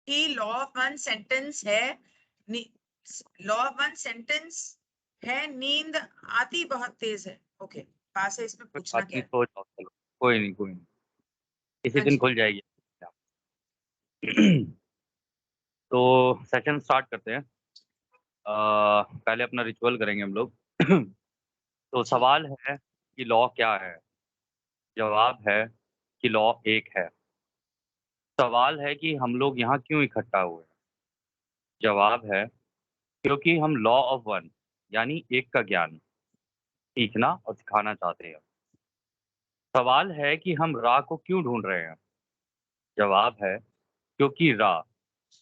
कि law of one sentence है, law of one sentence है, नींद आती बहुत तेज है। ओके, पास है, इसमें कोई पूछना बात क्या नहीं, है? सो जाओ, चलो। कोई नहीं, कोई नहीं। किसी हाँ दिन जी। खुल जाएगी। तो सेशन स्टार्ट करते हैं। पहले अपना रिचुअल करेंगे हम लोग। तो जी। सवाल है कि लॉ क्या है? जवाब है कि लॉ एक है। सवाल है कि हम लोग यहाँ क्यों इकट्ठा हुए हैं? जवाब है क्योंकि हम लॉ ऑफ वन यानी एक का ज्ञान सीखना और सिखाना चाहते हैं। सवाल है कि हम राह को क्यों ढूंढ रहे हैं? जवाब है क्योंकि राह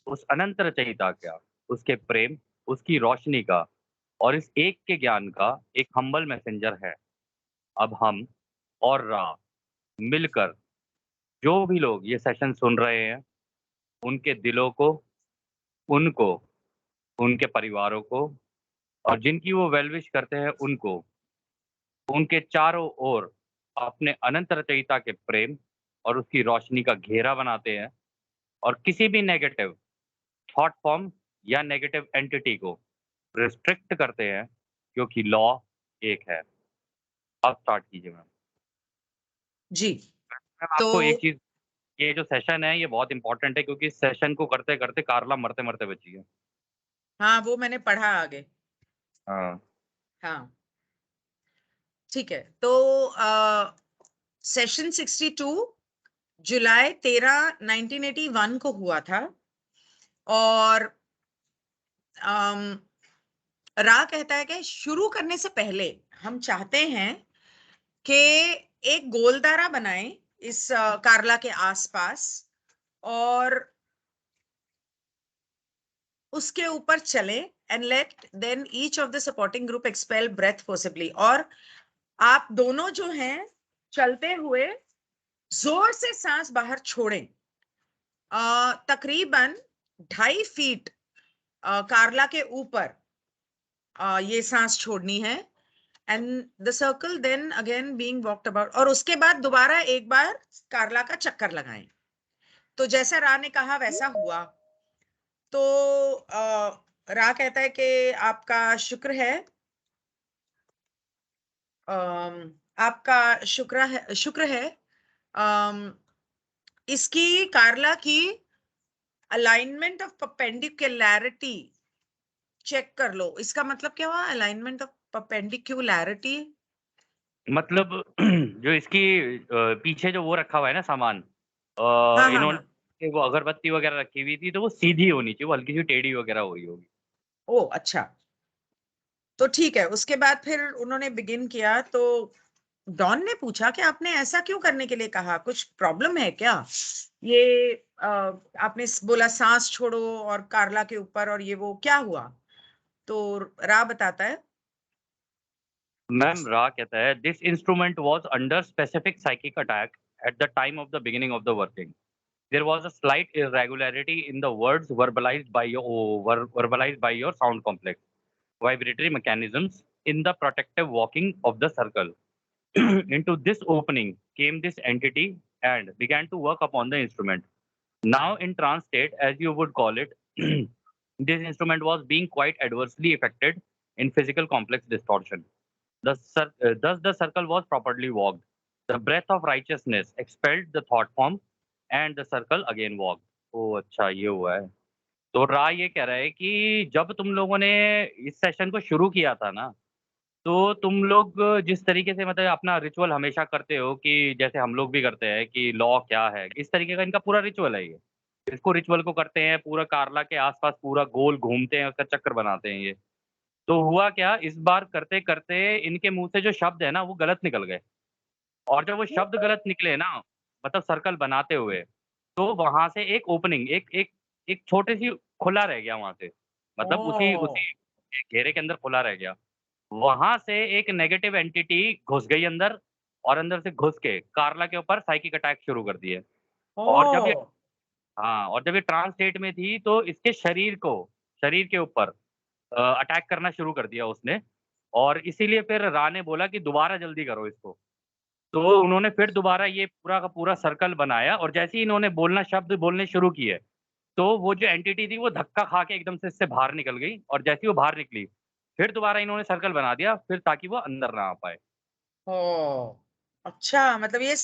उस अनंत रचयिता का, उसके प्रेम, उसकी रोशनी का और इस एक के ज्ञान का एक हम्बल मैसेंजर है। अब हम और राह मिलकर, जो भी लोग ये सेशन सुन रहे हैं, उनके दिलों को, उनको, उनके परिवारों को और जिनकी वो वेलविश करते हैं उनको, उनके चारों ओर अपने अनंत रचयिता के प्रेम और उसकी रोशनी का घेरा बनाते हैं और किसी भी नेगेटिव थॉट फॉर्म या नेगेटिव एंटिटी को रिस्ट्रिक्ट करते हैं, क्योंकि लॉ एक है। अब स्टार्ट कीजिए मैम। जी। मैम तो आपको एक चीज, ये जो सेशन है ये बहुत इंपॉर्टेंट है, क्योंकि इस सेशन को करते करते कारला मरते मरते बची है। हाँ, वो मैंने पढ़ा आगे। हाँ। हाँ, ठीक है। तो सेशन 62 जुलाई 13 1981 को हुआ था। और रा कहता है कि शुरू करने से पहले हम चाहते हैं कि एक गोलदारा बनाएं इस कारला के आसपास, और उसके ऊपर चले, and let then each of the supporting group expel breath forcibly. और आप दोनों जो हैं, चलते हुए जोर से सांस बाहर छोड़ें। तकरीबन 2.5 फीट कारला के ऊपर ये सांस छोड़नी है। And the circle then again being walked about, और उसके बाद दोबारा एक बार कारला का चक्कर लगाएं। तो जैसा रा ने कहा वैसा हुआ। तो रा कहता है कि आपका शुक्र है, आपका शुक्र है। अम, इसकी कारला की अलाइनमेंट ऑफ परपेंडिकुलैरिटी चेक कर लो। इसका मतलब क्या हुआ, अलाइनमेंट ऑफ परपेंडिकुलैरिटी? मतलब जो इसकी पीछे जो वो रखा हुआ है ना सामान, हाँ हाँ हाँ। इन्होंने वो अगरबत्ती वगैरह रखी हुई थी, तो वो सीधी होनी चाहिए, वो हल्की सी टेढ़ी वगैरह हो रही होगी। ओ अच्छा, तो ठीक है। उसके बाद फिर उन्होंने बिगिन किया। तो डॉन ने पूछा कि आपने ऐसा क्यों करने के लिए कहा, कुछ प्रॉब्लम है क्या? ये आपने बोला सांस छोड़ो और कारला के ऊपर, और ये वो क्या हुआ? तो रा बताता है। मैम रा कहता है this instrument was under specific psychic attack at the time of the beginning of the working. There was a slight irregularity in the words verbalized by your sound complex vibratory mechanisms in the protective walking of the circle. Into this opening came this entity and began to work upon the instrument. Now in trance state, as you would call it, this instrument was being quite adversely affected in physical complex distortion. Thus the circle was properly walked. The breath of righteousness expelled the thought form and the circle again walked. ओह अच्छा, ये हुआ है। तो रा ये कह रहा है कि जब तुम लोगों ने इस सेशन को शुरू किया था ना, तो तुम लोग जिस तरीके से मतलब अपना रिचुअल हमेशा करते हो, कि जैसे हम लोग भी करते हैं कि लॉ क्या है, इस तरीके का इनका पूरा रिचुअल है ये। इसको रिचुअल को करते हैं, पूरा कारला के आसपास पूरा गोल घूमते हैं, उसका चक्कर बनाते हैं ये। तो हुआ क्या, इस बार करते करते इनके मुंह से जो शब्द है ना वो गलत निकल गए। और जब वो शब्द गलत निकले ना, मतलब सर्कल बनाते हुए, तो वहां से एक ओपनिंग, एक एक एक छोटी सी खुला रह गया वहां से, मतलब उसी ओ उसी घेरे के अंदर खुला रह गया। वहां से एक नेगेटिव एंटिटी घुस गई अंदर, और अंदर से घुस के कार्ला के ऊपर साइकिक अटैक शुरू कर दिए। और जब ये, ओ हाँ, और जब ये ट्रांस स्टेट में थी तो इसके शरीर के ऊपर अटैक करना शुरू कर दिया उसने। और इसीलिए फिर रा ने बोला कि दोबारा जल्दी करो इसको। तो उन्होंने फिर दोबारा ये पूरा का पूरा सर्कल बनाया, और जैसे ही इन्होंने बोलना, शब्द बोलने शुरू किए, तो वो जो एंटिटी थी वो धक्का खा के एकदम से इससे बाहर निकल गई, और जैसे ही वो बाहर निकली फिर दोबारा इन्होंने सर्कल बना दिया, फिर ताकि वो अंदर ना आ पाए। ओ, अच्छा, मतलब ये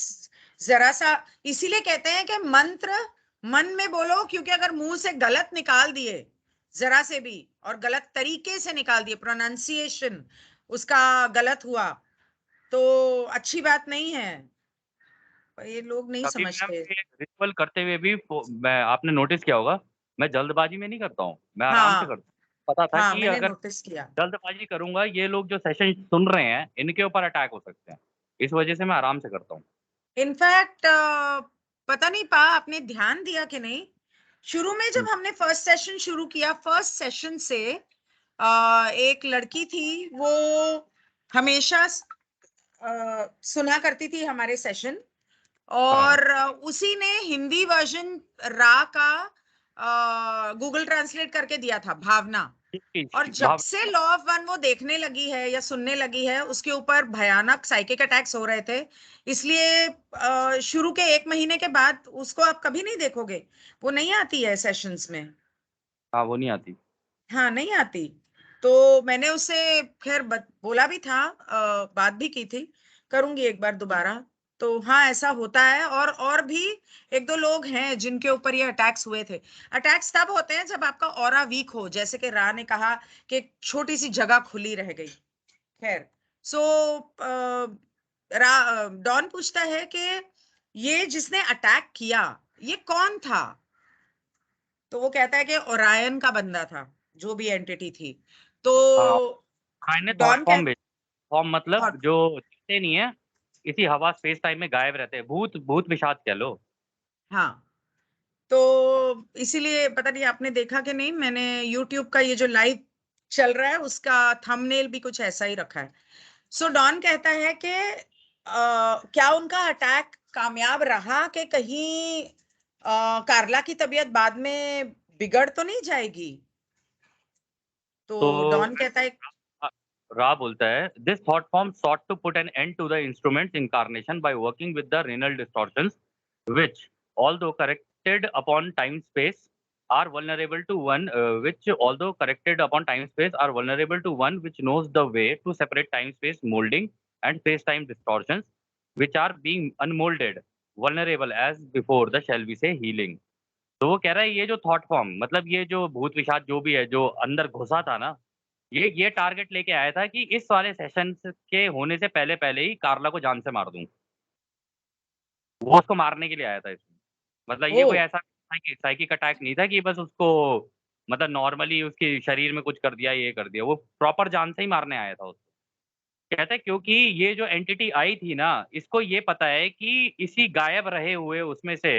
जरा सा, इसीलिए कहते हैं कि मंत्र मन में बोलो, क्योंकि अगर मुंह से गलत निकाल दिए जरा से भी, और गलत तरीके से निकाल दिए, प्रोनाउंसिएशन उसका गलत हुआ, तो अच्छी बात नहीं है। पर ये लोग नहीं कभी मैम समझते। ये रिचुअल करते हुए भी मैं, आपने नोटिस किया होगा, मैं जल्दबाजी में नहीं करता हूँ, मैं आराम से हाँ, करता हूँ। पता था हाँ, कि मैंने अगर नोटिस किया। जल्दबाजी करूंगा ये लोग जो सेशन सुन रहे हैं इनके ऊपर अटैक हो सकते हैं, इस वजह से मैं आराम से करता हूँ। इनफैक्ट पता नहीं पा आपने ध्यान दिया कि नहीं, शुरू में जब हमने फर्स्ट सेशन शुरू किया, फर्स्ट सेशन से एक लड़की थी, वो हमेशा सुना करती थी हमारे सेशन, हाँ, और उसी ने हिंदी वर्जन रा का गूगल ट्रांसलेट करके दिया था, भावना। और जब भाव से लॉ ऑफ वन वो देखने लगी है या सुनने लगी है, उसके ऊपर भयानक साइकिक अटैक्स हो रहे थे। इसलिए शुरू के 1 महीने के बाद उसको आप कभी नहीं देखोगे, वो नहीं आती है सेशंस में। हाँ, वो नहीं आती। हाँ, नहीं आती। तो मैंने उससे खैर बोला भी था, बात भी की थी, करूंगी एक बार दोबारा। तो हाँ, ऐसा होता है, और भी एक दो लोग हैं जिनके ऊपर ये अटैक्स हुए थे। अटैक्स तब होते हैं जब आपका ऑरा वीक हो, जैसे कि रा ने कहा कि एक छोटी सी जगह खुली रह गई। खैर, सो डॉन पूछता है कि ये जिसने अटैक किया, ये कौन था? तो वो कहता है कि ओरायन का बंदा था, जो भी एंटिटी थी। तो हाँ, मैंने थॉट डॉन फॉर्म कह भेजा। फॉर्म मतलब थॉट जो दिखते नहीं है, इसी हवा स्पेस टाइम में गायब रहते हैं, भूत भूत पिशाच कह लो। हाँ, तो इसीलिए पता नहीं आपने देखा कि नहीं, मैंने यूट्यूब का ये जो लाइव चल रहा है उसका थंबनेल भी कुछ ऐसा ही रखा है। सो डॉन कहता है कि क्या उनका अटैक कामयाब रहा, कि कहीं कार्ला की तबीयत बाद में बिगड़ तो नहीं जाएगी? तो तो डॉन कहता है, रा बोलता है, this thought form sought to put an end to the instrument's incarnation by working with the renal distortions, which, although corrected upon time space, are vulnerable to one which knows the way to separate time space molding and space time distortions, which are being unmolded, vulnerable as before the shall we say healing। तो वो कह रहा है ये जो thought form, मतलब ये जो भूत पिशाच जो भी है जो अंदर घुसा था ना, ये टारगेट लेके आया था कि इस वाले सेशन के होने से पहले पहले ही कार्ला को जान से मार दूं। वो उसको मारने के लिए आया था इसमें। मतलब ओ, ये कोई ऐसा साइकिक अटैक नहीं था कि बस उसको, मतलब नॉर्मली उसके शरीर में कुछ कर दिया, ये कर दिया, वो प्रॉपर जान से ही मारने आया था उसको। कहते हैं क्योंकि ये जो एंटिटी आई थी ना, इसको ये पता है कि इसी गायब रहे हुए उसमें से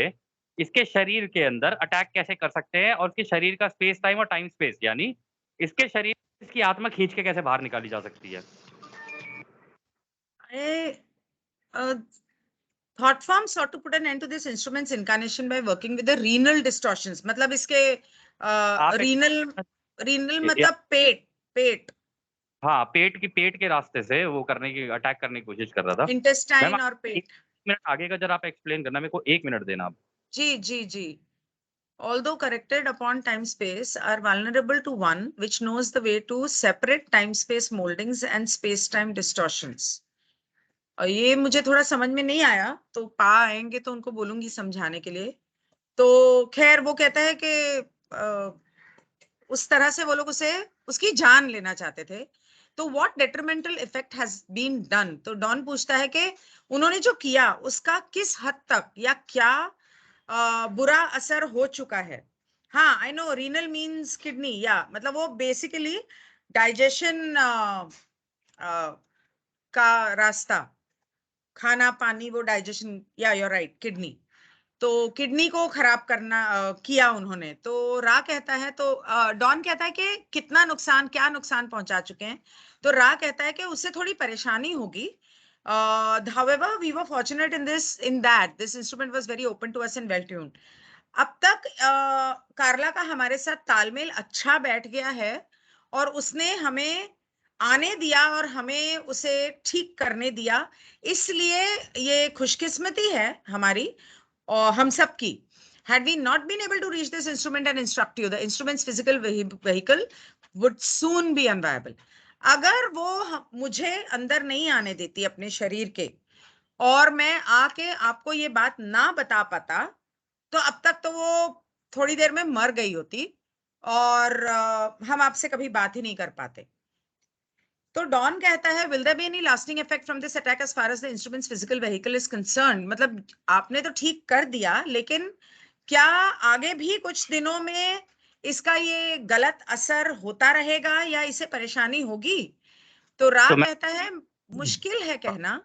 इसके शरीर के अंदर अटैक कैसे कर सकते हैं, और इसके शरीर का स्पेस टाइम और टाइम स्पेस, यानी इसके शरीर इसकी आत्मा खींच के कैसे बाहर निकाली जा सकती है। Thought form sought to put an end to this instrument's incarnation by working with the renal distortions, मतलब इसके आप रीनल, या, मतलब पेट, पेट, हाँ, पेट के रास्ते से वो करने की, अटैक करने की कोशिश कर रहा था। मैम इंटेस्टाइन और एक पेट। मिनट आगे का जरा आप एक्सप्लेन करना, मेरे को 1 मिनट देना आप। जी, जी, जी। Although corrected upon time space, are vulnerable to one which knows the way to separate time space moldings and space time distortions। और ये मुझे थोड़ा समझ में नहीं आया, तो पा आएंगे तो उनको बोलूंगी समझाने के लिए। तो खैर, वो कहता है कि उस तरह से वो लोग उसे, उसकी जान लेना चाहते थे। तो what detrimental effect has been done, तो डॉन पूछता है कि उन्होंने जो किया उसका किस हद तक या क्या बुरा असर हो चुका है। हाँ, I know renal means kidney, या मतलब वो बेसिकली डाइजेशन का रास्ता, खाना पानी, वो डाइजेशन, या यूर राइट, किडनी। तो किडनी को खराब करना किया उन्होंने। तो रा कहता है, तो डॉन कहता है कि कितना नुकसान, क्या नुकसान पहुंचा चुके हैं। तो रा कहता है कि उससे थोड़ी परेशानी होगी। however we were fortunate in that this instrument was very open to us and well tuned। अब तक कार्ला का हमारे साथ तालमेल अच्छा बैठ गया है, और उसने हमें आने दिया और हमें उसे ठीक करने दिया। इसलिए ये खुशकिस्मती है हमारी और हम सब की। Had we not been able to reach this instrument and instruct you, the instrument's physical vehicle would soon be unviable. अगर वो मुझे अंदर नहीं आने देती अपने शरीर के, और मैं आके आपको ये बात ना बता पाता, तो अब तक तो वो थोड़ी देर में मर गई होती, और हम आपसे कभी बात ही नहीं कर पाते. तो डॉन कहता है, will there be any lasting effect from this attack as far as the instruments physical vehicle is concern. मतलब आपने तो ठीक कर दिया, लेकिन क्या आगे भी कुछ दिनों में इसका ये गलत असर होता रहेगा या इसे परेशानी होगी? तो रा तो मैं कहता है, मुश्किल है कहना,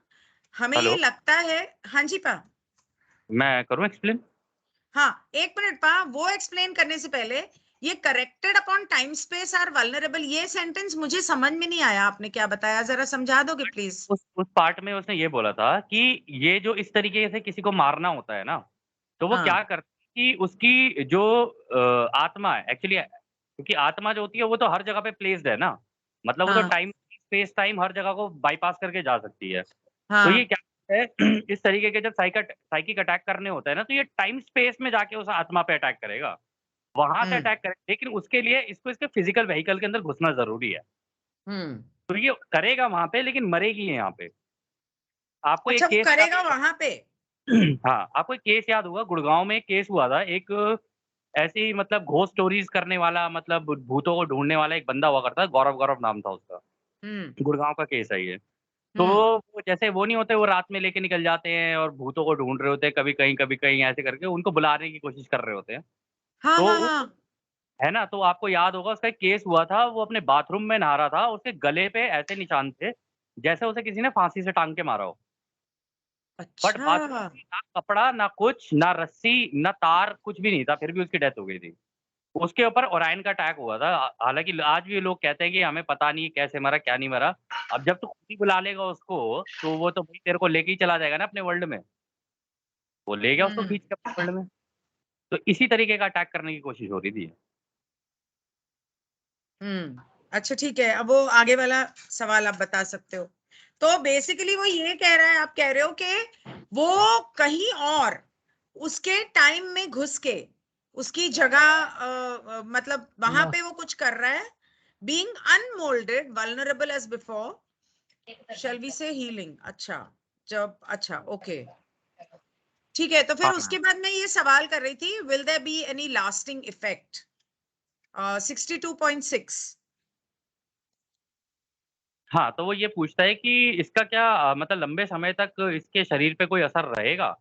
हमें ये हेलो, लगता है. हाँ जी पा. मैं करूँ एक्सप्लेन? हाँ, एक मिनट पा, वो एक्सप्लेन करने से पहले, ये corrected upon time space are vulnerable, ये सेंटेंस मुझे समझ में नहीं आया. आपने क्या बताया, जरा समझा दोगे प्लीज? उस पार्ट में उसने ये बोला था कि ये जो इस तरीके से किसी को मारना होता है ना, तो वो हाँ. क्या करता है कि उसकी जो आत्मा है एक्चुअली, क्योंकि आत्मा जो होती है वो तो हर जगह पे प्लेस्ड है ना, मतलब वो तो हाँ. टाइम स्पेस टाइम हर जगह को बाईपास करके जा सकती है। तो ये हाँ. क्या है इस तरीके के जब साइकिक अटैक करने होता है ना, तो ये टाइम स्पेस में जाके उस आत्मा पे अटैक करेगा, वहाँ से हम्म. अटैक करेगा, लेकिन उसके लिए इसको इसके फिजिकल व्हीकल के अंदर घुसना ज़रूरी है। हम्म. तो ये करेगा वहाँ पे लेकिन मरेगी यहाँ पे। आपको अच्छा, एक वो केस याद करेगा वहां पे? हाँ, आपको एक केस याद होगा, गुड़गाँव में एक केस हुआ था, एक ऐसे ही मतलब घोस्ट स्टोरीज़ करने वाला, मतलब भूतों को ढूँढने वाला एक बंदा हुआ करता था, गौरव गौरव नाम था उसका। हम्म. गुड़गाँव का केस है ये। तो हम्म. वो जैसे वो नहीं होते, वो रात में लेके निकल जाते हैं और भूतों को ढूँढ रहे होते हैं, कभी कहीं ऐसे करके उनको बुलाने की कोशिश कर रहे होते हैं। हाँ तो हाँ उ हाँ. है ना? तो आपको याद होगा उसका एक केस हुआ था, वो अपने बाथरूम में नहा रहा था, उसके गले पे ऐसे निशान थे, जैसे उसे किसी ने फांसी से टाँग के मारा हो। बट अच्छा. बाथरूम में ना कपड़ा, ना कुछ, ना रस्सी, ना तार, कुछ भी नहीं था, फिर भी उसकी डेथ हो गई थी। उसके ऊपर ओराइन का अटैक हुआ था। हालाँकि आज भी लोग कहते हैं कि हमें पता नहीं है कैसे मरा, क्या नहीं मरा। अब जब तू खुद ही बुला लेगा उसको, तो वो तो भाई तेरे को लेके ही चला जाएगा ना अपने वर्ल्ड में। वो ले गया उसको हम्म. खींच के अपने वर्ल्ड में। तो इसी तरीके का अटैक करने की कोशिश हो रही थी। हम्म. अच्छा ठीक है, अब वो आगे वाला सवाल आप बता सकते हो. तो बेसिकली वो ये कह रहा है, आप कह रहे हो कि वो कहीं और उसके टाइम में घुस के उसकी जगह, मतलब वहां पे वो कुछ कर रहा है. Being unmolded vulnerable edge before, shall we say healing. अच्छा. जब, अच्छा, ओके, ठीक है. तो फिर हाँ, मैम। उसके बाद मैं ये सवाल कर रही थी, will there be any lasting effect? 62.6. हाँ, तो वो ये पूछता है कि इसका क्या मतलब लंबे समय तक इसके शरीर पे कोई असर रहेगा?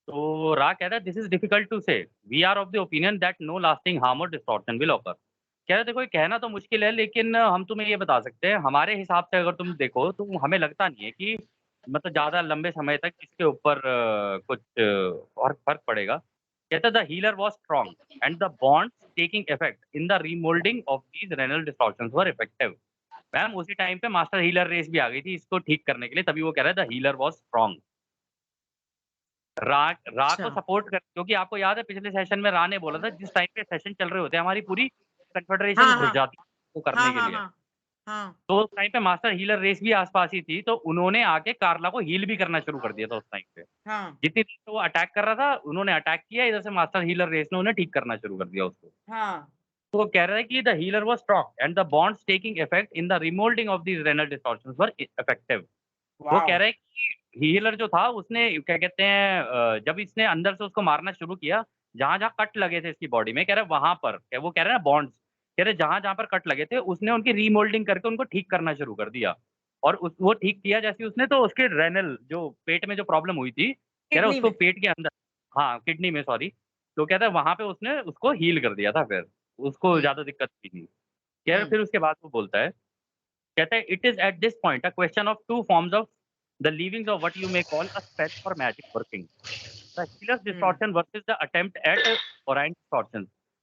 तो रा कहता है this is difficult to say. We are of the opinion that no lasting harm or distortion will occur. कह रहे देखो ये कहना तो मुश्किल है, लेकिन हम तुम्हें ये बता सकते हैं, हमारे हिसाब से अगर तुम देखो तो हमें लगता नहीं है कि मतलब ज़्यादा लंबे समय तक इसके ऊपर कुछ फ़र्क पड़ेगा। कहता है the healer was strong and the bonds taking effect in the remoulding of these renal distortions were effective. Ma'am उसी टाइम पे मास्टर हीलर रेस भी आ गई थी इसको ठीक करने के लिए, तभी वो कह रहा है द हीलर वाज़ स्ट्रांग। रा रा अच्छा. को सपोर्ट कर, क्योंकि आपको याद है पिछले सेशन में रा ने बोला था जिस टाइम पे सेशन चल रहे होते हैं हमारी पूरी कन्फेडरेशन हाँ घुस हाँ जाती है वो करने हाँ के हाँ लिए। हाँ हाँ. तो उस टाइम पे मास्टर हीलर रेस भी आस-पास ही थी, तो उन्होंने आके कार्ला को हील भी करना शुरू कर दिया था उस टाइम पे। हाँ. जितनी देर से वो अटैक कर रहा था, उन्होंने अटैक किया, इधर से मास्टर हीलर रेस ने उन्हें ठीक करना शुरू कर दिया उसको। हाँ. तो वो कह रहा है कि the healer was strong and the bonds taking effect in the remoulding of these renal distortions were effective. वो कह वाओ. रहा है कि हीलर जो था उसने क्या कहते हैं जब इसने अंदर से उसको मारना शुरू किया, जहाँ-जहाँ कट लगे थे इसकी बॉडी में, कह रहा है वहाँ पर, क्या वो कह रहा है ना बॉन्ड्स, कह रहे जहाँ-जहाँ पर कट लगे थे उसने उनकी रीमोल्डिंग करके उनको ठीक करना शुरू कर दिया। और उस वो ठीक किया जैसे ही उसने, तो उसके रेनल जो पेट में जो प्रॉब्लम हुई थी, कह रहा है किडनी उसको में. पेट के अंदर, हाँ, किडनी में सॉरी, तो कहता है वहाँ पे उसने उसको हील कर दिया था फिर, उसको हम्म. ज़्यादा दिक्कत हुई थी। कह रहा है हम्म. फिर उसके बाद वो बोलता है, कहता है it is at this point a question of 2 forms of the leavings of what you may call a spell और magic working. The healer's hmm. distortion versus the attempt at Orion distortion.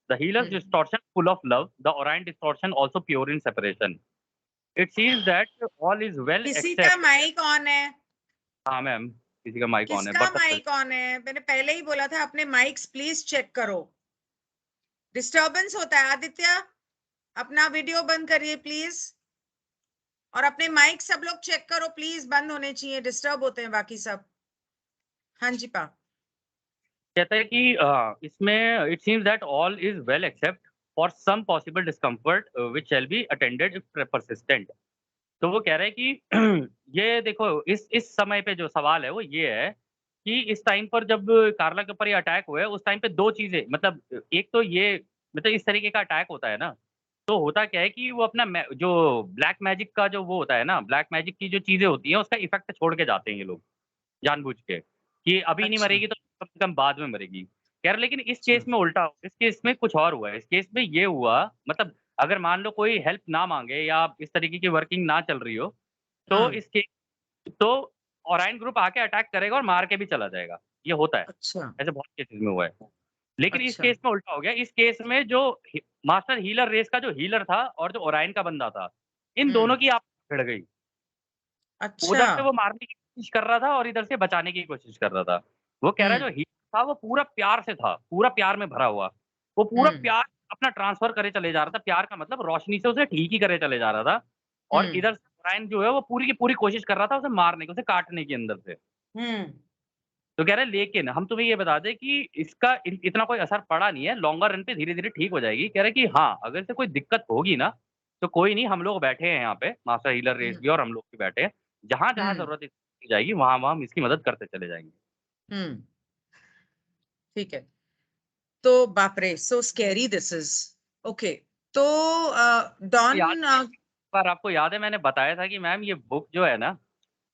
The healer's hmm. distortion full of love, the Orion distortion also pure in separation. It seems that all is well किसी का except, mic on है? हाँ ma'am, किसी का mic on है, किसका बर्तन बज, माइक ऑन है? मैंने पहले ही बोला था, अपने माइक्स प्लीज चेक करो. डिस्टरबेंस होता है. आदित्य, अपना वीडियो बंद करिए प्लीज, और अपने माइक सब लोग चेक करो प्लीज, बंद होने चाहिए, डिस्टर्ब होते हैं बाकी सब. हाँ जी पा. कहता है कि इसमें it seems that all is well except for some possible discomfort which shall be attended if persistent. तो वो कह रहा है कि ये देखो इस समय पे जो सवाल है वो ये है कि इस टाइम पर जब कार्ला के ऊपर ये अटैक हुआ है उस टाइम पे 2 चीज़ें मतलब एक तो ये मतलब इस तरीके का अटैक होता है ना, तो होता क्या है कि वो अपना जो ब्लैक मैजिक का जो वो होता है ना, ब्लैक मैजिक की जो चीज़ें होती हैं उसका इफ़ेक्ट छोड़ के जाते हैं ये लोग, जानबूझ के, कि अभी नहीं अच्छा, मरेगी तो कम से कम बाद में मरेगी। कह रहा लेकिन इस अच्छा। केस में उल्टा इस केस में कुछ और हुआ है। इस केस में ये हुआ मतलब अगर मान लो कोई हेल्प ना माँगे या इस तरीके की वर्किंग ना चल रही हो, तो हाँ, इस केस तो ओरायन ग्रुप आके अटैक करेगा और मार के भी चला जाएगा। ये होता है। अच्छा, ऐसे बहुत केसेज़ में हुआ है। लेकिन इस अच्छा। केस में उल्टा हो गया। इस केस में जो ही मास्टर हीलर रेस का जो हीलर था और जो ओरायन का बंदा था, इन हुँ, दोनों की आपस में भिड़ गई। अच्छा। उधर से वो मारने की कोशिश कर रहा था और इधर से बचाने की कोशिश कर रहा था। वो कह रहा है हुँ, जो हीलर था वो पूरा प्यार से था, पूरा प्यार में भरा हुआ। वो पूरा हुँ, प्यार अपना ट्रांसफ़र करे चले जा रहा था। प्यार का मतलब रोशनी से उसे ठीक ही करे चले जा रहा था और हुँ, इधर से ओरायन जो है वो पूरी की पूरी कोशिश कर रहा था उसे मारने की, उसे काटने की अंदर से। हुँ, तो कह रहा है लेकिन हम तुम्हें ये बता दें कि इसका इतना कोई असर पड़ा नहीं है, लॉन्गर रन पे धीरे-धीरे ठीक हो जाएगी। कह रहा है कि हाँ, अगर इसे कोई दिक्कत होगी ना, तो कोई नहीं हम लोग बैठे हैं यहाँ पे, मास्टर हीलर रेस हुँ, भी और हम लोग भी बैठे हैं। जहाँ-जहाँ हुँ, ज़रूरत इसकी जाएगी, वहाँ-वहाँ हम इसकी मदद करते चले जाएँगे। हुँ, ठीक है। तो बाप रे! सो स्कैरी दिस इज़। ओके, तो याद डॉन है एक बार आपको याद है मैंने बताया था कि मैम ये बुक जो है ना,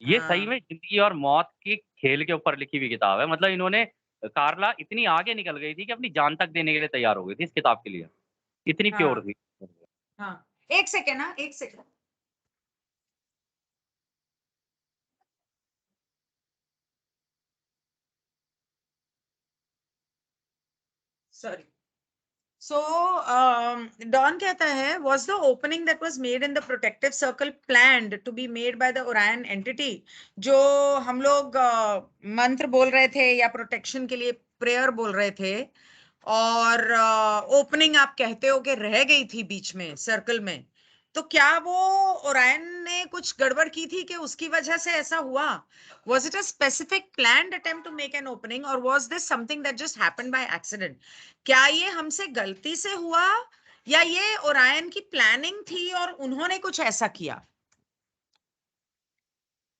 ये सही हाँ, में ज़िंदगी और मौत के खेल के ऊपर लिखी हुई किताब है। मतलब इन्होंने कार्ला इतनी आगे निकल गई थी कि अपनी जान तक देने के लिए तैयार हो गई थी इस किताब के लिए। इतनी प्योर हाँ, थी। हाँ। 1 सेकंड हाँ, 1 सेकंड। सॉरी। So, Don कहता है, was the opening that was made in the protective circle planned to be made by the Orion entity? जो हम लोग मंत्र बोल रहे थे या प्रोटेक्शन के लिए प्रेयर बोल रहे थे और ओपनिंग आप कहते हो कि रह गई थी बीच में सर्कल में, तो क्या वो ओरायन ने कुछ गड़बड़ की थी कि उसकी वजह से ऐसा हुआ? Was it a specific planned attempt to make an opening or was this something that just happened by accident? क्या ये हमसे गलती से हुआ या ये ओरायन की प्लानिंग थी और उन्होंने कुछ ऐसा किया?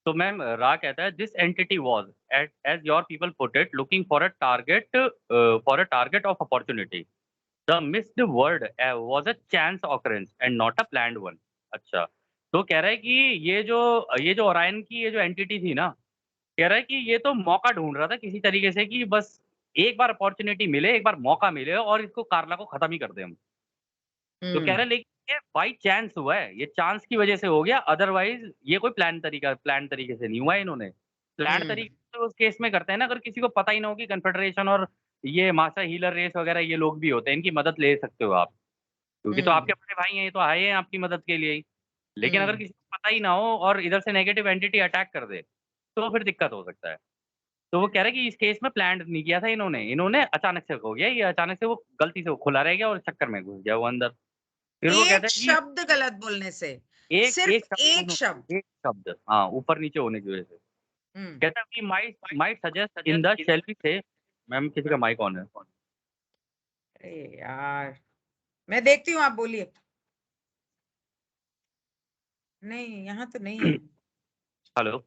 तो मैम रा कहता है this entity was as your people put it looking for a target of opportunity the missed word was a chance occurrence and not a planned one. अच्छा, तो कह रहा है कि ये जो ओरायन की ये जो एंटिटी थी ना, कह रहा है कि ये तो मौका ढूंढ रहा था किसी तरीके से कि बस एक बार अपॉर्चुनिटी मिले, एक बार मौका मिले और इसको कार्ला को खत्म ही कर दें हम। तो कह रहे हम्म, हैं लेकिन ये बाई चांस हुआ है, ये चांस की वजह से हो गया, अदरवाइज़ ये कोई प्लान तरीके से नहीं हुआ है इन्होंने। प्लान हम्म, तरीके से तो उस केस में करते हैं ना अगर किसी को पता ही ना हो कि कन्फेडरेशन और ये मास्टर हीलर रेस वगैरह ये लोग भी होते हैं, इनकी मदद ले सकते हो आप। क्योंकि तो हम्म, आपके बड़े भाई हैं, ये तो आए हैं आपकी मदद के लिए ही। लेकिन अगर हम्म, किसी को पता ही ना हो और इधर से नेगेटिव एंटिटी अटैक कर दे, तो फिर दिक्कत हो सकता है। तो वो कह रहे हैं कि इस केस में प्लान्ड नहीं किया था इन्होंने, इन्होंने अचानक से हो गया, ये अचानक से वो गलती से वो खुला रह गया और चक्कर में घुस गया वो अंदर। फिर वो कहता एक है कि शब्द गलत बोलने से, एक सिर्फ एक शब्द एक शब्द। एक शब्द हाँ, ऊपर-नीचे होने की वज़ह से। हम्म, कहता है we might might suggest in the shall we say ma'am किसी का माइक ऑन है। अरे यार, मैं देखती हूँ, आप बोलिए। नहीं, यहाँ तो नहीं है। हेलो,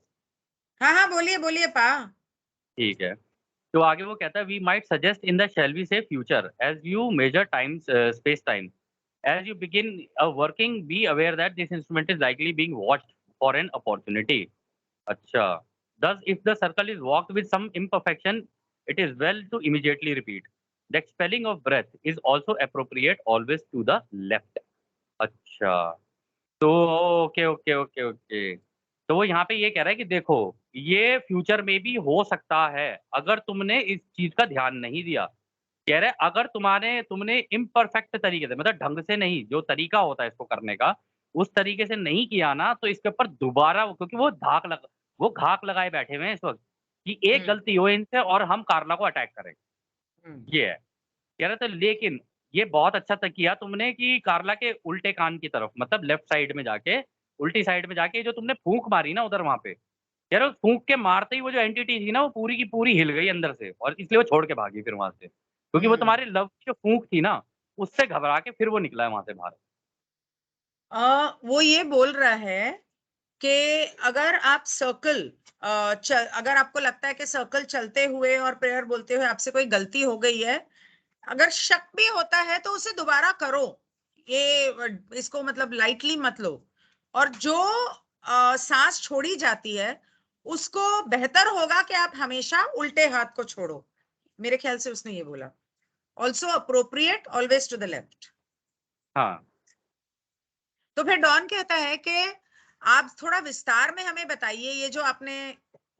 हाँ हाँ, बोलिए बोलिए पा। ठीक है। तो आगे वो कहता है we might suggest in the shall we say future as you measure times space time as you begin working be aware that this instrument is likely being watched for an opportunity. अच्छा, thus if the circle is walked with some imperfection, it is well to immediately repeat. The expelling of breath is also appropriate always to the left. अच्छा, तो okay, okay, okay, okay. तो वो यहाँ पे ये कह रहा है कि देखो, ये फ्यूचर में भी हो सकता है, अगर तुमने इस चीज़ का ध्यान नहीं दिया। कह रहे हैं अगर तुमने इम्परफेक्ट तरीके से मतलब ढंग से नहीं, जो तरीका होता है इसको करने का, उस तरीके से नहीं किया ना तो इसके ऊपर दोबारा क्योंकि वो घाक लगाए बैठे हुए हैं इस वक़्त, कि एक हम्म, गलती हो इनसे और हम कार्ला को अटैक करें, हम्म, ये है। कह रहे थे लेकिन ये बहुत अच्छा किया तुमने कि कार्ला के उल्टे कान की तरफ मतलब लेफ्ट साइड में जाके, उल्टी साइड में जाके जो तुमने फूँक मारी ना उधर वहाँ पे, यार वो फूंक के मारते ही वो जो एंटिटी थी ना वो पूरी की पूरी हिल गई अंदर से, और इसलिए वो छोड़ के भागी फिर वहां से, क्योंकि वो तुम्हारे लव की जो फूंक थी ना उससे घबरा के फिर वो निकला है वहां से बाहर। वो ये बोल रहा है कि अगर आप सर्कल अगर आपको लगता है कि सर्कल चलते हुए और प्रेयर बोलते हुए आपसे कोई गलती हो गई है, अगर शक भी होता है तो उसे दोबारा करो, ये इसको मतलब लाइटली मत लो। और जो सांस छोड़ी जाती है उसको बेहतर होगा कि आप हमेशा उल्टे हाथ को छोड़ो। मेरे ख्याल से उसने ये बोला, also appropriate always to the left. हाँ, तो फिर डॉन कहता है कि आप थोड़ा विस्तार में हमें बताइए, ये जो आपने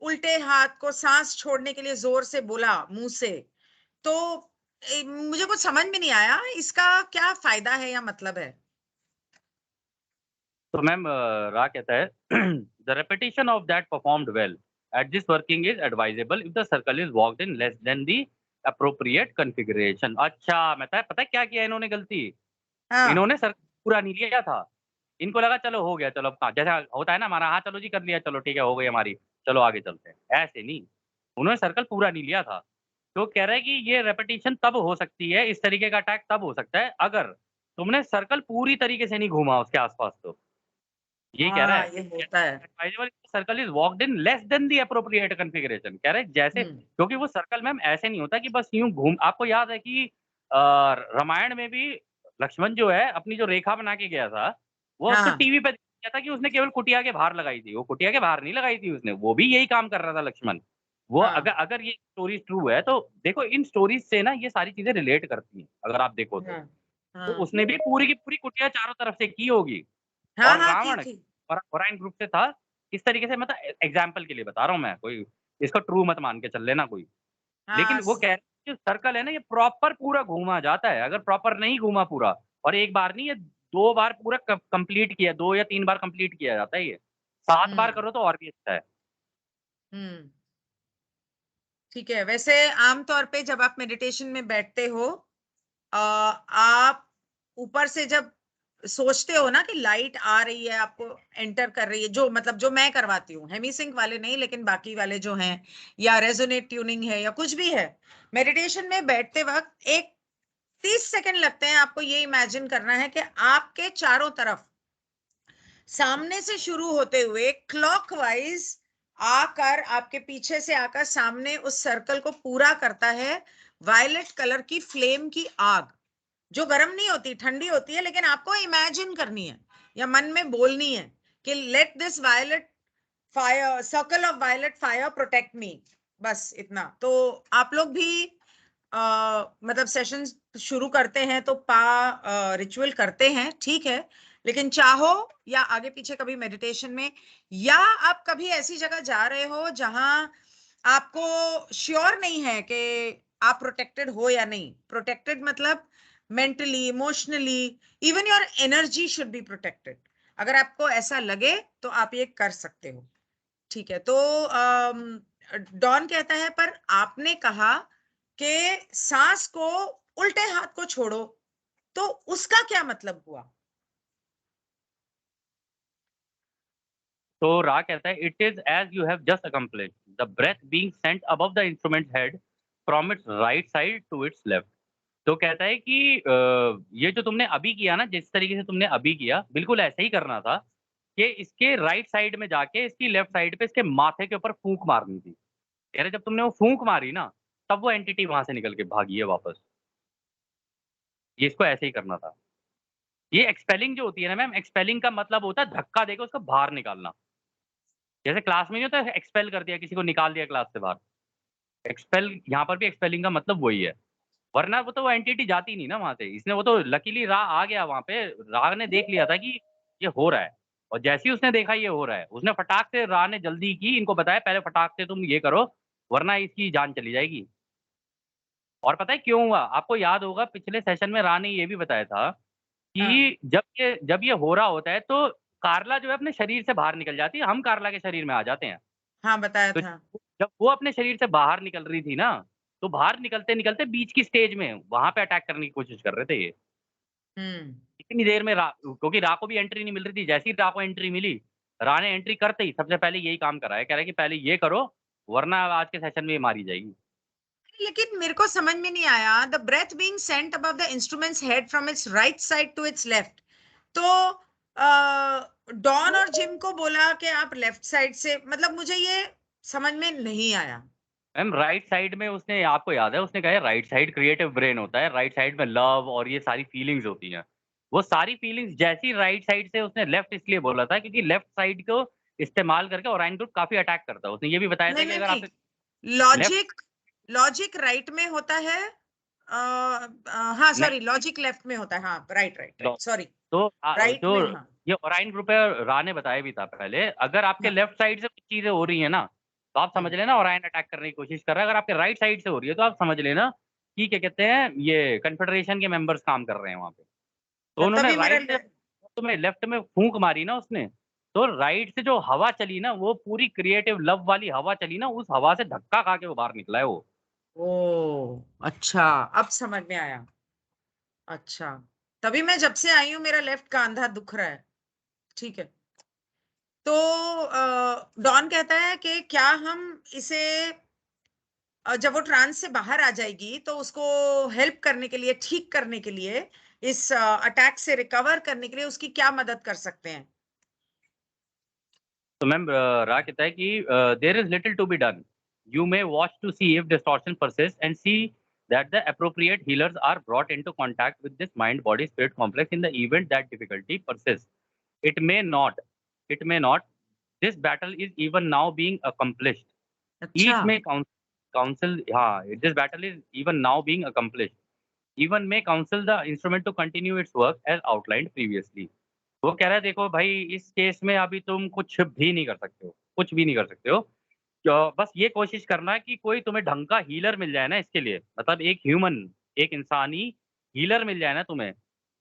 उल्टे हाथ को सांस छोड़ने के लिए जोर से बोला मुंह से, तो मुझे कुछ समझ में नहीं आया, इसका क्या फायदा है या मतलब है? तो मैम रा कहता है the repetition of that performed well at this working is advisable if the circle is walked in less than the appropriate configuration. अच्छा, पता है क्या किया इन्होंने गलती? हाँ इन्होंने सर्कल पूरा नहीं लिया था। इनको लगा चलो हो गया, चलो अब जैसा होता है ना हमारा, हाँ चलो जी कर लिया, चलो ठीक है हो गई हमारी, चलो आगे चलते हैं। ऐसे नहीं, उन्होंने सर्कल पूरा नहीं लिया था। तो कह रहा है कि ये रेपिटेशन तब हो सकती है, इस तरीके का अटैक तब हो सकता है अगर तुमने सर्कल पूरी तरीके से नहीं घूमा उसके आस-पास तो। यही कह रहा हाँ, है। ये होता है। Advisable circle is walked in less than the appropriate configuration. कह रहे हैं जैसे, हम्म। क्योंकि वो सर्कल मैम ऐसे नहीं होता कि बस यूँ घूम, आपको याद है कि रामायण में भी लक्ष्मण जो है अपनी जो रेखा बना के गया था, वो अब तो हाँ टीवी पे दिखाया था कि उसने केवल कुटिया के बाहर लगाई थी। वो कुटिया के बाहर नहीं लगाई थी उसने, वो भी यही काम कर रहा था लक्ष्मण। वो अगर हाँ अगर ये स्टोरी ट्रू है तो देखो इन स्टोरीज़ से ना ये सारी चीज़ें रिलेट करती हैं, अगर आप देखो तो। हाँ तो हाँ उसने भी पूरी की पूरी कुटिया चारों तरफ से की होगी। हाँ और हाँ, की रावण थी। ओरायन ग्रुप से था। इस तरीके से मतलब एग्जाम्पल के लिए बता रहा हूँ मैं, कोई इसको ट्रू मत मान के चल लेना कोई। हाँ लेकिन वो कह रहे हैं कि सर्कल है ना ये प्रॉपर पूरा घूमा जाता है। अगर प्रॉपर नहीं घूमा पूरा, और एक बार नहीं, ये 2 बार पूरा कंप्लीट किया, 2 या 3 बार कंप्लीट किया जाता है ये। 7 बार हम्म करो तो और भी अच्छा है। हम्म। ठीक है, वैसे आमतौर पे जब आप मेडिटेशन में बैठते हो, आप ऊपर से जब सोचते हो ना कि लाइट आ रही है आपको, एंटर कर रही है, जो मतलब जो मैं करवाती हूँ, हेमी सिंह वाले नहीं लेकिन बाकी वाले जो हैं, या रेजोनेट ट्यूनिंग है या कुछ भी है, मेडिटेशन में बैठते वक्त एक 30 सेकंड लगते हैं आपको ये इमेजिन करना है कि आपके चारों तरफ सामने से शुरू होते हुए क्लॉकवाइज आकर, आपके पीछे से आकर सामने उस सर्कल को पूरा करता है वायलेट कलर की फ्लेम की आग, जो गर्म नहीं होती, ठंडी होती है, लेकिन आपको इमेजिन करनी है या मन में बोलनी है कि let this violet fire, circle of violet fire protect me. बस इतना तो। आप लोग भी मतलब सेशन शुरू करते हैं तो पा रिचुअल करते हैं, ठीक है, लेकिन चाहो या आगे पीछे कभी मेडिटेशन में, या आप कभी ऐसी जगह जा रहे हो जहां आपको श्योर नहीं है कि आप प्रोटेक्टेड हो या नहीं, प्रोटेक्टेड मतलब mentally, emotionally, even your energy should be protected, अगर आपको ऐसा लगे तो आप ये कर सकते हो। ठीक है, तो डॉन कहता है पर आपने कहा कि सांस को उल्टे हाथ को छोड़ो, तो उसका क्या मतलब हुआ? तो रा कहता है it is as you have just accomplished the breath being sent above the instrument head from its right side to its left. तो कहता है कि ये जो तुमने अभी किया ना, जिस तरीके से तुमने अभी किया बिल्कुल ऐसे ही करना था कि इसके राइट साइड में जाके इसकी लेफ्ट साइड पे इसके माथे के ऊपर फूंक मारनी थी। कह रहे जब तुमने वो फूंक मारी ना तब वो एंटिटी वहां से निकल के भागी है वापस। ये इसको ऐसे ही करना था। ये एक्सपेलिंग जो होती है ना मैम, एक्सपेलिंग का मतलब होता है धक्का देके उसको बाहर निकालना। जैसे क्लास में नहीं होता एक्सपेल कर दिया, किसी को निकाल दिया क्लास से बाहर। एक्सपेल यहाँ पर भी एक्सपेलिंग का मतलब वही है। वरना वो तो वो एंटिटी जाती नहीं ना वहाँ से। इसने वो तो लकीली रा आ गया वहाँ पे, रा ने देख लिया था कि ये हो रहा है। और जैसे ही उसने देखा ये हो रहा है, उसने फटाक से, रा ने जल्दी की, इनको बताया पहले फटाक से तुम ये करो वरना इसकी जान चली जाएगी। और पता है क्यों हुआ? आपको याद होगा पिछले सेशन में रा ने ये भी बताया था हाँ कि जब ये हो रहा होता है तो कार्ला जो है अपने शरीर से बाहर निकल जाती है, हम कार्ला के शरीर में आ जाते हैं। हाँ, बताया तो था। जब वो अपने शरीर से बाहर निकल रही थी ना, तो बाहर निकलते-निकलते बीच की स्टेज में वहाँ पे अटैक करने की कोशिश कर रहे थे ये। हम्म इतनी देर में रा, क्योंकि रा को भी एंट्री नहीं मिल रही थी। जैसे ही रा को एंट्री मिली, रा ने एंट्री करते ही सबसे पहले यही काम करा है, कह रहा है कि पहले ये करो वरना आज के सेशन में ये मारी जाएगी। लेकिन मेरे को समझ में नहीं आया, the breath being sent above the instruments head from its right side to its left, तो डॉन और जिम को बोला कि आप लेफ्ट साइड से, मतलब मुझे ये समझ में नहीं आया। मैम राइट साइड में उसने, आपको याद है उसने कहा है राइट साइड क्रिएटिव ब्रेन होता है, राइट साइड में लव और ये सारी फीलिंग्स होती हैं। वो सारी फीलिंग्स जैसी राइट साइड से उसने लेफ्ट इसलिए बोला था क्योंकि लेफ्ट साइड को इस्तेमाल करके ओराइन ग्रुप काफी अटैक करता है। उसने ये भी बताया था नहीं कि नहीं अगर नहीं, आपने लेफ्ट लॉजिक, लॉजिक राइट में होता है, हाँ नहीं सॉरी, लॉजिक लेफ्ट में होता है, हाँ राइट राइट लो राइट, सॉरी, तो राइट जो में, हाँ। ये ओराइन ग्रुप है, रा ने बताया भी था पहले, अगर आपके हाँ, लेफ्ट साइड से कुछ चीजें हो रही है ना तो आप समझ हम्म, लेना ओराइन अटैक करने की कोशिश कर रहा है। अगर आपके राइट साइड से हो रही है तो आप समझ लेना कि क्या कहते हैं ये कन्फेडरेशन के मेंबर्स काम कर रहे हैं वहां पे। तो उन्होंने तभी मेरा, राइट से तुम्हें लेफ्ट में फूंक मारी ना उसने, तो राइट से जो हवा चली ना वो पूरी क्रिएटिव लव वाली हवा चली ना, उस हवा से धक्का खा के वो बाहर निकला है वो। ओ अच्छा, अब समझ में आया। अच्छा, तभी मैं जब से आई हूँ मेरा लेफ्ट कांधा दुख रहा है। ठीक है, तो डॉन कहता है कि क्या हम इसे, जब वो ट्रांस से बाहर आ जाएगी तो उसको हेल्प करने के लिए, ठीक करने के लिए, इस अटैक से रिकवर करने के लिए उसकी क्या मदद कर सकते हैं? तो मैम रा कहता है कि there is little to be done, you may watch to see if distortion persist and see that the appropriate healers are brought into contact with this mind body spirit complex in the event that difficulty persists. It may not, it may not. This battle is even now being accomplished. अच्छा, Each may counsel, हाँ, this battle is even now being accomplished. Even may counsel the instrument to continue its work as outlined previously. वो कह रहा है देखो भाई इस case में अभी तुम कुछ भी नहीं कर सकते हो, कुछ भी नहीं कर सकते हो। बस ये कोशिश करना कि कोई तुम्हें ढंग का हीलर मिल जाए ना इसके लिए, मतलब एक ह्यूमन, एक इंसानी हीलर मिल जाए ना तुम्हें,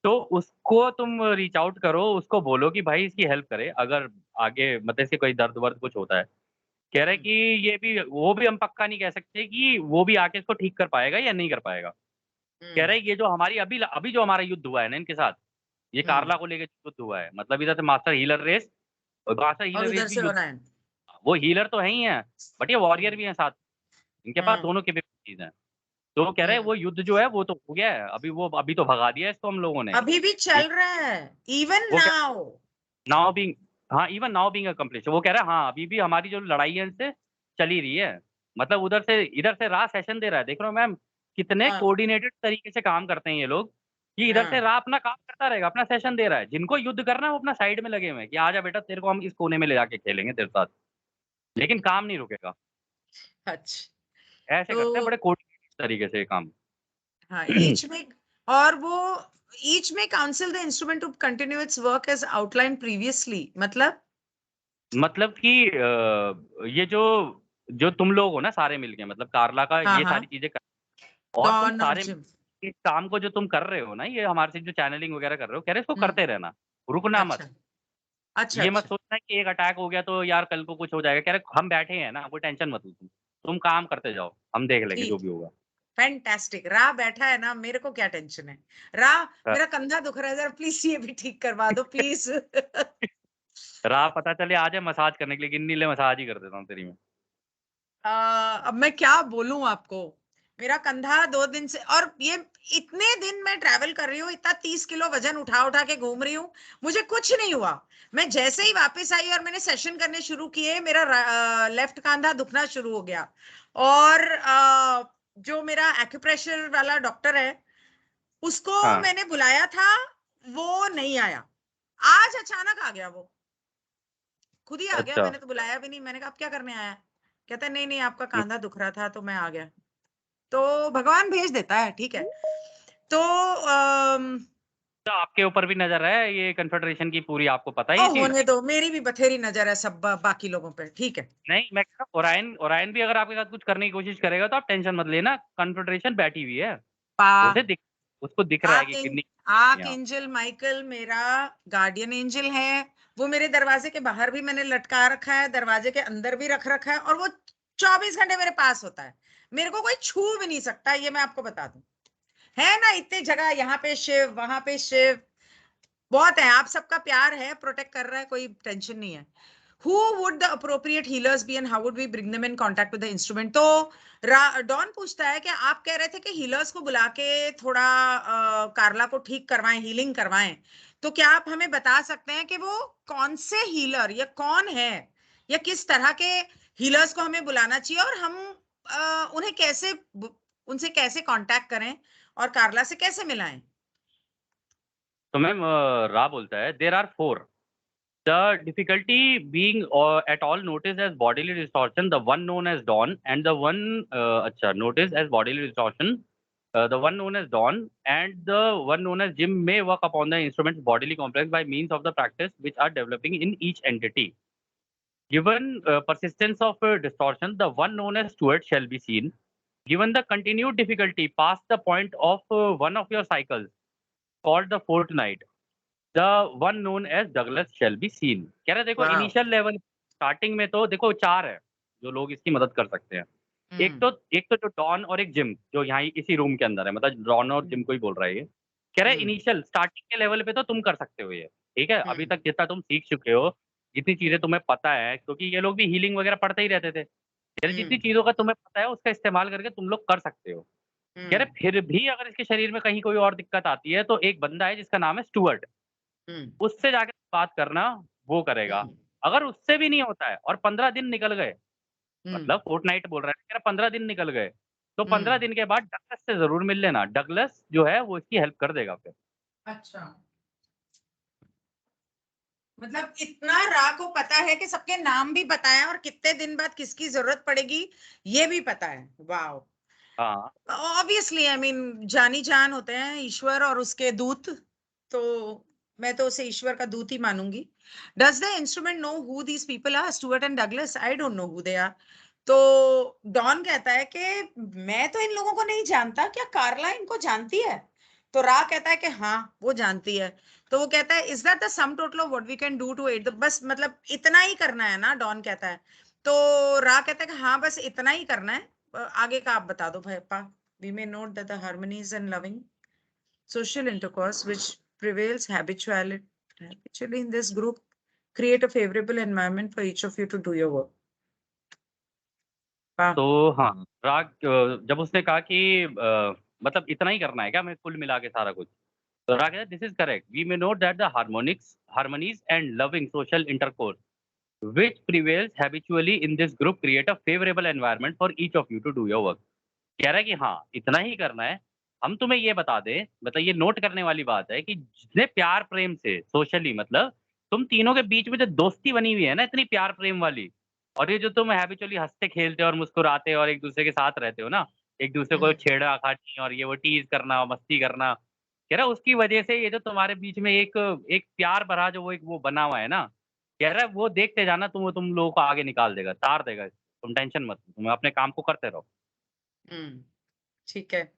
तो उसको तुम रीच आउट करो, उसको बोलो कि भाई इसकी हेल्प करे अगर आगे मतलब इसके कोई दर्द वर्द कुछ होता है। कह रहा है हम्म, कि ये भी, वो भी हम पक्का नहीं कह सकते कि वो भी आके इसको ठीक कर पाएगा या नहीं कर पाएगा। कह हम्म, रहा है ये जो हमारी अभी अभी जो हमारा युद्ध हुआ है ना इनके साथ, ये हम्म, कार्ला को लेके युद्ध हुआ है, मतलब इधर से मास्टर हीलर रेस और मास्टर और हीलर रेस उधर भी से युद्ध। ओरायन। वो हीलर तो है ही है बट ये वॉरियर हम्म, भी हैं साथ, इनके पास हम्म, दोनों कैपेबिलिटीज हैं। तो वो कह रहे हैं हम्म, वो युद्ध जो है वो तो हो गया है, अभी वो अभी तो भगा दिया है इसको हम लोगों ने। अभी भी चल रहा है, इवन वो कह नाउ। नाउ बीइंग, हाँ इवन नाउ बीइंग अकम्प्लिश, वो कह रहा है हाँ अभी भी हमारी जो लड़ाई है इनसे चल ही रही है। मतलब उधर से इधर से राह सेशन दे रहा है, देख रहे हो मैम कितने हाँ, कोऑर्डिनेटेड तरीके से काम करते हैं ये लोग, कि इधर से हाँ, राह अपना काम करता रहेगा, अपना सेशन दे रहा है, जिनको युद्ध करना है वो अपना साइड में लगे हुए हैं कि आजा बेटा तेरे को हम इस कोने में ले जाके खेलेंगे तेरे साथ, लेकिन काम नहीं रुकेगा। अच्छा, ऐसे करते हैं तो बड़े कोऑर्डिनेटेड तरीके से ये काम। हाँ, ईच में, और वो each may counsel the instrument to continue its work as outline previously, मतलब मतलब कि ये जो जो तुम लोग हो ना सारे मिलके, मतलब कार्ला का हाँ ये हाँ, सारी चीजें कर, और तुम डॉन और सारे जिम। मिलके इस काम को जो तुम कर रहे हो ना, ये हमारे से जो चैनलिंग वगैरह कर रहे हो, कह रहे हो इसको हम्म, करते रहना, रुकना मत। अच्छा, अच्छा, ये मत अच्छा, सोचना कि एक अटैक हो गया तो यार कल को कुछ हो जाएगा, कह रहे हम बैठे हैं ना, कोई टेंशन मत लो तुम काम करते जाओ, हम देख लेंगे जो ठीक, भी होगा। फैंटास्टिक। रा बैठा है ना, मेरे को क्या टेंशन है। रा, रा मेरा कंधा दुख रहा है, जरा प्लीज ये भी ठीक करवा दो प्लीज। राह पता चले आ जाए मसाज करने के लिए, गिन्नी ले मसाज ही कर देता हूँ तेरी में। अब मैं क्या बोलूं आपको, मेरा कंधा 2 दिन से, और ये इतने दिन मैं ट्रैवल कर रही हूँ, इतना 30 किलो वजन उठा उठा के घूम रही हूँ, मुझे कुछ नहीं हुआ। मैं जैसे ही वापस आई और मैंने सेशन करने शुरू किए, मेरा लेफ्ट कंधा दुखना शुरू हो गया। और जो मेरा एक्यूप्रेशर वाला डॉक्टर है, उसको हाँ मैंने बुलाया था, वो नहीं आया, आज अचानक आ गया वो, खुद ही आ गया, अच्छा। मैंने तो बुलाया भी नहीं। मैंने कहा आप क्या करने आया? कहता है नहीं नहीं, आपका कांधा दुख रहा था तो मैं आ गया। तो भगवान भेज देता है, ठीक है। तो तो आपके ऊपर भी नजर है ये कन्फेडरेशन की पूरी, आपको पता है ये चीज। होने दो, मेरी भी बथेरी नजर है सब बाकी लोगों पे, ठीक है। नहीं मैं कह रहा हूँ ओरायन, ओरायन भी अगर आपके साथ कुछ करने की कोशिश करेगा तो आप टेंशन मत लेना, कन्फेडरेशन बैठी हुई है, पा उसे दिख, उसको दिख रहा है कि कितनी आर्क यहाँ। एंजल माइकल मेरा गार्डियन एंजल है। वो मेरे दरवाजे के बाहर भी मैंने लटका रखा है, दरवाजे के अंदर भी रख रखा है, और वो 24 घंटे मेरे पास होता है। मेरे को कोई छू भी नहीं सकता, ये मैं आपको बता दूं। है ना, इतने जगह, यहाँ पे शिव, वहां पे शिव, बहुत है, आप सबका प्यार है, प्रोटेक्ट कर रहा है, कोई टेंशन नहीं है। Who would the appropriate healers be and how would we bring them in contact with the instrument? तो डॉन पूछता है कि आप कह रहे थे कि हीलर्स को बुला के थोड़ा कार्ला को ठीक करवाएं, हीलिंग करवाएं, तो क्या आप हमें बता सकते हैं कि वो कौन से हीलर या कौन है या किस तरह के हीलर्स को हमें बुलाना चाहिए और हम उन्हें कैसे, उनसे कैसे कांटेक्ट करें और कार्ला से कैसे मिलाएं? तो मैम रा बोलता है there are 4. The difficulty being at all noticed as bodily distortion, the one known as dawn, and the one noticed as bodily distortion, the one known as dawn, and the one known as Jim may work upon the instrument's bodily complex by means of the practice which are developing in each entity. Given persistence of distortion, the one known as Stuart shall be seen. Given the continued difficulty past the point of one of your cycles, called the fortnight, the one known as Douglas shall be seen. कह रहे देखो वाह। Initial level starting में तो देखो 4 है जो लोग इसकी मदद कर सकते हैं. एक तो जो डॉन और एक जिम जो यहाँ इसी रूम के अंदर है, मतलब डॉन और जिम को ही बोल रहा है ये. कह रहे इनिशियल स्टार्टिंग के लेवल पे तो तुम कर सकते हो ये, ठीक है. अभी तक जितना तुम सीख चुके हो, जितनी चीजें तुम्हें पता है, क्योंकि ये लोग भी हीलिंग वगैरह पढ़ते ही रहते थे. कह रहे जितनी चीजों का तुम्हें पता है उसका इस्तेमाल करके तुम लोग कर सकते हो. कह रहे फिर भी अगर इसके शरीर में कहीं कोई और दिक्कत आती है तो एक बंदा है जिसका नाम है स्टुअर्ट, उससे जाके बात करना, वो करेगा. अगर उससे भी नहीं होता है और 15 दिन निकल गए, मतलब फोर्टनाइट बोल रहा है, कह रहा 15 दिन निकल गए, तो 15 दिन के बाद डगलस से जरूर मिल लेना. डगलस जो है वो इसकी हेल्प कर देगा फिर. अच्छा, मतलब इतना रा को पता है कि सबके नाम भी पता है और कितने दिन बाद किसकी जरूरत पड़ेगी ये भी पता है. वाह. हाँ. ऑब्वियसली आई मीन जानी जान होते हैं ईश्वर और उसके दूत, तो मैं तो उसे ईश्वर का दूत ही मानूंगी. Does the instrument know who these people are, Stuart and Douglas? I don't know who they are. तो डॉन कहता है कि मैं तो इन लोगों को नहीं जानता, क्या कार्ला इनको जानती है? तो रा कहता है कि हाँ वो जानती है. तो वो कहता है is that the sum total of what we can do to aid, बस मतलब इतना ही करना है ना, डॉन कहता है. तो रा कहता है कि हाँ बस इतना ही करना है. आगे का आप बता दो भैया. We may note that the harmonies and loving social intercourse which prevails habitually in this group create a favorable environment for each of you to do your work. तो हाँ, राग जब उसने कहा कि मतलब इतना ही करना है क्या, मैं कुल मिला के सारा कुछ, तो राग कहता this is correct. We may note that the harmonies and loving social intercourse which prevails habitually in this group create a favorable environment for each of you to do your work. कह रहा है कि हाँ इतना ही करना है. हम तुम्हें ये बता दें, मतलब ये नोट करने वाली बात है कि जितने प्यार प्रेम से सोशली, मतलब तुम तीनों के बीच में जो दोस्ती बनी हुई है ना, इतनी प्यार प्रेम वाली, और ये जो तुम हैबिचुअली हंसते खेलते और मुस्कुराते और एक दूसरे के साथ रहते हो ना, एक दूसरे को छेड़ा खानी और ये वो टीज करना मस्ती करना, कह रहा है उसकी वजह से ये जो तुम्हारे बीच में एक एक प्यार भरा जो वो बना हुआ है ना, कह रहा है वो देखते जाना, तुम लोगों को आगे निकाल देगा, तार देगा. तुम टेंशन मत लो, तुम अपने काम को करते रहो. ठीक है.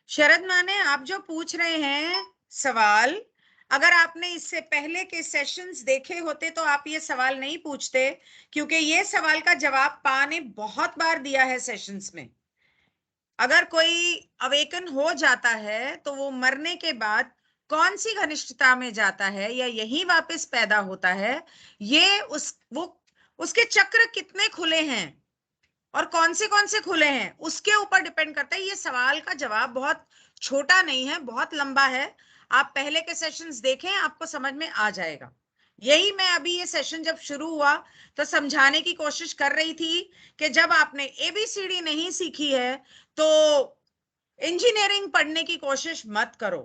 शरद माने, आप जो पूछ रहे हैं सवाल, अगर आपने इससे पहले के सेशंस देखे होते तो आप ये सवाल नहीं पूछते, क्योंकि ये सवाल का जवाब पा ने बहुत बार दिया है सेशंस में. अगर कोई अवेकन हो जाता है तो वो मरने के बाद कौन सी घनिष्ठता में जाता है या यही वापस पैदा होता है, ये उसके चक्र कितने खुले हैं और कौन से खुले हैं उसके ऊपर डिपेंड करता है. ये सवाल का जवाब बहुत छोटा नहीं है, बहुत लंबा है. आप पहले के सेशंस देखें, आपको समझ में आ जाएगा. यही मैं अभी ये सेशन जब शुरू हुआ तो समझाने की कोशिश कर रही थी कि जब आपने एबीसीडी नहीं सीखी है तो इंजीनियरिंग पढ़ने की कोशिश मत करो.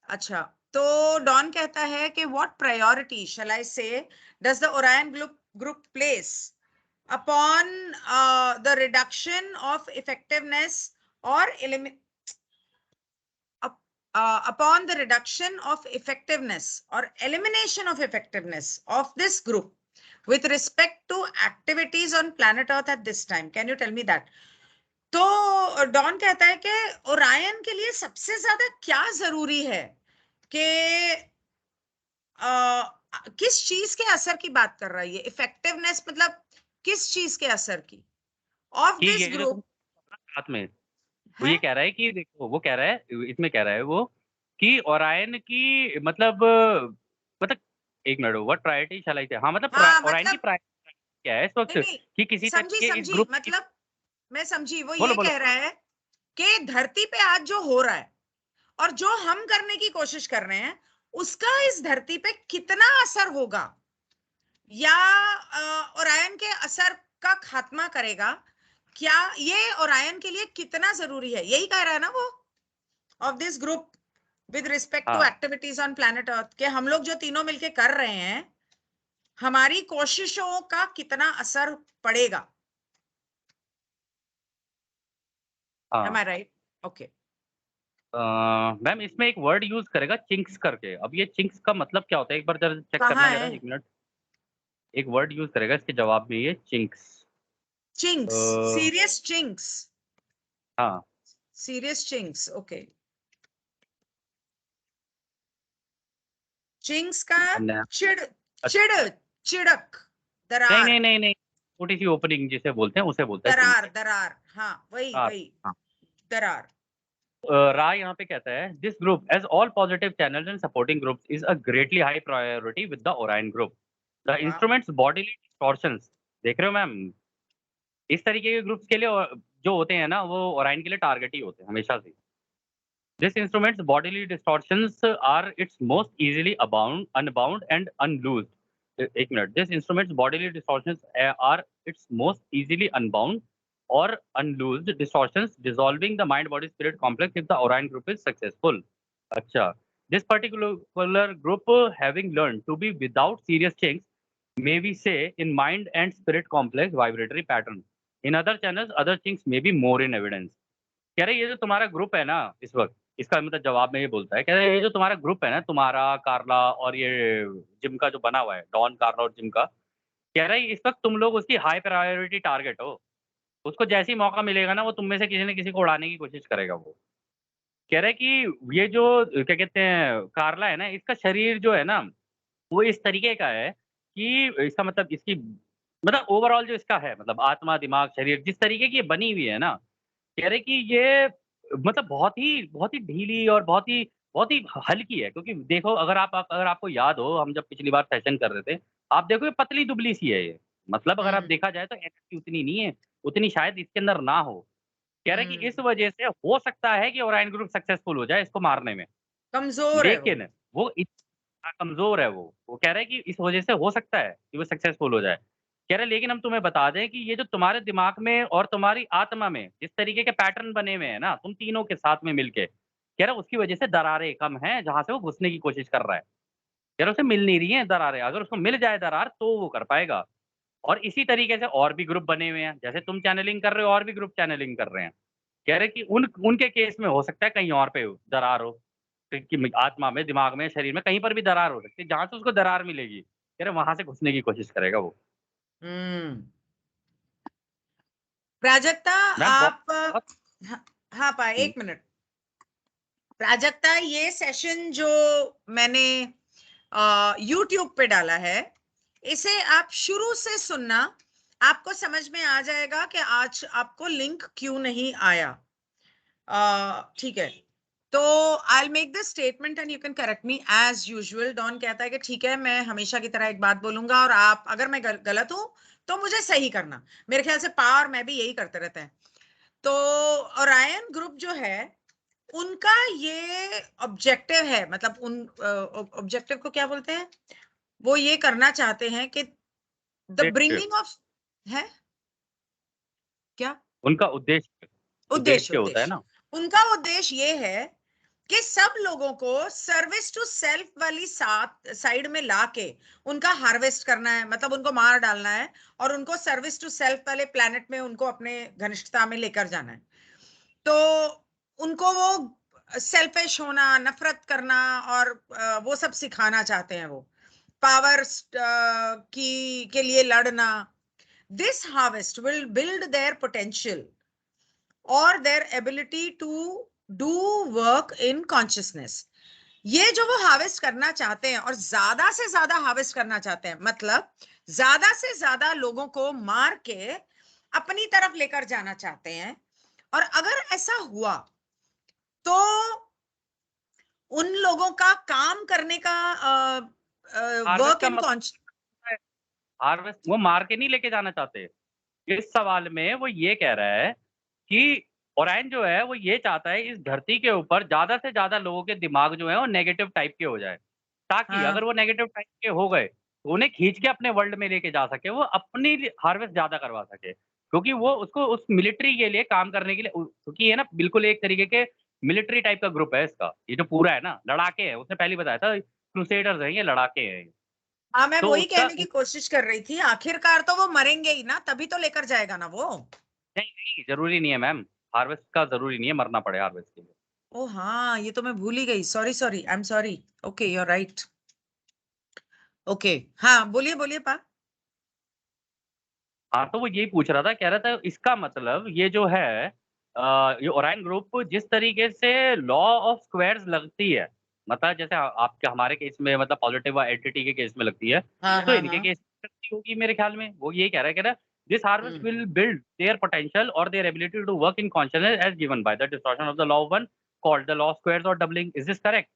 अच्छा, तो डॉन कहता है कि व्हाट प्रायोरिटी शैल आई से does the Orion group place upon the reduction of effectiveness or upon the reduction of effectiveness or elimination of effectiveness of this group with respect to activities on planet Earth at this time. Can you tell me that? तो Don कहता है कि Orion के लिए सबसे ज्यादा क्या जरूरी है, कि किस चीज के असर की बात कर रहा है ये इफेक्टिवनेस, मतलब किस चीज के असर की ऑफ कि दिस ये जो तुम ग्रुप साथ में, वो है. ये कह रहा है कि देखो, वो कह रहा है इसमें कह रहा है वो कि ओरायन की मतलब एक मिनट, व्हाट प्रायोरिटी शैल आई से, हाँ मतलब हाँ ओरायन की मतलब प्रायोरिटी क्या है इस वक्त, नहीं नहीं, कि किसी समझी तरीके एक समझी, ग्रुप की, मतलब मैं समझी, वो बोलो ये बोलो। कह रहा है कि धरती पे आज जो हो रहा है और जो हम करने की कोशिश कर रहे हैं उसका इस धरती पे कितना असर होगा, या ओरायन के असर का खात्मा करेगा, क्या ये ओरायन के लिए कितना जरूरी है, यही कह रहा है ना वो, of this group with respect to हाँ एक्टिविटीज ऑन प्लैनेट अर्थ, के हम लोग जो तीनों मिलके कर रहे हैं हमारी कोशिशों का कितना असर पड़ेगा। एम हाँ। आई राइट? ओके। मैम इसमें एक वर्ड यूज करेगा चिंक्स करके, अब ये चिंक्स का मतलब क्या होता है, एक बार जरा चेक करना कहाँ जरा, है? एक मिनट। एक वर्ड यूज करेगा इसके जवाब में, ये चिंक्स। चिंक्स? Serious chinks? हाँ सीरियस चिंक्स, ओके। चिंक्स का न- चिड़, चिड़, अच्छा, चिड़क, नहीं दरार, नहीं नहीं नहीं, छोटी सी ओपनिंग जिसे बोलते हैं उसे बोलता है चिंक्स। दरार, दरार, हाँ वही हाँ वही, हाँ। दरार। राय यहाँ पे कहता है this group as all positive channels and supporting groups is a greatly high priority with the Orion group. The वाह। इंस्ट्रूमेंट्स बॉडीली डिस्टॉर्शंस, देख रहे हो मैम, इस तरीके के ग्रुप्स के लिए जो होते हैं ना, वो ओरायन के लिए टारगेट ही होते हैं हमेशा से। This instrument's bodily distortions are its most easily abound unbound and unloosed, एक minute, this instrument's bodily distortions are its most easily unbound or unloosed distortions dissolving the mind body spirit complex if the Orion group is successful. अच्छा, this particular group having learned to be without serious change may we say in mind and spirit complex vibratory pattern. In other channels, other things may be more in evidence. कह रहे ये जो तुम्हारा group है ना इस वक्त, इसका मतलब जवाब में ये बोलता है, कह रहे ये जो तुम्हारा ग्रुप है ना, तुम्हारा कार्ला और ये जिम का जो बना हुआ है, डॉन कार्ला और जिम का, कह रहा है इस वक्त तुम लोग उसकी हाई प्रायोरिटी टारगेट हो। उसको जैसे ही मौका मिलेगा ना, वो तुम में से किसी न किसी को उड़ाने की कोशिश करेगा वो। कह रहा है कि ये जो क्या कहते हैं कार्ला है ना, इसका शरीर जो है ना, वो इस तरीके का है कि इसका मतलब इसकी मतलब ओवरऑल जो इसका है, मतलब आत्मा, दिमाग, शरीर जिस तरीके की ये बनी हुई है ना, कह रहे कि ये मतलब बहुत ही ढीली और बहुत ही हल्की है। क्योंकि देखो, अगर आपको याद हो, हम जब पिछली बार सेशन कर रहे थे, आप देखो ये पतली-दुबली सी है ये। मतलब अगर आप हम्म। देखा जाए तो एनर्जी उतनी नहीं है, उतनी शायद इसके अंदर ना हो। कह रहे कि इस हम्म। वजह से हो सकता है कि ओरायन ग्रुप सक्सेसफुल हो जाए इसको मारने में। कमजोर है वो। लेकिन वो इतना कमज़ोर है वो कह रहे हैं कि इस वजह से हो सकता है कि वो सक्सेसफुल हो जाए। कह रहे हैं लेकिन हम तुम्हें बता दें कि ये जो तुम्हारे दिमाग में और तुम्हारी आत्मा में जिस तरीके के पैटर्न बने हुए हैं ना, तुम तीनों के साथ में मिलके, कह रहे हैं उसकी वजह से दरारें कम हैं, जहाँ से वो घुसने की कोशिश कर रहा है। कह रहे उसे मिल नहीं रही हैं दरारें, अगर उसको मिल जाए दरार तो वो कर पाएगा। और इसी तरीके से और भी ग्रुप बने हुए हैं, जैसे तुम चैनलिंग कर रहे हो और भी ग्रुप चैनलिंग कर रहे हैं। कह रहे कि उनके केस में हो सकता है कहीं और पे दरार हो, कि आत्मा में, दिमाग में, शरीर में कहीं पर भी दरार हो सकती है, जहाँ से उसको दरार मिलेगी, कह रहे वहाँ से घुसने की कोशिश करेगा वो। हम्म। प्राजक्ता, मैम आप बहुत हाँ, हाँ पा हुँ, एक मिनट। प्राजक्ता, ये सेशन जो मैंने यूट्यूब पे डाला है, इसे आप शुरू से सुनना, आपको समझ में आ जाएगा कि आज आपको लिंक क्यों नहीं आया। ठीक है, तो I make the statement and you can correct me as usual. Don कहता है कि ठीक है, मैं हमेशा की तरह एक बात बोलूंगा और आप अगर मैं गलत हूं तो मुझे सही करना। मेरे ख्याल से पा और मैं भी यही करते रहते हैं। तो ओरायन ग्रुप जो है, उनका ये ऑब्जेक्टिव है, मतलब उन ऑब्जेक्टिव को क्या बोलते हैं, वो ये करना चाहते हैं कि द उद्देश्य, ब्रिंगिंग ऑफ, है क्या? उनका उद्देश्य उद्देश्य, उद्देश्य होता है उद्देश्य। ना। उनका उद्देश्य ये है कि सब लोगों को सर्विस टू सेल्फ वाली साथ साइड में लाके उनका हार्वेस्ट करना है, मतलब उनको मार डालना है और उनको सर्विस टू सेल्फ वाले प्लेनेट में उनको अपने घनिष्ठता में लेकर जाना है। तो उनको वो सेल्फिश होना, नफरत करना और वो सब सिखाना चाहते हैं वो, पावर की के लिए लड़ना। This harvest will build their potential और their ability to do work in consciousness. ये जो वो हार्वेस्ट करना चाहते हैं और ज्यादा से ज्यादा हार्वेस्ट करना चाहते हैं, मतलब ज्यादा से ज्यादा लोगों को मार के अपनी तरफ लेकर जाना चाहते हैं। और अगर ऐसा हुआ तो उन लोगों का काम करने का हार्वेस्ट वर्क का इन कॉन्श मतलब है, हार्वेस्ट वो मार के नहीं लेके जाना चाहते। इस सवाल में वो ये कह रहा है कि ओराइन जो है वो ये चाहता है इस धरती के ऊपर ज़्यादा से ज़्यादा लोगों के दिमाग जो है वो नेगेटिव टाइप के हो जाए। ताकि हाँ अगर वो नेगेटिव टाइप के हो गए, तो उन्हें खींच के अपने वर्ल्ड में लेके जा सके, वो अपनी हार्वेस्ट ज़्यादा करवा सके। क्योंकि वो उसको उस मिलिट्री के लिए काम करने के लिए क्योंकि ये ना बिल्कुल एक तरीके के मिलिट्री टाइप का ग्रुप है इसका। ये जो पूरा है ना, लड़ाके हैं, उसने पहले ही बताया था क्रूसेडर्स हैं ये, लड़ाके हैं ये। हाँ, मैं तो वही उसका कहने की कोशिश कर रही थी, आखिरकार तो वो मरेंगे ही ना, तभी तो लेकर जाएगा ना वो। नहीं, नहीं, ज़रूरी नहीं है मैम, हार्वेस्ट का ज़रूरी नहीं है मरना पड़े हार्वेस्ट के लिए। ओ हाँ, ये तो मैं भूल ही गई, sorry sorry, I am sorry. Okay, you are right. Okay, हाँ बोलिए बोलिए पा। हाँ, तो वो यही पूछ रहा था, कह रहा था इसका मतलब ये जो है ये ओराइन ग्रुप जिस तरीके से लॉ ऑफ स्क्वायर्स लगती है, मतलब जैसे आपके हमारे केस में मतलब पॉजिटिव एंटिटी के केस में लगती है, हाँ तो हाँ इनके हाँ। केस में लगती होगी मेरे ख्याल में। वो यही कह रहा है this harvest hmm will build their potential और their ability to work in consciousness as given by the distortion of the law of one called the law of squares और डबलिंग। Is this correct?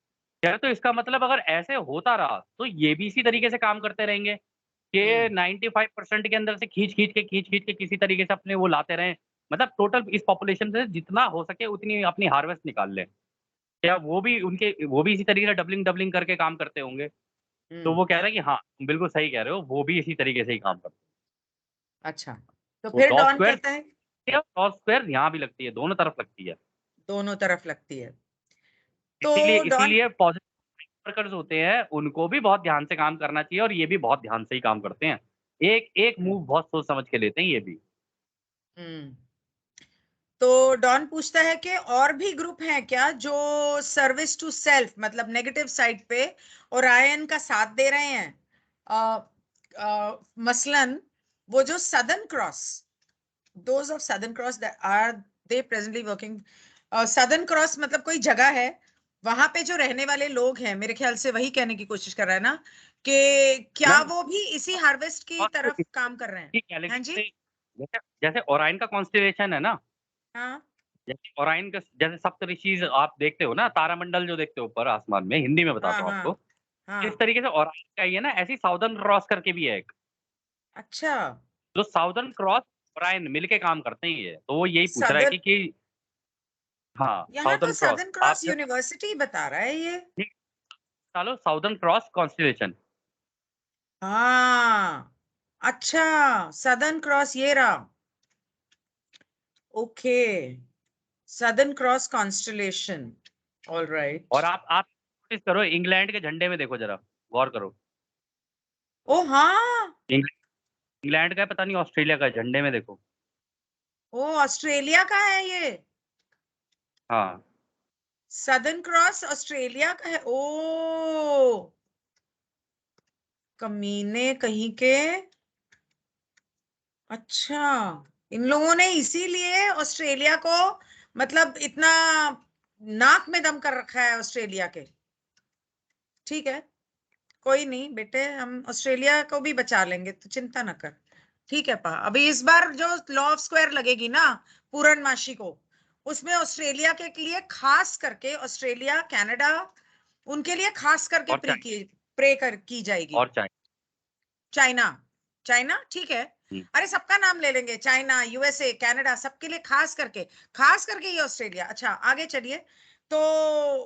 कह रहे तो इसका मतलब अगर ऐसे होता रहा, तो ये भी इसी तरीके से काम करते रहेंगे। हम्म कि 95% के अंदर से खींच-खींच के किसी तरीके से अपने वो लाते रहें। मतलब टोटल इस पॉपुलेशन से जितना हो सके उतनी अपनी हार्वेस्ट निकाल लें। क्या वो भी इसी तरीके से डबलिंग-डबलिंग करके काम करते होंगे? तो हम्म। वो कह रहा है कि हाँ, तुम बिल्कुल सही कह रहे हो, वो भी इसी तरीके से ही काम करते हैं। अच्छा, तो तो फिर लॉ डॉन स्क्वायर कहता है लॉ स्क्वायर यहाँ भी लगती है, दोनों तरफ लगती है। दोनों तरफ लगती है। तो इसीलिए डॉन, इसीलिए पॉजिटिव वर्कर्स होते हैं, उनको भी बहुत ध्यान से काम करना चाहिए और ये भी बहुत ध्यान से ही काम करते हैं। एक हम्म मूव बहुत सोच समझ के लेते हैं ये भी। हम्म। तो डॉन पूछता है कि और भी ग्रुप हैं क्या जो सर्विस टू सेल्फ, मतलब नेगेटिव साइड पे ओरायन का साथ दे रहे हैं। मसलन वो जो Southern Cross, those of Southern Cross, are they presently working. Southern Cross मतलब कोई जगह है, वहां पे जो रहने वाले लोग हैं, मेरे ख्याल से वही कहने की कोशिश कर रहा है ना, कि क्या मैम वो भी इसी हार्वेस्ट की तो तरफ काम कर रहे हैं। इसकी हाँ गैलेक्सी जी। से जैसे जैसे ओराइन का कॉन्स्टेलेशन है ना, हाँ जैसे ओराइन का जैसे सप्तऋषि आप देखते हो ना, तारामंडल जो देखते हो ऊपर आसमान में, हिंदी में हाँ बताता हूँ हाँ आपको। इस हाँ। तरीके से ओराइन का ही है ना, ऐसी साउदर्न क्रॉस करके भी है एक, अच्छा, जो साउदर्न क्रॉस ओराइन मिलके काम करते हैं ये। तो वो यही पूछ रहा है सदर्न, कि हाँ, यहाँ तो साउदर्न क्रॉस सदर्न आप क्रॉस जब यूनिवर्सिटी बता रहा है ये। ठीक डालो साउदर्न क्रॉस कॉन्स्टेलेशन। हाँ, अच्छा, सदर्न क्रॉस ये रहा। Okay, southern cross constellation, all right. और आप नोटिस करो इंग्लैंड के झंडे में देखो ज़रा, गौर करो। ओ हाँ, इंग्लैंड का है पता नहीं ऑस्ट्रेलिया का है, झंडे में देखो। ओ ऑस्ट्रेलिया का है ये। हाँ। सदर्न क्रॉस ऑस्ट्रेलिया का है, ओ कमीने कहीं के। अच्छा, इन लोगों ने इसीलिए ऑस्ट्रेलिया को, मतलब इतना नाक में दम कर रखा है ऑस्ट्रेलिया के। ठीक है, कोई नहीं बेटे, हम ऑस्ट्रेलिया को भी बचा लेंगे, तो चिंता न कर। ठीक है पा, अभी इस बार जो लॉ ऑफ स्क्वायर लगेगी ना पूर्णमासी को, उसमें ऑस्ट्रेलिया के लिए खास करके, ऑस्ट्रेलिया कनाडा, उनके लिए खास करके और चाइना प्रे कर की जाएगी। और चाइना। चाइना, चाइना ठीक है। हुँ। अरे सबका नाम ले लेंगे, चाइना, यूएसए, कनाडा, सबके लिए खास करके ये ऑस्ट्रेलिया। अच्छा आगे चलिए। तो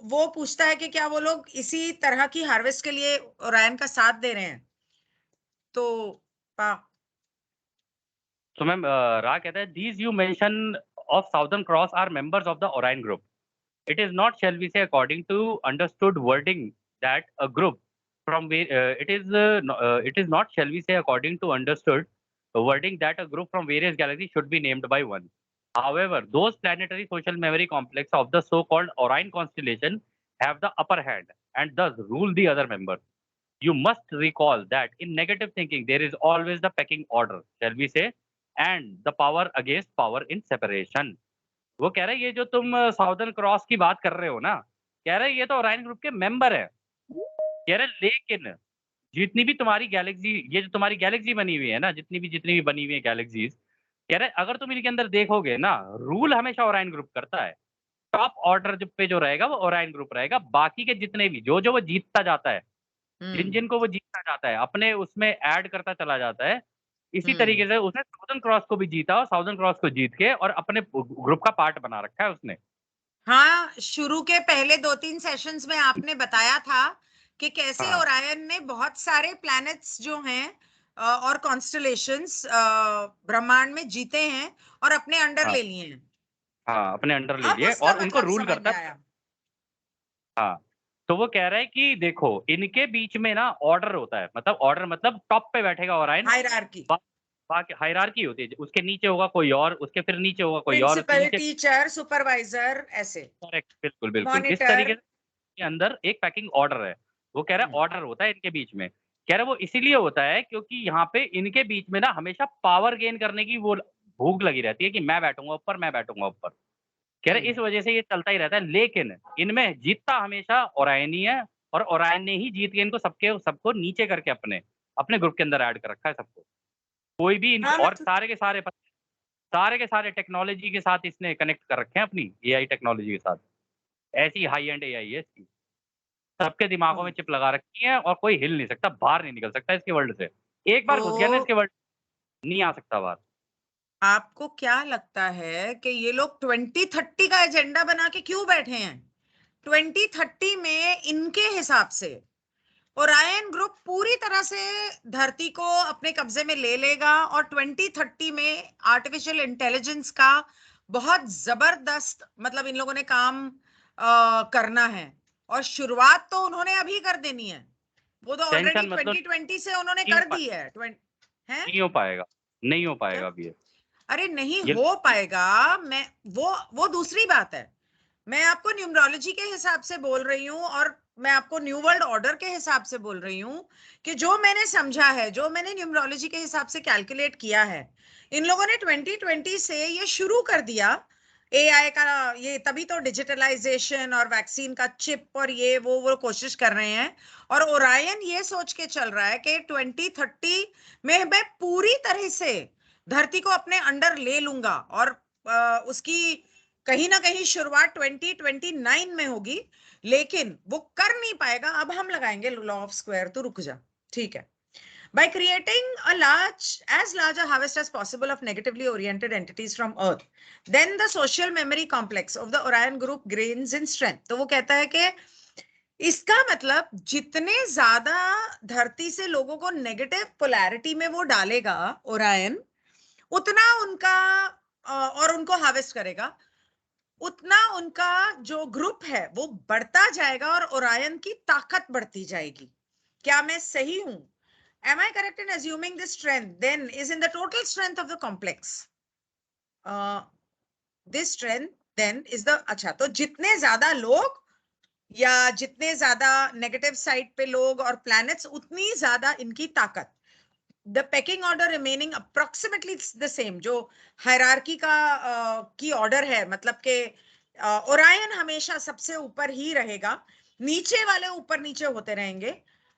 वो पूछता है कि क्या वो लोग इसी तरह की हार्वेस्ट के लिए ओरायन का साथ दे रहे हैं। तो पा, तो मैम रा कहता है these you mention of southern cross are members of the Orion group. It is not, shall we say, according to understood wording that a group from where it is not, shall we say, according to understood wording that a group from various galaxies should be named by one. However, those planetary social memory complex of the so-called Orion constellation have the upper hand and thus rule the other members. You must recall that in negative thinking there is always the pecking order, shall we say, and the power against power in separation. वो कह रहा है ये जो तुम southern cross की बात कर रहे हो ना, कह रहा है ये तो ओरायन ग्रुप के मेंबर है। कह रहा है लेकिन जितनी भी तुम्हारी गैलेक्सी ये जो तुम्हारी गैलेक्सी बनी हुई है ना, जितनी भी बनी हुई है गैलेक्सीज़, कह रहा है अगर तुम इनके अंदर देखोगे ना, रूल हमेशा ओरायन ग्रुप करता है। टॉप ऑर्डर पे जो रहेगा वो ओरायन ग्रुप रहेगा। बाकी के जितने भी जो वो जीतता जाता है, जिनको वो जीतता जाता है, अपने उसमें ऐड करता चला जाता है। इसी तरीके से उसने साउदर्न क्रॉस को भी जीता और साउदर्न क्रॉस को जीत के और अपने ग्रुप का पार्ट बना रखा है उसने। हाँ, शुरू के पहले 2-3 सेशंस में आपने बताया था कि कैसे हाँ, ओरायन ने बहुत सारे प्लैनेट्स जो हैं और कॉन्स्टलेशंस ब्रह्मांड में जीते हैं और अपने अंडर हाँ, ले लिए हैं। हाँ, अपने अंडर ले अब लिए उसका और उनको मतलब रूल समझ करता में है। आया। हाँ, तो वो कह रहा है कि देखो इनके बीच में ना ऑर्डर होता है, ऑर्डर टॉप पे बैठेगा ओरायन। हायरार्की, बा बाकी हायरार्की होती है, उसके नीचे होगा कोई और, उसके फिर नीचे होगा कोई और, उसके प्रिंसिपल, नीचे। टीचर, सुपरवाइजर, ऐसे करेक्ट, बिल्कुल, बिल्कुल। इस मॉनिटर। तरीके से के अंदर एक पैकिंग ऑर्डर है। वो कह रहा है ऑर्डर होता है इनके बीच में। कह रहा है वो इसीलिए होता है क्योंकि यहाँ पे इनके बीच में ना हमेशा पावर गेन करने की वो भूख लगी रहती है कि मैं बैठूँगा ऊपर, मैं बैठूँगा ऊपर। कह रहे इस वजह से ये चलता ही रहता है, लेकिन इनमें जीतता हमेशा ओरायन ही है और ओरायन ने ही जीत के इनको सबको नीचे करके अपने अपने ग्रुप के अंदर ऐड कर रखा है सबको। कोई भी इनको हाँ और मतलब सारे के सारे टेक्नोलॉजी के साथ इसने कनेक्ट कर रखे हैं अपनी एआई टेक्नोलॉजी के साथ। ऐसी हाई एंड एआई है इसकी। सबके दिमागों में हाँ, चिप लगा रखी है और कोई हिल नहीं सकता, बाहर नहीं निकल सकता इसके वर्ल्ड से। एक बार घुस गया ना तो इसके वर्ल्ड, नहीं आ सकता बाहर। आपको क्या लगता है कि ये लोग 2030 का एजेंडा बना के क्यों बैठे हैं? 2030 में इनके हिसाब से ओरायन ग्रुप पूरी तरह से धरती को अपने कब्जे में ले लेगा और 2030 में आर्टिफिशियल इंटेलिजेंस का बहुत जबरदस्त मतलब इन लोगों ने काम करना है। और शुरुआत तो उन्होंने अभी कर देनी है। वो तो ऑलरेडी टेंशन मतलब 2020 से उन्होंने नहीं हो कर पा दी है। 20 है नहीं हो पाएगा, नहीं हो क्या? पाएगा अभी ये। अरे नहीं ये हो पाएगा। मैं वो दूसरी बात है। मैं आपको न्यूमरोलॉजी के हिसाब से बोल रही हूँ और मैं आपको न्यू वर्ल्ड ऑर्डर के हिसाब से बोल रही हूँ कि जो मैंने समझा है, जो मैंने न्यूमरोलॉजी के हिसाब से कैलकुलेट किया है, इन लोगों ने 2020 से ये शुरू कर दिया। एआई का ये तभी तो डिजिटलाइजेशन और वैक्सीन का चिप और ये वो कोशिश कर रहे हैं। और ओरायन ये सोच के चल रहा है कि 2030 में मैं पूरी तरह से धरती को अपने अंडर ले लूंगा और उसकी कहीं ना कहीं शुरुआत 2029 में होगी। लेकिन वो कर नहीं पाएगा। अब हम लगाएंगे लॉ ऑफ स्क्वायर, तो रुक जा। ठीक है। By creating as large a harvest as possible of negatively oriented entities from Earth, then the social memory complex of the Orion group gains in strength. तो वो कहता है कि इसका मतलब जितने ज्यादा धरती से लोगों को नेगेटिव पोलैरिटी में वो डालेगा ओरायन, उतना उनका और उनको हार्वेस्ट करेगा, उतना उनका जो ग्रुप है वो बढ़ता जाएगा और ओरायन की ताकत बढ़ती जाएगी। क्या मैं सही हूं? Am I correct in assuming this strength then is in the total strength of the complex? This strength then is the अच्छा, तो जितने ज्यादा लोग या जितने ज्यादा नेगेटिव साइड पे लोग और प्लैनेट्स, उतनी ज्यादा इनकी ताकत। The pecking order remaining approximately the same, जो हायरार्की का की ऑर्डर है, मतलब के ओरायन हमेशा सबसे ऊपर ही रहेगा, नीचे वाले ऊपर नीचे होते रहेंगे।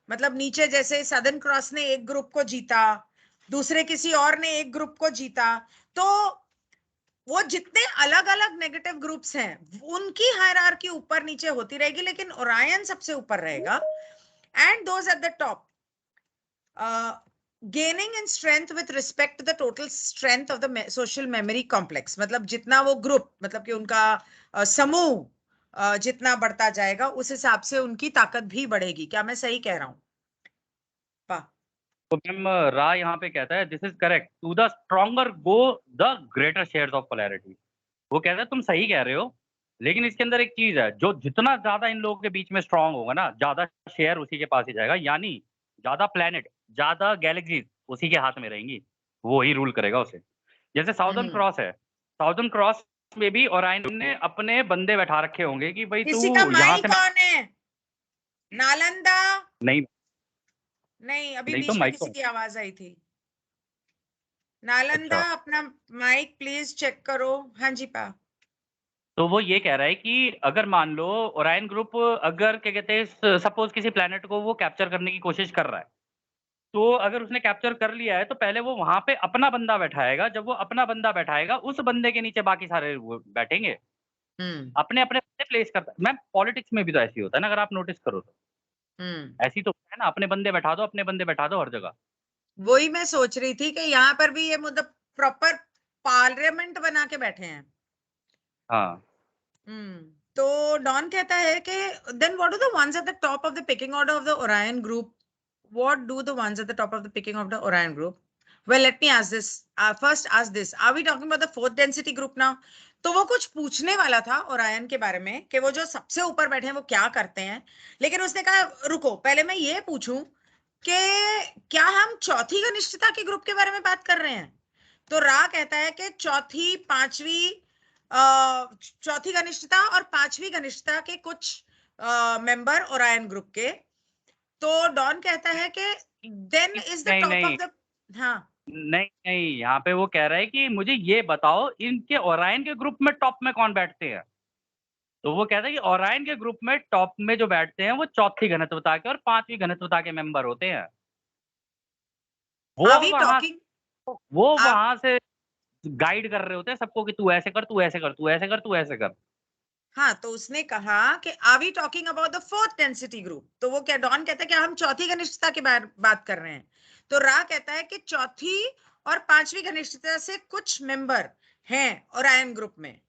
मतलब नीचे जैसे सदर्न क्रॉस ने एक ग्रुप को जीता, दूसरे किसी और ने एक ग्रुप को जीता, तो वो जितने अलग अलग नेगेटिव ग्रुप्स हैं उनकी हायरार्की ऊपर नीचे होती रहेगी, लेकिन ओरायन सबसे ऊपर रहेगा। And those at the top gaining in strength with respect to the total strength of the social memory complex. मतलब जितना वो ग्रुप, मतलब कि उनका समूह जितना बढ़ता जाएगा उस हिसाब से उनकी ताकत भी बढ़ेगी। क्या मैं सही कह रहा हूँ? वाह। तो मैम रा यहाँ पे कहता है this is correct to the stronger go the greater shares of polarity. वो कहता है तुम सही कह रहे हो, लेकिन इसके अंदर एक चीज है, जो जितना ज्यादा इन लोगों के बीच में स्ट्रांग होगा ना, ज्यादा शेयर उसी के पास ही जाएगा, यानी ज्यादा प्लेनेट, ज्यादा गैलेक्सीज उसी के हाथ में रहेंगी, वो ही रूल करेगा उसे। जैसे साउदर्न हम्म। क्रॉस है, साउदर्न क्रॉस में भी ओरायन ने अपने बंदे बैठा रखे होंगे कि भाई किसी का तू यहाँ माई से कौन है? नालंदा? नहीं, नहीं, अभी नहीं तो बीच में माइक किसी तो की आवाज आई थी। नालंदा, अच्छा। अपना माइक प्लीज चेक करो। हाँ जी पा। तो वो ये कह रहा है कि अगर मान लो ओरायन ग्रुप अगर क्या कहते हैं सपोज किसी प्लेनेट को वो कैप्चर करने की कोशिश कर रहा है, तो अगर उसने कैप्चर कर लिया है तो पहले वो वहां पे अपना बंदा बैठाएगा। जब वो अपना बंदा बैठाएगा उस बंदे के नीचे बाकी सारे वो बैठेंगे। अपने अपने बंदे प्लेस करता है। मैम पॉलिटिक्स में भी तो ऐसे ही होता है ना, अगर आप नोटिस करो तो। ऐसे ही तो होता है ना, अपने बंदे बैठा दो, अपने बंदे बैठा दो हर जगह। वही मैं सोच रही थी कि यहाँ पर भी ये मतलब प्रॉपर पार्लियामेंट बना के बैठे हैं। हाँ। तो डॉन कहता है कि then what do the ones at the top of the pecking order of the Orion group, what do the ones at the top of the pecking of the Orion group? Well let me ask this, first ask this, are we talking about the fourth density group now? तो वो कुछ पूछने वाला था Orion के बारे में कि वो जो सबसे ऊपर बैठे हैं वो क्या करते हैं, लेकिन उसने कहा रुको पहले मैं ये पूछूं कि क्या हम चौथी घनिष्ठता के ग्रुप के बारे में बात कर रहे हैं? तो रा कहता है कि चौथी पांचवी चौथी घनिष्ठता और पांचवी घनिष्ठता के कुछ मेंबर ओरायन ग्रुप के। तो डॉन कहता है कि देन इज द नहीं, टॉप नहीं। ऑफ द, हाँ नहीं, नहीं, यहाँ पे वो कह रहा है कि मुझे ये बताओ इनके ओरायन के ग्रुप में टॉप में कौन बैठते हैं? तो वो कहता है कि ओरायन के ग्रुप में टॉप में जो बैठते हैं वो चौथी घनत्वता के और पांचवी घनत्वता के मेंबर होते हैं। वो आर वी वहां टॉकिंग, वो वहां से गाइड कर रहे होते हैं सबको कि तू ऐसे कर, तू ऐसे कर, तू ऐसे कर, तू ऐसे कर। हाँ तो उसने कहा कि are we talking about the fourth density group? तो वो क्या डॉन कहता है कि हम चौथी घनिष्ठता की बात कर रहे हैं। तो रा कहता है कि चौथी और पांचवी घनिष्ठता से कुछ मेंबर हैं ओरायन ग्रुप में।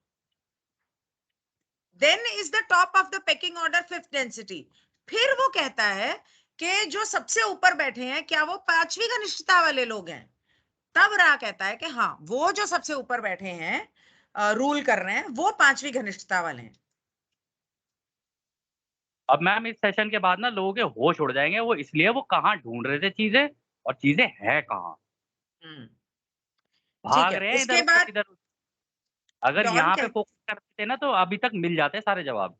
Then is the top of the pecking order fifth density. फिर वो कहता है कि जो सबसे ऊपर बैठे हैं क्या वो पांचवी घनिष्ठता वाले लोग हैं? तब रा कहता है कि हाँ वो जो सबसे ऊपर बैठे हैं रूल कर रहे हैं वो पांचवी घनिष्ठता वाले हैं। अब मैम इस सेशन के बाद ना लोगों के होश उड़ जाएंगे, वो इसलिए वो कहाँ ढूंढ रहे थे चीजें और चीजें है कहाँ, हम्म, ठीक भाग है। रहे हैं इधर उसके उधर बाद इधर। अगर डॉन यहाँ पे कह, फोकस करते थे ना तो अभी तक मिल जाते सारे जवाब।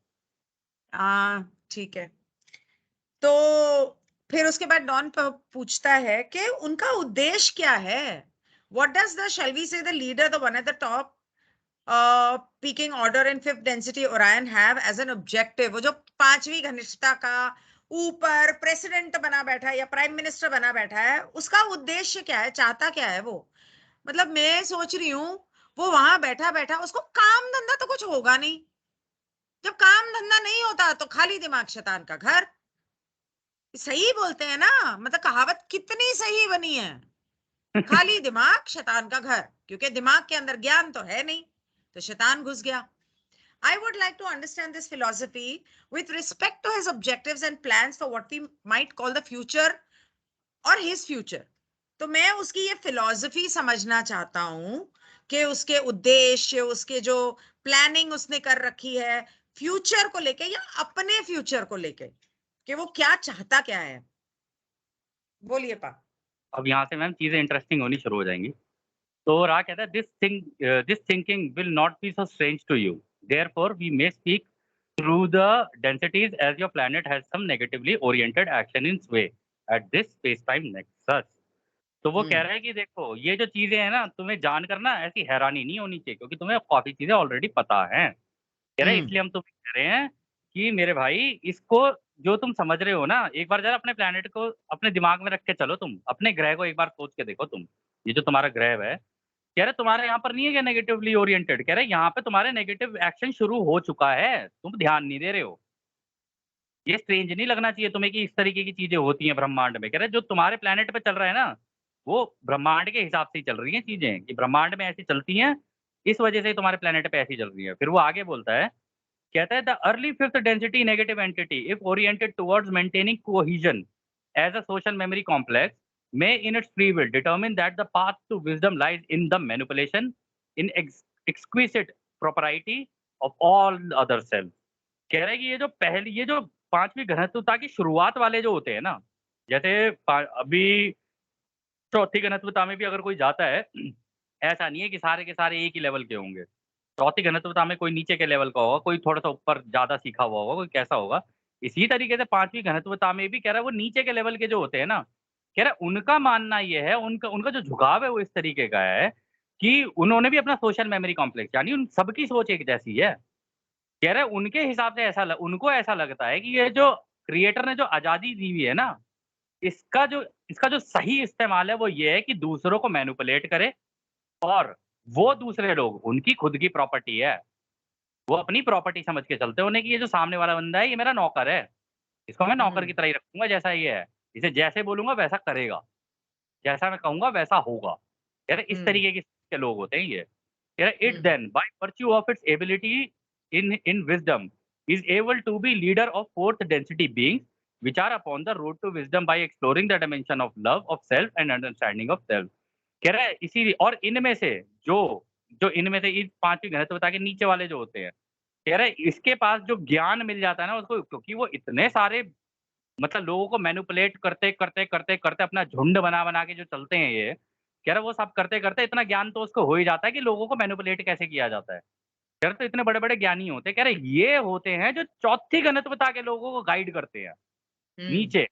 ठीक है। तो फिर उसके बाद डॉन पूछता है कि उनका उद्देश्य क्या है? What does the shall we say the leader the one at the top pecking order in fifth density Orion have as an objective? वो जो पांचवी घनिष्ठता का ऊपर प्रेसिडेंट बना बैठा है या प्राइम मिनिस्टर बना बैठा है, उसका उद्देश्य क्या है, चाहता क्या है वो? मतलब मैं सोच रही हूँ वो वहां बैठा बैठा उसको काम धंधा तो कुछ होगा नहीं। जब काम धंधा नहीं होता तो खाली दिमाग शैतान का घर। सही बोलते हैं ना, मतलब कहावत कितनी सही बनी है, खाली दिमाग शैतान का घर, क्योंकि दिमाग के अंदर ज्ञान तो है नहीं तो शैतान घुस गया। I would like to understand this philosophy with respect to his objectives and plans for what we might call the future or his future. तो मैं उसकी ये फिलॉसफी समझना चाहता हूं कि उसके उद्देश्य, उसके जो प्लानिंग उसने कर रखी है फ्यूचर को लेके या अपने फ्यूचर को लेके, कि वो क्या चाहता क्या है। बोलिए पा। अब यहाँ से मैम चीजें इंटरेस्टिंग होनी शुरू हो जाएंगी। तो रा कहता है this thinking will not be so strange to you, therefore we may speak through the densities as your planet has some negatively oriented action in way at this space time nexus. तो वो कह हम्म रहा है कि देखो ये जो चीजें हैं ना तुम्हें जानकर ना ऐसी हैरानी नहीं होनी चाहिए क्योंकि तुम्हें काफी चीजें ऑलरेडी पता है। कह रहे हैं हम्म इसलिए हम तुम्हें कह रहे हैं कि मेरे भाई इसको जो तुम समझ रहे हो ना एक बार जरा अपने प्लेनेट को अपने दिमाग में रख के चलो, तुम अपने ग्रह को एक बार सोच के देखो। तुम ये जो तुम्हारा ग्रह है, कह रहे तुम्हारे यहाँ पर नहीं है क्या नेगेटिवली ओरिएंटेड, कह रहे यहाँ पे तुम्हारे नेगेटिव एक्शन शुरू हो चुका है, तुम ध्यान नहीं दे रहे हो। ये स्ट्रेंज नहीं लगना चाहिए तुम्हें कि इस तरीके की चीजें होती हैं ब्रह्मांड में। कह रहे जो तुम्हारे प्लेनेट पे चल रहा है ना वो ब्रह्मांड के हिसाब से ही चल रही हैं चीजें, कि ब्रह्मांड में ऐसी चलती हैं, इस वजह से ही तुम्हारे प्लेनेट पे ऐसी चल रही है। फिर वो आगे बोलता है, कहता है the early fifth density negative entity if oriented towards maintaining cohesion as a social memory complex may in its free will determine that the path to wisdom lies in the manipulation in exquisite propriety of all other cells। कह रहा है कि ये जो पांचवी घनत्वता की शुरुआत वाले जो होते हैं ना, जैसे अभी चौथी घनत्वता में भी अगर कोई जाता है ऐसा नहीं है कि सारे के सारे एक ही लेवल के होंगे। चौथी घनत्वता में कोई नीचे के लेवल का होगा, कोई थोड़ा सा ऊपर ज्यादा सीखा हुआ होगा, कोई कैसा होगा। इसी तरीके से पांचवी घनत्वता में भी कह रहा है वो नीचे के लेवल के जो होते हैं ना, कह रहा है उनका मानना ये है, उनका उनका जो झुकाव है वो इस तरीके का है कि उन्होंने भी अपना सोशल मेमोरी कॉम्प्लेक्स, यानी उन सबकी सोच एक जैसी है। कह रहे उनके हिसाब से उनको ऐसा लगता है कि ये जो क्रिएटर ने जो आजादी दी हुई है ना, इसका जो इसका जो सही इस्तेमाल है वो ये है कि दूसरों को मैनिपुलेट करे और वो दूसरे लोग उनकी खुद की प्रॉपर्टी है, वो अपनी प्रॉपर्टी समझ के चलते हैं उन्हें कि ये जो सामने वाला बंदा है ये मेरा नौकर है, इसको मैं नौकर की तरह ही रखूँगा जैसा ये है। इसे जैसे बोलूँगा वैसा करेगा, जैसा मैं कहूँगा वैसा होगा। कह रहे इस तरीके के लोग होते हैं ये। कह रहे it then by virtue of its ability in wisdom is able to be leader of fourth density beings which are upon the road to wisdom by exploring the dimension of love, of self and understanding of self. कह रहा है इसी और इनमें से जो जो इनमें से इन 5 घनत्वता के नीचे वाले जो होते हैं, कह रहा है इसके पास जो ज्ञान मिल जाता है ना उसको, क्योंकि वो इतने सारे मतलब लोगों को मैनिपुलेट करते अपना झुंड बना के जो चलते हैं ये, कह रहा है वो सब करते इतना ज्ञान तो उसको हो ही जाता है कि लोगों को मैनिपुलेट कैसे किया जाता है। कह रहा तो इतने बड़े-बड़े ज्ञानी होते हैं, कह रहे ये होते हैं जो चौथी घनत्वता के लोगों को गाइड करते हैं, नीचे।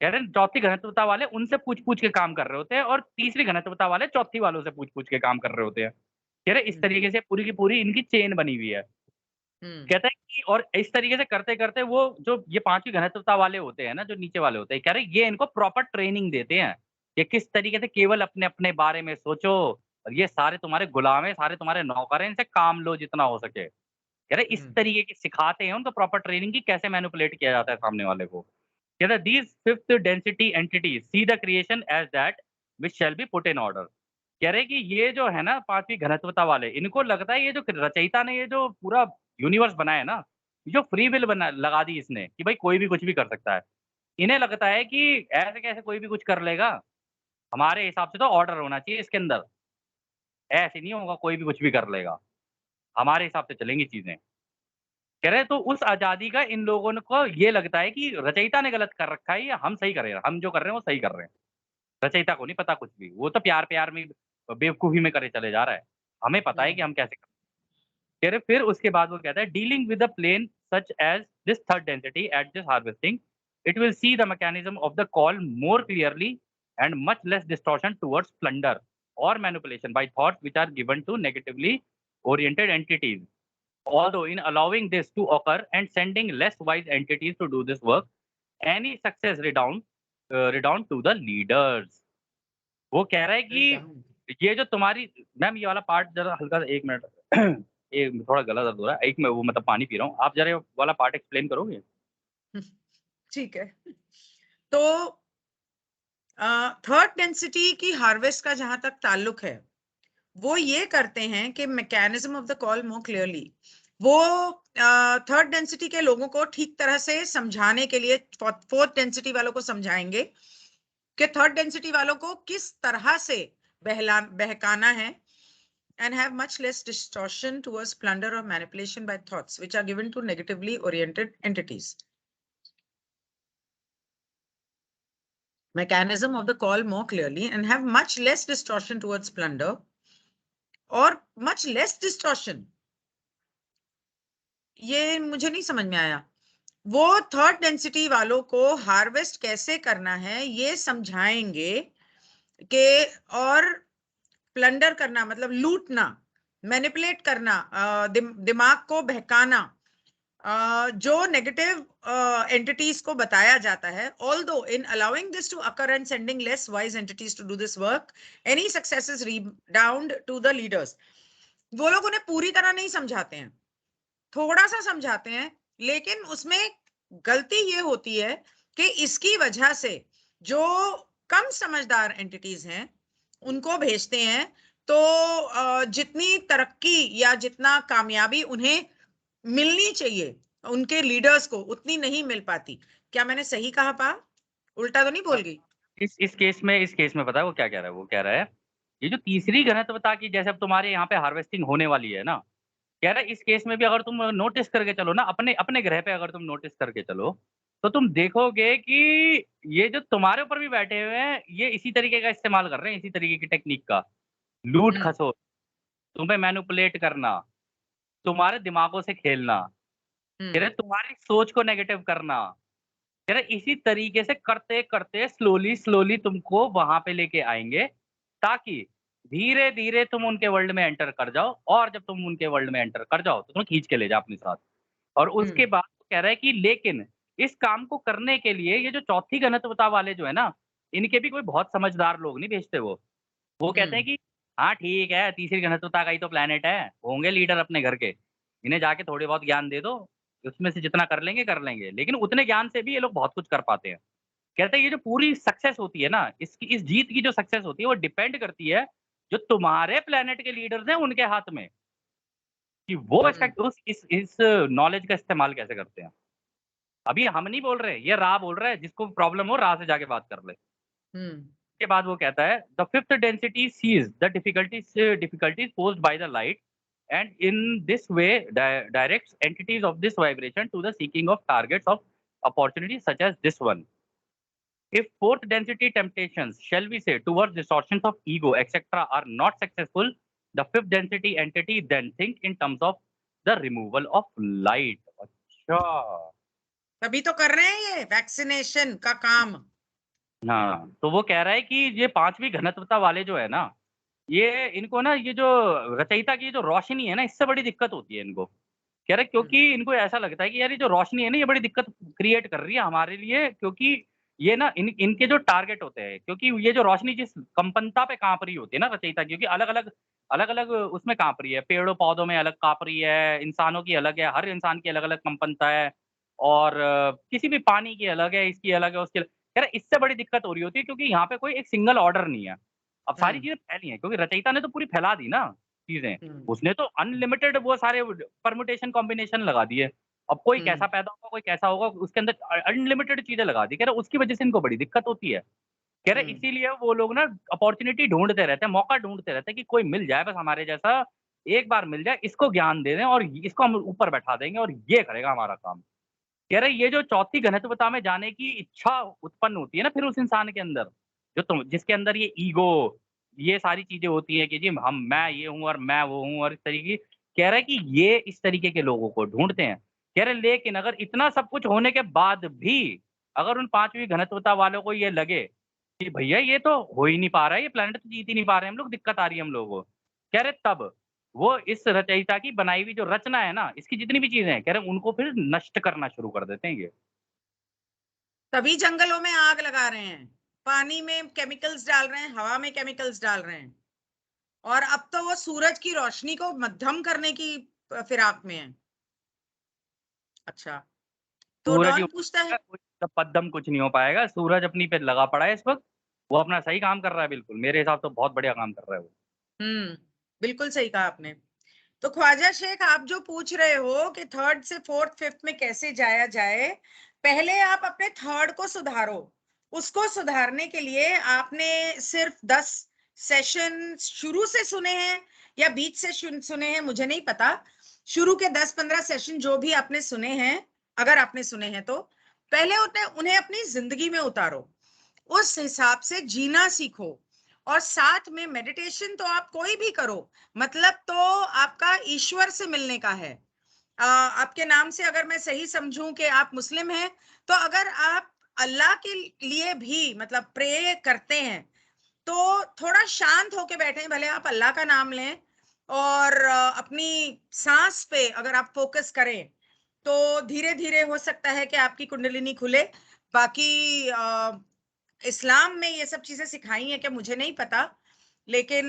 कह रहे हैं चौथी घनत्वता वाले उनसे पूछ-पूछ के काम कर रहे होते हैं और तीसरी घनत्वता वाले चौथी वालों से पूछ-पूछ के काम कर रहे होते हैं। कह रहे इस तरीके से पूरी की पूरी इनकी चेन बनी हुई है। कहते हैं कि और इस तरीके से करते-करते वो जो ये 5 ही घनत्वता वाले होते हैं ना, जो नीचे वाले होते हैं, कह रहे ये इनको प्रॉपर ट्रेनिंग देते हैं, कि किस तरीके से केवल अपने-अपने बारे में सोचो और ये सारे तुम्हारे गुलाम हैं, सारे तुम्हारे नौकर हैं, इनसे काम लो जितना हो सके। कह रहे इस तरीके की सिखाते हैं उनको प्रॉपर ट्रेनिंग की कैसे मैनिपुलेट किया जाता है सामने वाले को। कहता है these fifth density entities see the creation as that which shall B put in order. कह रहे कि ये जो है ना 5वीं घनत्वता वाले, इनको लगता है ये जो रचयिता ने ये जो पूरा यूनिवर्स बनाया है ना, जो फ्री विल बना लगा दी इसने कि भाई कोई भी कुछ भी कर सकता है। इन्हें लगता है कि ऐसे कैसे कोई भी कुछ कर लेगा? हमारे हिसाब से तो ऑर्डर होना चाहिए इसके अंदर। ऐसे नहीं होगा कोई भी कुछ भी कर लेगा। हमारे हिसाब से चलेंगी चीज़ें। कह रहे तो उस आज़ादी का इन लोगों न को ये लगता है कि रचयिता ने गलत कर रखा है या हम सही कर रहे हैं। हम जो कर रहे हैं वो सही कर रहे हैं। रचयिता को नहीं पता कुछ भी। वो तो प्यार-प्यार में बेवकूफ़ी में करे चले जा रहा है। हमें पता है कि हम कैसे कर कह रहे फिर उसके बाद वो कहता है dealing with the plane such as this third density at this harvesting, it will see the mechanism of the call more clearly and much less distortion towards plunder or manipulation by thoughts which are given to negatively oriented entities. Although in allowing this to occur and sending less wise entities to do this work, any success redound to the leaders. वो कह रहा है कि ये जो तुम्हारी ma'am ये वाला पार्ट ज़रा हल्का सा 1 मिनट ये थोड़ा गला दर्द हो रहा है। एक मैं वो मतलब पानी पी रहा हूँ। आप ज़रा ये वाला पार्ट एक्सप्लेन करोगे? ठीक है। तो थर्ड डेंसिटी की हार्वेस्ट का जहां तक ताल्लुक है, वो ये करते हैं कि mechanism of the call more clearly, वो थर्ड डेंसिटी के लोगों को ठीक तरह से समझाने के लिए फोर्थ डेंसिटी वालों को समझाएंगे कि थर्ड डेंसिटी वालों को किस तरह से बहकाना है, and have much less distortion towards plunder or manipulation by thoughts which are given to negatively oriented entities. Mechanism of the call more clearly and have much less distortion towards plunder or much less distortion. ये मुझे नहीं समझ में आया। वो third density वालों को harvest कैसे करना है ये समझाएंगे कि, और प्लंडर करना मतलब लूटना, मैनिपुलेट करना, दिमाग को बहकाना, जो नेगेटिव एंटिटीज को बताया जाता है, although in allowing this to occur and sending less wise entities to do this work, any successes redound to the leaders. वो लोग उन्हें पूरी तरह नहीं समझाते हैं, थोड़ा सा समझाते हैं, लेकिन उसमें गलती ये होती है कि इसकी वजह से जो कम समझदार एंटिटीज हैं उनको भेजते हैं, तो जितनी तरक्की या जितना कामयाबी उन्हें मिलनी चाहिए उनके लीडर्स को उतनी नहीं मिल पाती। क्या मैंने सही कहा पा? उल्टा तो नहीं बोल गई? इस केस में पता है वो क्या कह रहा है? वो कह रहा है, ये जो तीसरी घनत्वता की जैसे अब तुम्हारे यहाँ पे हार्वेस्टिंग होने वाली है ना, कह रहा है इस केस में भी अगर तुम नोटिस करके चलो ना, अपने अपने ग्रह पे अगर तुम नोटिस करके चलो, तो तुम देखोगे कि ये जो तुम्हारे ऊपर भी बैठे हुए हैं, ये इसी तरीके का इस्तेमाल कर रहे हैं, इसी तरीके की टेक्निक का। लूट-खसोट, तुम्हें मैनिपुलेट करना, तुम्हारे दिमागों से खेलना, कह रहे तुम्हारी सोच को नेगेटिव करना। कह रहे इसी तरीके से करते-करते स्लोली तुमको वहाँ पे लेके आएँगे, ताकि धीरे-धीरे तुम उनके वर्ल्ड में एंटर कर जाओ और जब तुम उनके वर्ल्ड में एंटर कर जाओ, तो तुम्हें खींच के ले जाओ अपने साथ। और उसके बाद वो कह रहा है कि लेकिन इस काम को करने के लिए ये जो चौथी घनत्वता वाले जो है ना, इनके भी कोई बहुत समझदार लोग नहीं भेजते वो। वो कहते हैं कि हाँ, ठीक है, तीसरी घनत्वता का ही तो प्लैनेट है, होंगे लीडर अपने घर के। इन्हें जाके थोड़े बहुत ज्ञान दे दो, उसमें से जितना कर लेंगे, लेकिन उतने ज्ञान से भी ये लोग बहुत कुछ कर पाते हैं। कहते हैं ये जो पूरी सक्सेस होती है ना, इसकी इस जीत की जो सक्सेस होती है वो डिपेंड करती है, जो तुम्हारे प्लेनेट के लीडर्स हैं उनके हाथ में, कि वो इसका हम्म। उस इस नॉलेज का इस्तेमाल कैसे करते हैं। अभी हम नहीं बोल रहे, ये रा बोल रहा है, जिसको प्रॉब्लम हो रा से जाके बात कर ले। हम्म। के बाद वो कहता है the fifth density sees the difficulties posed by the light and in this way directs entities of this vibration to the seeking of targets of opportunity such as this one. If fourth density temptations, shall we say, towards distortions of ego, etc., are not successful, the fifth density entity then think in terms of the removal of light. अच्छा, तभी तो कर रहे हैं ये vaccination का काम। हाँ, तो वो कह रहा है कि ये पांचवी घनत्वता वाले जो है ना, ये इनको ना ये जो रचयिता की जो रोशनी है ना, इससे बड़ी दिक्कत होती है इनको। कह रहे हम्म। क्योंकि इनको ऐसा लगता है कि यार ये जो रोशनी है ना, ये बड़ी दिक्कत क्रिएट कर रही है हमारे लिए, क्योंकि ये ना इनके जो टारगेट होते हैं, क्योंकि ये जो रोशनी जिस कंपनता पे काँप रही होती है ना रचयिता की, क्योंकि अलग-अलग उसमें काँप रही है, पेड़ों-पौधों में अलग काँप रही है, इंसानों की अलग है, हर इंसान की अलग-अलग कंपनता है और किसी भी पानी की अलग है, इसकी अलग है, उसकी अलग। कह रहे इससे बड़ी दिक्कत हो रही होती है क्योंकि यहाँ पे कोई एक सिंगल ऑर्डर नहीं है। अब सारी हम्म। चीज़ें फैली हैं क्योंकि रचयिता ने तो पूरी फैला दी ना चीज़ें। हम्म। उसने तो अनलिमिटेड वो सारे परम्यूटेशन कॉम्बिनेशन लगा दिए। अब कोई कैसा हम्म। पैदा होगा, कोई कैसा होगा, उसके अंदर अनलिमिटेड चीज़ें लगा दी। कह रहे उसकी वज़ह से इनको बड़ी दिक्कत होती है। कह रहे हम्म। इसीलिए वो लोग ना अपॉर्च्युनिटी ढूँढते रहते हैं, मौका ढूँढते रहते हैं कि कोई मिल जाए बस हमारे जैसा, एक बार मिल जाए, इसको ज्ञान दे दें और इसको हम ऊपर बैठा देंगे और ये करेगा हमारा काम। कह रहे ये जो चौथी घनत्वता में जाने की इच्छा उत्पन्न होती है ना फिर उस इंसान के अंदर, जो तुम जिसके अंदर ये ईगो, ये सारी चीज़ें होती हैं कि जी मैं ये हूँ और मैं वो हूँ और इस तरीके की, कह रहा है कि ये इस तरीके के लोगों को ढूँढते हैं। कह रहे लेकिन अगर इतना सब कुछ होने के बाद भी अगर उन 5वीं घनत्वता वालों को ये लगे कि भैया ये तो हो ही नहीं पा रहा है, ये प्लैनेट तो जीत ही नहीं पा रहे हैं हम लोग, दिक्कत आ रही है हम लोगों को। कह रहे तब वो इस रचयिता की बनाई हुई जो रचना है ना, इसकी जितनी भी चीज़ें हैं, कह रहे उनको फिर नष्ट करना शुरू कर देते हैं ये। तभी जंगलों में आग लगा रहे हैं, पानी में केमिकल्स डाल रहे हैं, हवा में केमिकल्स डाल रहे हैं, और अब तो वो सूरज की रोशनी को मध्यम करने की फिराक में है। अच्छा, तो सूरज ही डॉन पूछता उगेगा, है। कुछ पद्दम कुछ नहीं हो पाएगा, सूरज अपनी पे लगा पड़ा है इस वक़्त, वो अपना सही काम कर रहा है बिल्कुल, मेरे हिसाब से बहुत बढ़िया काम कर रहा है वो। बिल्कुल सही कहा आपने। तो ख्वाजा शेख, आप जो पूछ रहे हो कि थर्ड से फोर्थ फिफ्थ में कैसे जाया जाए, पहले आप अपने थर्ड को सुधारो। उसको सुधारने के लिए आपने सिर्फ 10 सेशन शुरू से सुने हैं या बीच से सुने हैं, मुझे नहीं पता। शुरू के 10-15 सेशन जो भी आपने सुने हैं, अगर आपने सुने हैं तो पहले उन्हें अपनी जिंदगी में उतारो, उस हिसाब से जीना सीखो। और साथ में मेडिटेशन तो आप कोई भी करो, मतलब तो आपका ईश्वर से मिलने का है। आपके नाम से अगर मैं सही समझूं कि आप मुस्लिम हैं, तो अगर आप अल्लाह के लिए भी मतलब प्रे करते हैं, तो थोड़ा शांत होके बैठे, भले आप अल्लाह का नाम लें और अपनी सांस पे अगर आप फोकस करें, तो धीरे धीरे हो सकता है कि आपकी कुंडलिनी खुले। बाकी इस्लाम में ये सब चीजें सिखाई हैं कि मुझे नहीं पता, लेकिन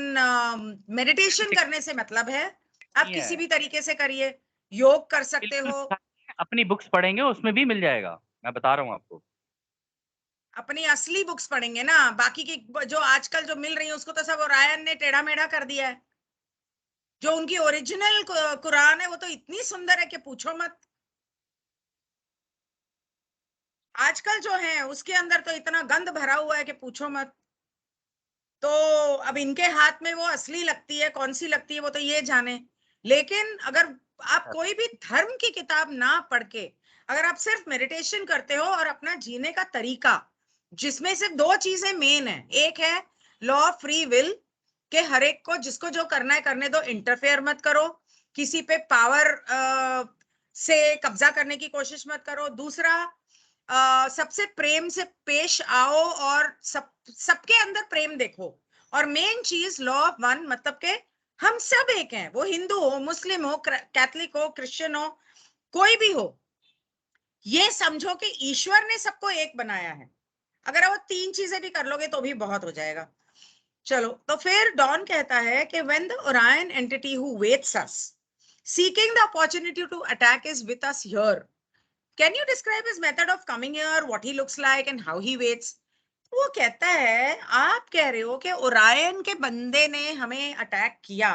मेडिटेशन करने से मतलब है आप नहीं किसी है, भी तरीके से करिए, योग कर सकते बिल्कुल हो। अपनी बुक्स पढ़ेंगे उसमें भी मिल जाएगा, मैं बता रहा हूँ आपको। अपनी असली बुक्स पढ़ेंगे ना, बाकी की जो आजकल जो मिल रही है उसको तो सब रायन ने टेढ़ा मेढ़ा कर दिया है। जो उनकी ओरिजिनल कुरान है वो तो इतनी सुंदर है कि पूछो मत। आजकल जो है उसके अंदर तो इतना गंद भरा हुआ है कि पूछो मत। तो अब इनके हाथ में वो असली लगती है, कौन सी लगती है वो तो ये जाने। लेकिन अगर आप कोई भी धर्म की किताब ना पढ़ के, अगर आप सिर्फ मेडिटेशन करते हो और अपना जीने का तरीका, जिसमें से दो चीजें मेन है, एक है लॉ ऑफ फ्री विल, के हर एक को जिसको जो करना है करने दो, इंटरफेयर मत करो, किसी पे पावर से कब्जा करने की कोशिश मत करो। दूसरा, सबसे प्रेम से पेश आओ और सबके अंदर प्रेम देखो। और मेन चीज लॉ ऑफ वन, मतलब के हम सब एक हैं, वो हिंदू हो, मुस्लिम हो, कैथलिक हो, क्रिश्चियन हो, कोई भी हो, ये समझो कि ईश्वर ने सबको एक बनाया है। अगर वो तीन चीजें भी कर लोगे तो भी बहुत हो जाएगा। चलो, तो फिर डॉन कहता है कि when the Orion entity who waits us Seeking the opportunity to attack is with us here. Can you describe his method of coming here, what he looks like and how he waits? वो कहता है, आप कह रहे हो कि Orion के बंदे ने हमें अटैक किया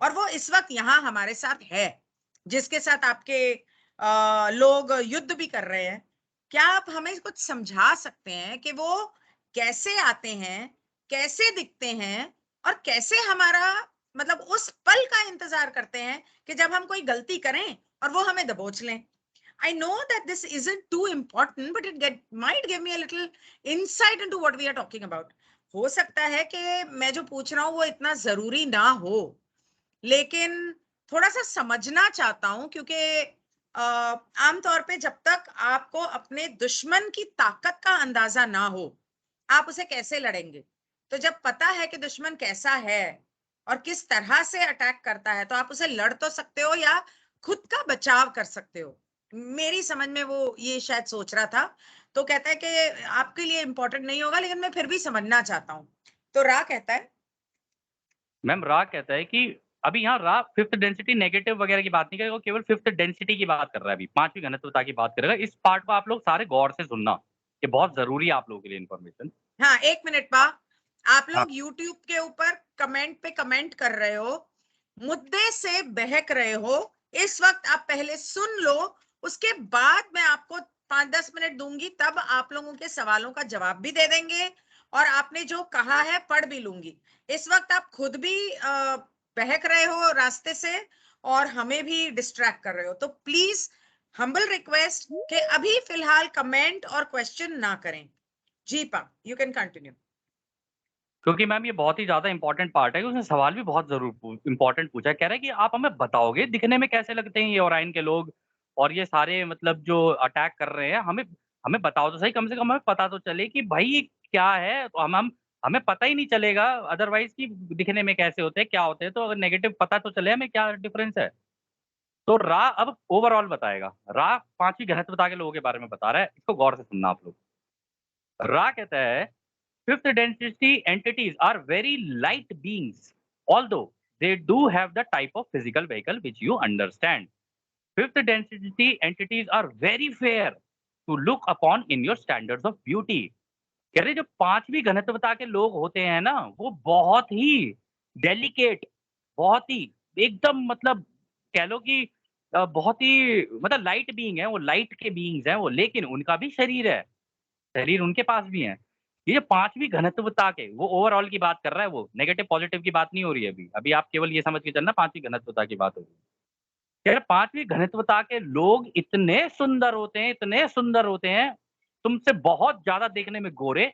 और वो इस वक्त यहाँ हमारे साथ है, जिसके साथ आपके लोग युद्ध भी कर रहे हैं। क्या आप हमें कुछ समझा सकते हैं कि वो कैसे आते हैं, कैसे दिखते हैं और कैसे हमारा मतलब उस पल का इंतजार करते हैं कि जब हम कोई गलती करें और वो हमें दबोच लें? I know that this isn't too important, but might give me a little insight into what we are talking about. हो सकता है कि मैं जो पूछ रहा हूँ वो इतना जरूरी ना हो, लेकिन थोड़ा सा समझना चाहता हूँ, क्योंकि आमतौर पे जब तक आपको अपने दुश्मन की ताकत का अंदाजा ना हो, आप उसे कैसे लड़ेंगे? तो जब पता है कि दुश्मन कैसा है और किस तरह से अटैक करता है, तो आप उसे लड़ तो सकते हो या खुद का बचाव कर सकते हो। मेरी समझ में वो ये शायद सोच रहा था। तो कहता है कि आपके लिए इंपॉर्टेंट नहीं होगा, लेकिन मैं फिर भी समझना चाहता हूँ। तो रा कहता है, मैम रा कहता है कि अभी यहाँ रा फिफ्थ डेंसिटी नेगेटिव वगैरह की बात नहीं करेगा, वो केवल फिफ्थ डेंसिटी की बात कर रहा है, अभी पांचवी घनत्वता की बात करेगा। इस पार्ट को आप लोग सारे गौर से सुनना, ये बहुत जरूरी है आप लोगों के लिए इन्फॉर्मेशन। हाँ 1 मिनट बा, आप हाँ, लोग यूट्यूब के ऊपर कमेंट पे कमेंट कर रहे हो, मुद्दे से बहक रहे हो, इस वक्त आप पहले सुन लो, उसके बाद मैं आपको 5-10 मिनट दूंगी, तब आप लोगों के सवालों का जवाब भी दे देंगे और आपने जो कहा है पढ़ भी लूंगी। इस वक्त आप खुद भी बहक रहे हो रास्ते से और हमें भी डिस्ट्रैक्ट कर रहे हो, तो प्लीज हम्बल रिक्वेस्ट कि अभी फिलहाल कमेंट और क्वेश्चन ना करें। जी पा, यू कैन कंटिन्यू। क्योंकि मैम ये बहुत ही ज़्यादा इंपॉर्टेंट पार्ट है, उसने सवाल भी बहुत ज़रूर इंपॉर्टेंट पूछा है। कह रहा है कि आप हमें बताओगे दिखने में कैसे लगते हैं ये ओराइन के लोग और ये सारे मतलब जो अटैक कर रहे हैं, हमें हमें बताओ तो सही, कम से कम हमें पता तो चले कि भाई ये क्या है। तो हम हमें पता ही नहीं चलेगा अदरवाइज़ कि दिखने में कैसे होते हैं, क्या होते हैं। तो अगर नेगेटिव पता तो चले हमें क्या डिफरेंस है। तो रा अब ओवरऑल बताएगा। रा 5वीं घनत्वता के लोगों के बारे में बता रहा है, इसको गौर से सुनना आप लोग। रा कहता है fifth density entities are very light beings, although they do have the type of physical vehicle which you understand. Fifth density entities are very fair to look upon in your standards of beauty. कह रहे जो 5वीं घनत्वता के लोग होते हैं ना, वो बहुत ही डेलिकेट, बहुत ही एकदम मतलब कह लो कि बहुत ही मतलब लाइट बीइंग है, वो लाइट के बीइंग्स हैं वो, लेकिन उनका भी शरीर है। शरीर उनके पास भी है। ये 5वीं घनत्वता के वो ओवरऑल की बात कर रहा है, वो नेगेटिव पॉजिटिव की बात नहीं हो रही है अभी। अभी आप केवल ये समझ के चलना 5वीं घनत्वता की बात हो रही है। कह रहे 5वीं घनत्वता के लोग इतने सुंदर होते हैं, इतने सुंदर होते हैं, तुमसे बहुत ज़्यादा देखने में गोरे,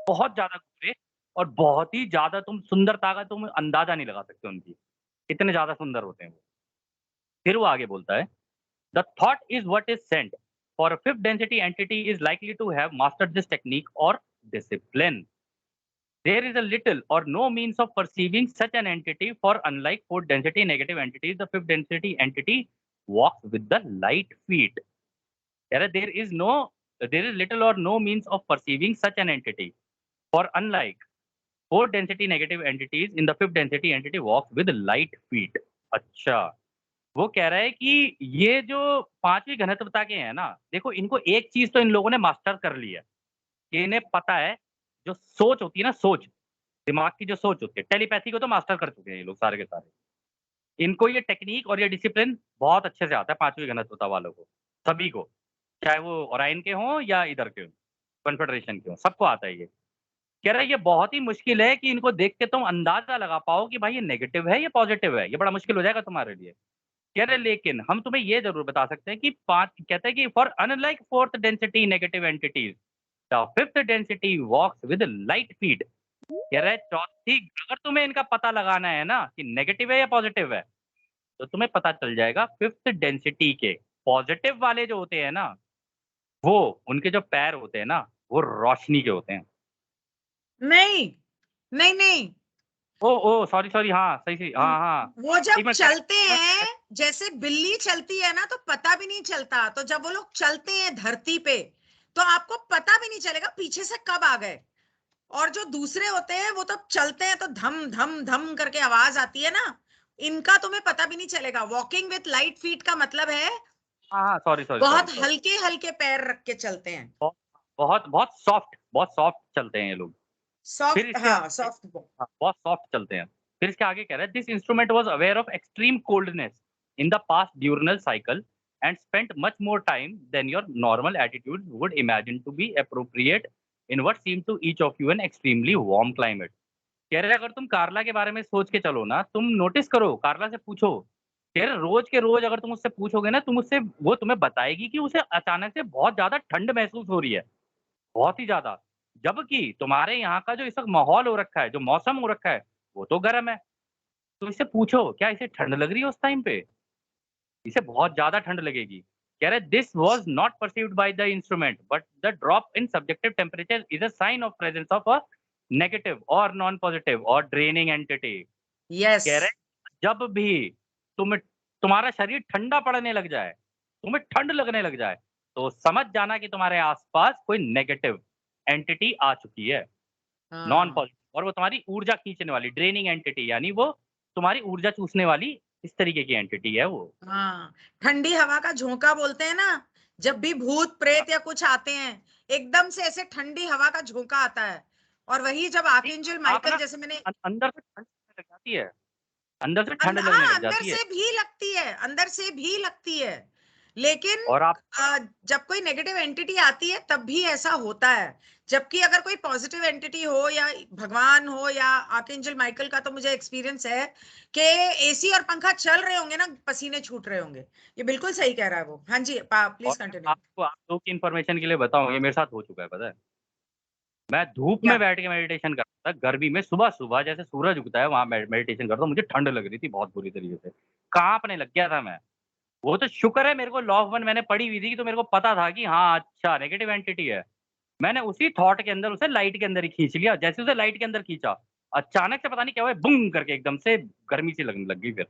बहुत ज़्यादा गोरे और बहुत ही ज़्यादा तुम सुंदरता का तुम अंदाज़ा नहीं लगा सकते उनकी, इतने ज़्यादा सुंदर होते हैं वो। फिर वो आगे बोलता है The thought is what is sent. For a fifth density entity is likely to have mastered this technique or discipline. There is a little or no means of perceiving such an entity, for unlike fourth density negative entities, the fifth density entity walks with the light feet. There is little or no means of perceiving such an entity. For unlike fourth density negative entities, in the fifth density entity walks with light feet. अच्छा, वो कह रहा है कि ये जो 5वीं घनत्वता के हैं ना, देखो इनको एक चीज़ तो इन लोगों ने मास्टर कर ली है, कि इन्हें पता है, जो सोच होती है ना सोच, दिमाग की जो सोच होती है, टेलीपैथी को तो मास्टर कर चुके हैं ये लोग सारे के सारे। इनको ये टेक्नीक और ये डिसिप्लिन बहुत अच्छे से आता है 5वीं घनत्वता वालों को, सभी को, चाहे वो ओराइन के हों या इधर के हों, कॉन्फेडरेशन के हों, सबको आता है ये। कह रहा है ये बहुत ही मुश्किल है कि इनको देख के तुम अंदाज़ा लगा पाओ कि भाई ये नेगेटिव है या पॉजिटिव है, ये बड़ा मुश्किल हो जाएगा तुम्हारे लिए। कह रहे लेकिन हम तुम्हें ये ज़रूर बता सकते हैं कि 5 कहते हैं कि for unlike fourth density negative entities, the fifth density walks with light feet. कह रहा है चौथी अगर तुम्हें इनका पता लगाना है ना कि नेगेटिव है या पॉजिटिव है, तो तुम्हें पता चल जाएगा फिफ्थ डेंसिटी के पॉजिटिव वाले जो होते हैं ना, वो उनके जो पैर होते हैं ना, वो रोशनी के होते हैं। नहीं, नहीं, नहीं। ओह! ओह! सॉरी, सॉरी हाँ, सही, हाँ, हाँ। वो जब एक मिनट चलते करेक्ट हैं, जैसे बिल्ली चलती है ना, तो पता भी नहीं चलता। तो जब वो लोग चलते हैं धरती पे, तो आपको पता भी नहीं चलेगा पीछे से कब आ गए। और जो दूसरे होते हैं वो तो चलते हैं तो धम धम धम करके आवाज आती है ना, इनका तुम्हें पता भी नहीं चलेगा। वॉकिंग विथ लाइट फीट का मतलब है हाँ, सॉरी सॉरी सॉरी बहुत सॉरी, हल्के हल्के पैर रख के चलते हैं, बहुत बहुत बहुत सॉफ्ट चलते हैं ये लोग। फिर सॉफ्ट, इसके हाँ आगे, सॉफ्ट। हाँ, बहुत सॉफ्ट चलते हैं। फिर इसके आगे कह रहा है, this instrument was aware of extreme coldness in the past diurnal cycle and spent much more time than your normal attitude would imagine to be appropriate in what seem to each of you an extremely warm climate. कह रहे अगर तुम कार्ला के बारे में सोच के चलो ना, तुम नोटिस करो, कार्ला से पूछो। कह रहे रोज के रोज अगर तुम उससे पूछोगे ना, तुम उससे, वो तुम्हें बताएगी कि उसे अचानक से बहुत ज्यादा ठंड महसूस हो रही है, बहुत ही ज़्यादा। जबकि तुम्हारे यहाँ का जो इस वक़्त माहौल हो रखा है, जो मौसम हो रखा है, वो तो गर्म है। तो इससे पूछो, क्या इसे ठंड लग रही है उस टाइम पे? इसे बहुत ज़्यादा ठंड लगेगी। कह रहे this was not perceived by the instrument, but the drop in subjective temperature is a sign of presence of a negative or non positive or draining entity. Yes. कह रहे जब भी तुम्हारा शरीर ठंडा पड़ने लग जाए, तुम्हें ठंड लगने लग जाए, तो समझ जाना कि तुम्हारे आस-पास कोई नेगेटिव एंटिटी आ चुकी है, नॉन हाँ पॉजिटिव, और वो तुम्हारी ऊर्जा खींचने वाली ड्रेनिंग एंटिटी, यानी वो तुम्हारी ऊर्जा चूसने वाली इस तरीके की एंटिटी है वो। हाँ, ठंडी हवा का झोंका बोलते हैं ना, जब भी भूत हाँ, प्रेत या कुछ आते हैं, एकदम से ऐसे ठंडी हवा का झोंका आता है। और वही जब नहीं, आर्कएंजल आप माइकल, ना जैसे मैंने अंदर से ठंड लगने लग जाती है, अंदर से ठंड लगने हाँ, लग अंदर जाती है। से भी लगती है, अंदर से भी लगती है। लेकिन और आप, जब कोई नेगेटिव एंटिटी आती है तब भी ऐसा होता है। जबकि अगर कोई पॉजिटिव एंटिटी हो या भगवान हो या आर्कएंजल माइकल का, तो मुझे एक्सपीरियंस है कि एसी और पंखा चल रहे होंगे ना, पसीने छूट रहे होंगे। ये बिल्कुल सही कह रहा है वो। हाँ जी, और प्लीज मैं कंटिन्यू। आपको, आप लोग की इन्फॉर्मेशन के लिए बताऊँ, ये मेरे साथ हो चुका है, पता है? मैं धूप क्या? में बैठ के मेडिटेशन करता था, गर्मी में सुबह-सुबह जैसे सूरज उगता है, वहाँ मेडिटेशन करता हूँ, मुझे ठंड लग रही थी बहुत बुरी तरीके से। काँपने लग गया था मैं। वो तो शुक्र है मेरे को लॉ ऑफ वन मैंने पढ़ी हुई थी, तो मेरे को पता था कि हाँ, अच्छा नेगेटिव एंटिटी है। मैंने उसी थॉट के अंदर उसे लाइट के अंदर ही खींच लिया। जैसे उसे लाइट के अंदर खींचा, अचानक से पता नहीं क्या हुआ, बूम करके एकदम से गर्मी सी लगने लग गई फिर।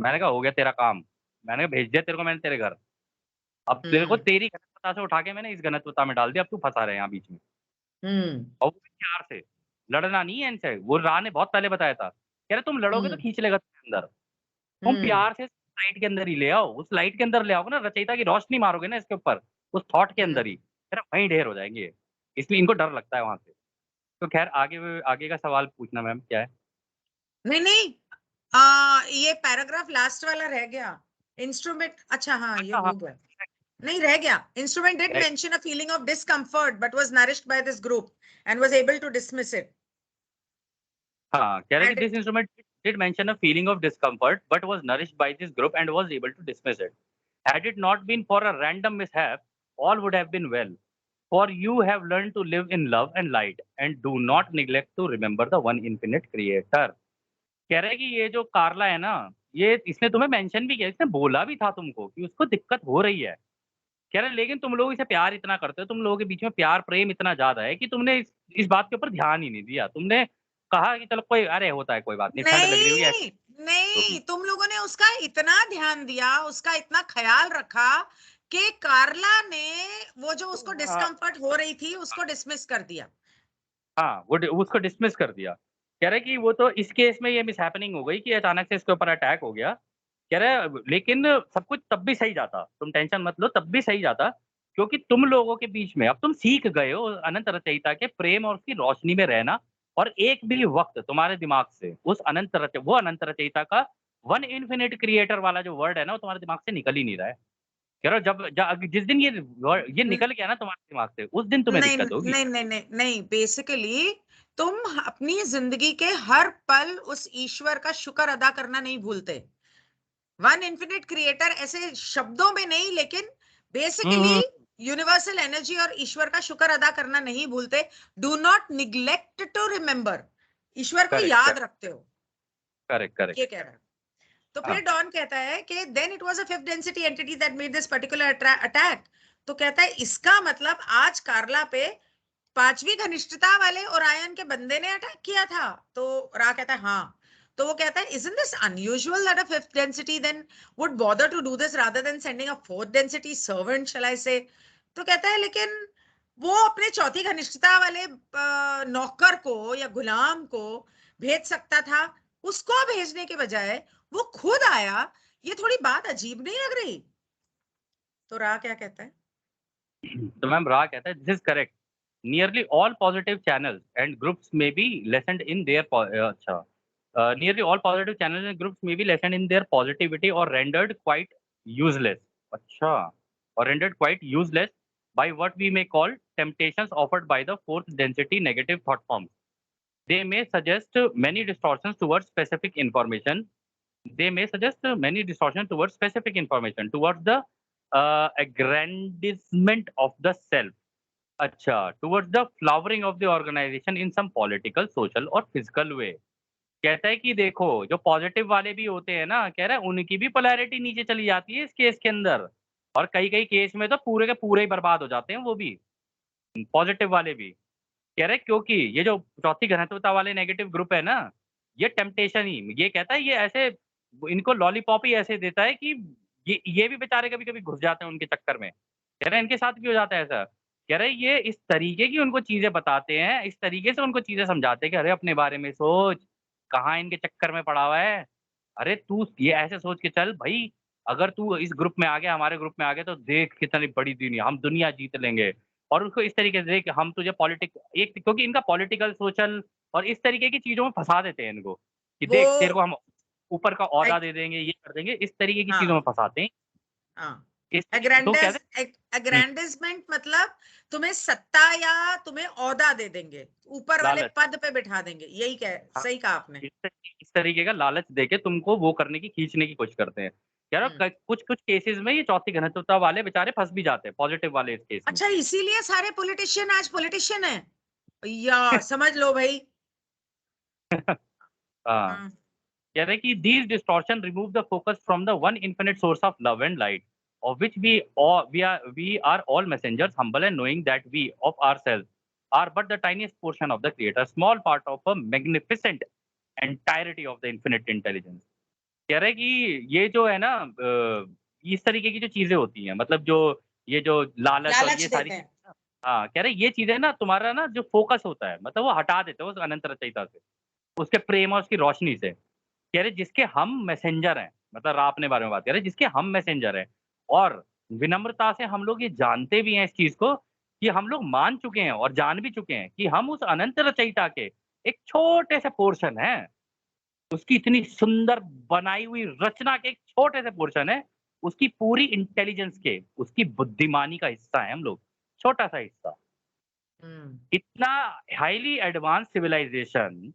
मैंने कहा हो गया तेरा काम। मैंने कहा भेज दिया तेरे को मैंने तेरे घर। अब तेरे को हम्म। तेरी घनत्वता से उठा के मैंने इस घनत्वता में डाल दिया, अब तू फँसा रहा है यहाँ बीच में। हम्म। और वो भी प्यार से, लड़ना नहीं है इनसे। वो राह ने बहुत पहले बताया था। कह रहे तुम लड़ोगे तो हम्म। खींच लेगा तुम्हें अंदर। तुम हम्म। प्यार से लाइट के अंदर ही ले आओ। उस लाइट के अंदर ले आओगे ना, रचयिता की रोशनी मारोगे ना इसके ऊपर, उस थॉट के अंदर ही, हम्म। कह रहा वहीं ढेर हो जाएँगे ये। इसलिए इनको डर लगता है वहाँ से। तो ख़ैर आगे का सवाल पूछना मैम क्या है? नहीं नहीं, ये पैराग्राफ लास्ट वाला रह गया। इंस्ट्रूमेंट, अच्छा हाँ, ये अच्छा हाँ, हो गया। नहीं, रह गया। इंस्ट्रूमेंट डिड रह mention a feeling of discomfort but was nourished by this group and was able to dismiss it. हाँ, कह रहे कि and this instrument did mention a feeling of discomfort but was nourished by this group and was able to dismiss it. Had it not been for a random mishap, all would have been well. For you have learned to live in love and light, and do not neglect to remember the one infinite creator. कह रहे हैं कि ये जो कार्ला है ना, ये इसने तुम्हें मेंशन भी किया, इसने बोला भी था तुमको कि उसको दिक्कत हो रही है। कह रहे हैं लेकिन तुम लोग इसे प्यार इतना करते हो, तुम लोगों के बीच में प्यार प्रेम इतना ज़्यादा है कि तुमने इस बात के ऊपर ध्यान ही नहीं दिया। तुमने कहा कि चलो कोई, अरे होता है कोई बात नहीं, ठंड लग रही होगी नहीं, ऐसे नहीं, होगी। तुम लोगों ने उसका इतना ध्यान दिया, उसका इतना ख्याल रखा कि कार्ला ने वो जो उसको हाँ, डिस्कम्फर्ट हो रही थी उसको डिसमिस कर दिया। हाँ, उसको डिसमिस कर दिया। कह रहे कि वो तो इस केस में ये मिसहैपनिंग हो गई कि अचानक से इसके ऊपर अटैक हो गया। कह रहे लेकिन सब कुछ तब भी सही जाता, तुम टेंशन मत लो, तब भी सही जाता, क्योंकि तुम लोगों के बीच में अब तुम सीख गए हो अनंत रचयिता के प्रेम और उसकी रोशनी में रहना, और एक भी वक़्त तुम्हारे दिमाग से उस अनंत रचयिता का वन इन्फिनिट क्रिएटर वाला जो वर्ड है ना, वो तुम्हारे दिमाग से निकल ही नहीं रहा है। कह रहे जिस दिन ये न- निकल गया ना तुम्हारे दिमाग से, उस दिन तुम्हें नहीं दिक्कत होगी। नहीं नहीं नहीं नहीं, बेसिकली तुम अपनी जिंदगी के हर पल उस ईश्वर का शुक्र अदा करना नहीं भूलते। वन इन्फिनिट क्रिएटर ऐसे शब्दों में नहीं, लेकिन हुँ, बेसिकली हुँ। यूनिवर्सल एनर्जी और ईश्वर का शुक्र अदा करना नहीं भूलते। Do not neglect to remember, ईश्वर को करेक्ट, याद करेक्ट, रखते हो। Correct, correct. ये कह रहा है। तो फिर हाँ, डॉन कहता है कि then it was a fifth density entity that made this particular attack. तो कहता है इसका मतलब आज कार्ला पे पांचवी घनिष्ठता वाले ओरायन के बंदे ने अटैक किया था। तो रा कहता है हाँ। तो वो कहता है isn't this unusual that a fifth density then would bother to do this rather than sending a fourth density servant, shall I say? तो कहता है लेकिन वो अपने चौथी घनिष्ठता वाले नौकर को या गुलाम को भेज सकता था, उसको भेजने के बजाय वो खुद आया, ये थोड़ी बात अजीब नहीं लग रही? तो रा क्या कहता है? तो मैम रा कहता है this is correct, nearly all positive channels and groups में बी लेसन्ड इन देयर अच्छा nearly all positive channels and groups may be lessened in their positivity or rendered quite useless. अच्छा, or rendered quite useless by what we may call temptations offered by the fourth density negative thought forms. They may suggest many distortions towards specific information. They may suggest many distortions towards specific information, towards the aggrandizement of the self. अच्छा, towards the flowering of the organization in some political, social or physical way. कहता है कि देखो जो positive वाले भी होते हैं ना, कह रहा है उनकी भी पोलैरिटी नीचे चली जाती है इस केस के अंदर, और कई-कई केस में तो पूरे के पूरे ही बर्बाद हो जाते हैं वो भी, पॉजिटिव वाले भी। कह रहे हैं क्योंकि ये जो चौथी घनत्वता वाले नेगेटिव ग्रुप है ना, ये टेम्पटेशन ही ये कहता है ये ऐसे इनको लॉलीपॉप ही ऐसे देता है कि ये भी बेचारे कभी-कभी घुस जाते हैं उनके चक्कर में। कह रहे हैं इनके साथ भी हो जाता है ऐसा। कह रहे हैं ये इस तरीके की उनको चीज़ें बताते हैं, इस तरीके से उनको चीज़ें समझाते हैं कि अरे अपने बारे में सोच, कहाँ इनके चक्कर में पड़ा हुआ है। अरे तू ये ऐसे सोच के चल भई, अगर तू इस ग्रुप में आ गया, हमारे ग्रुप में आ गया तो देख कितनी बड़ी दुनिया, हम दुनिया जीत लेंगे। और उसको इस तरीके से देख हम तुझे एक क्योंकि इनका पॉलिटिकल, सोशल और इस तरीके की चीज़ों में फँसा देते हैं इनको, कि वो देख तेरे को हम ऊपर का ओहदा एक, दे देंगे, ये कर देंगे, इस तरीके की चीज़ों हाँ में फँसाते हैं। हाँ, इस तरीके तो कहते हैं हुँ, एग्रैंडिजमेंट मतलब तुम्हें सत्ता या तुम्हें ओहदा दे देंगे, ऊपर वाले लालच। पद पे बिठा देंगे, यही कह, हाँ, सही कहा आपने। इस तरीके का लालच देके तुमको वो करने की खींचने की कोशिश करते हैं। कह रहा हूँ हम्म। क कुछ-कुछ केसेज़ में ये चौथी घनत्वता वाले बेचारे फँस भी जाते हैं, पॉज़िटिव वाले इस केस में। अच्छा, इसीलिए सारे पॉलिटिशियन आज पॉलिटिशियन है? या समझ लो भाई। हाँ। हाँ। कह रहे हैं कि these distortion remove the focus from the one infinite source of love and light, of which we are all messengers, humble and knowing that we of ourselves are but the tiniest portion of the Creator, small part of a magnificent entirety of the infinite intelligence. कह रहे हैं कि ये जो है ना इस तरीके की जो चीज़ें होती हैं, मतलब जो ये जो लालच और लालच ये सारी देते हैं। चीज़ें ना, हाँ, कह रहे हैं ये चीज़ें ना तुम्हारा ना जो फ़ोकस होता है, मतलब वो हटा देते हैं उस अनंत रचयिता से, उसके प्रेम और उसकी रोशनी से। कह रहे जिसके हम मैसेंजर हैं, मतलब रा अपने बारे में बात कर रहे हैं, जिसके हम मैसेंजर हैं, और विनम्रता से हम लोग ये जानते भी हैं इस चीज़ को, कि हम लोग मान चुके हैं और जान भी चुके हैं कि हम उस अनंत रचयिता के एक छोटे से पोर्शन हैं। उसकी इतनी सुंदर बनाई हुई रचना के एक छोटे से पोर्शन है, उसकी पूरी इंटेलिजेंस के, उसकी बुद्धिमानी का हिस्सा है हम लोग, छोटा-सा हिस्सा। हम्म। इतना हाइली एडवांस सिविलाइज़ेशन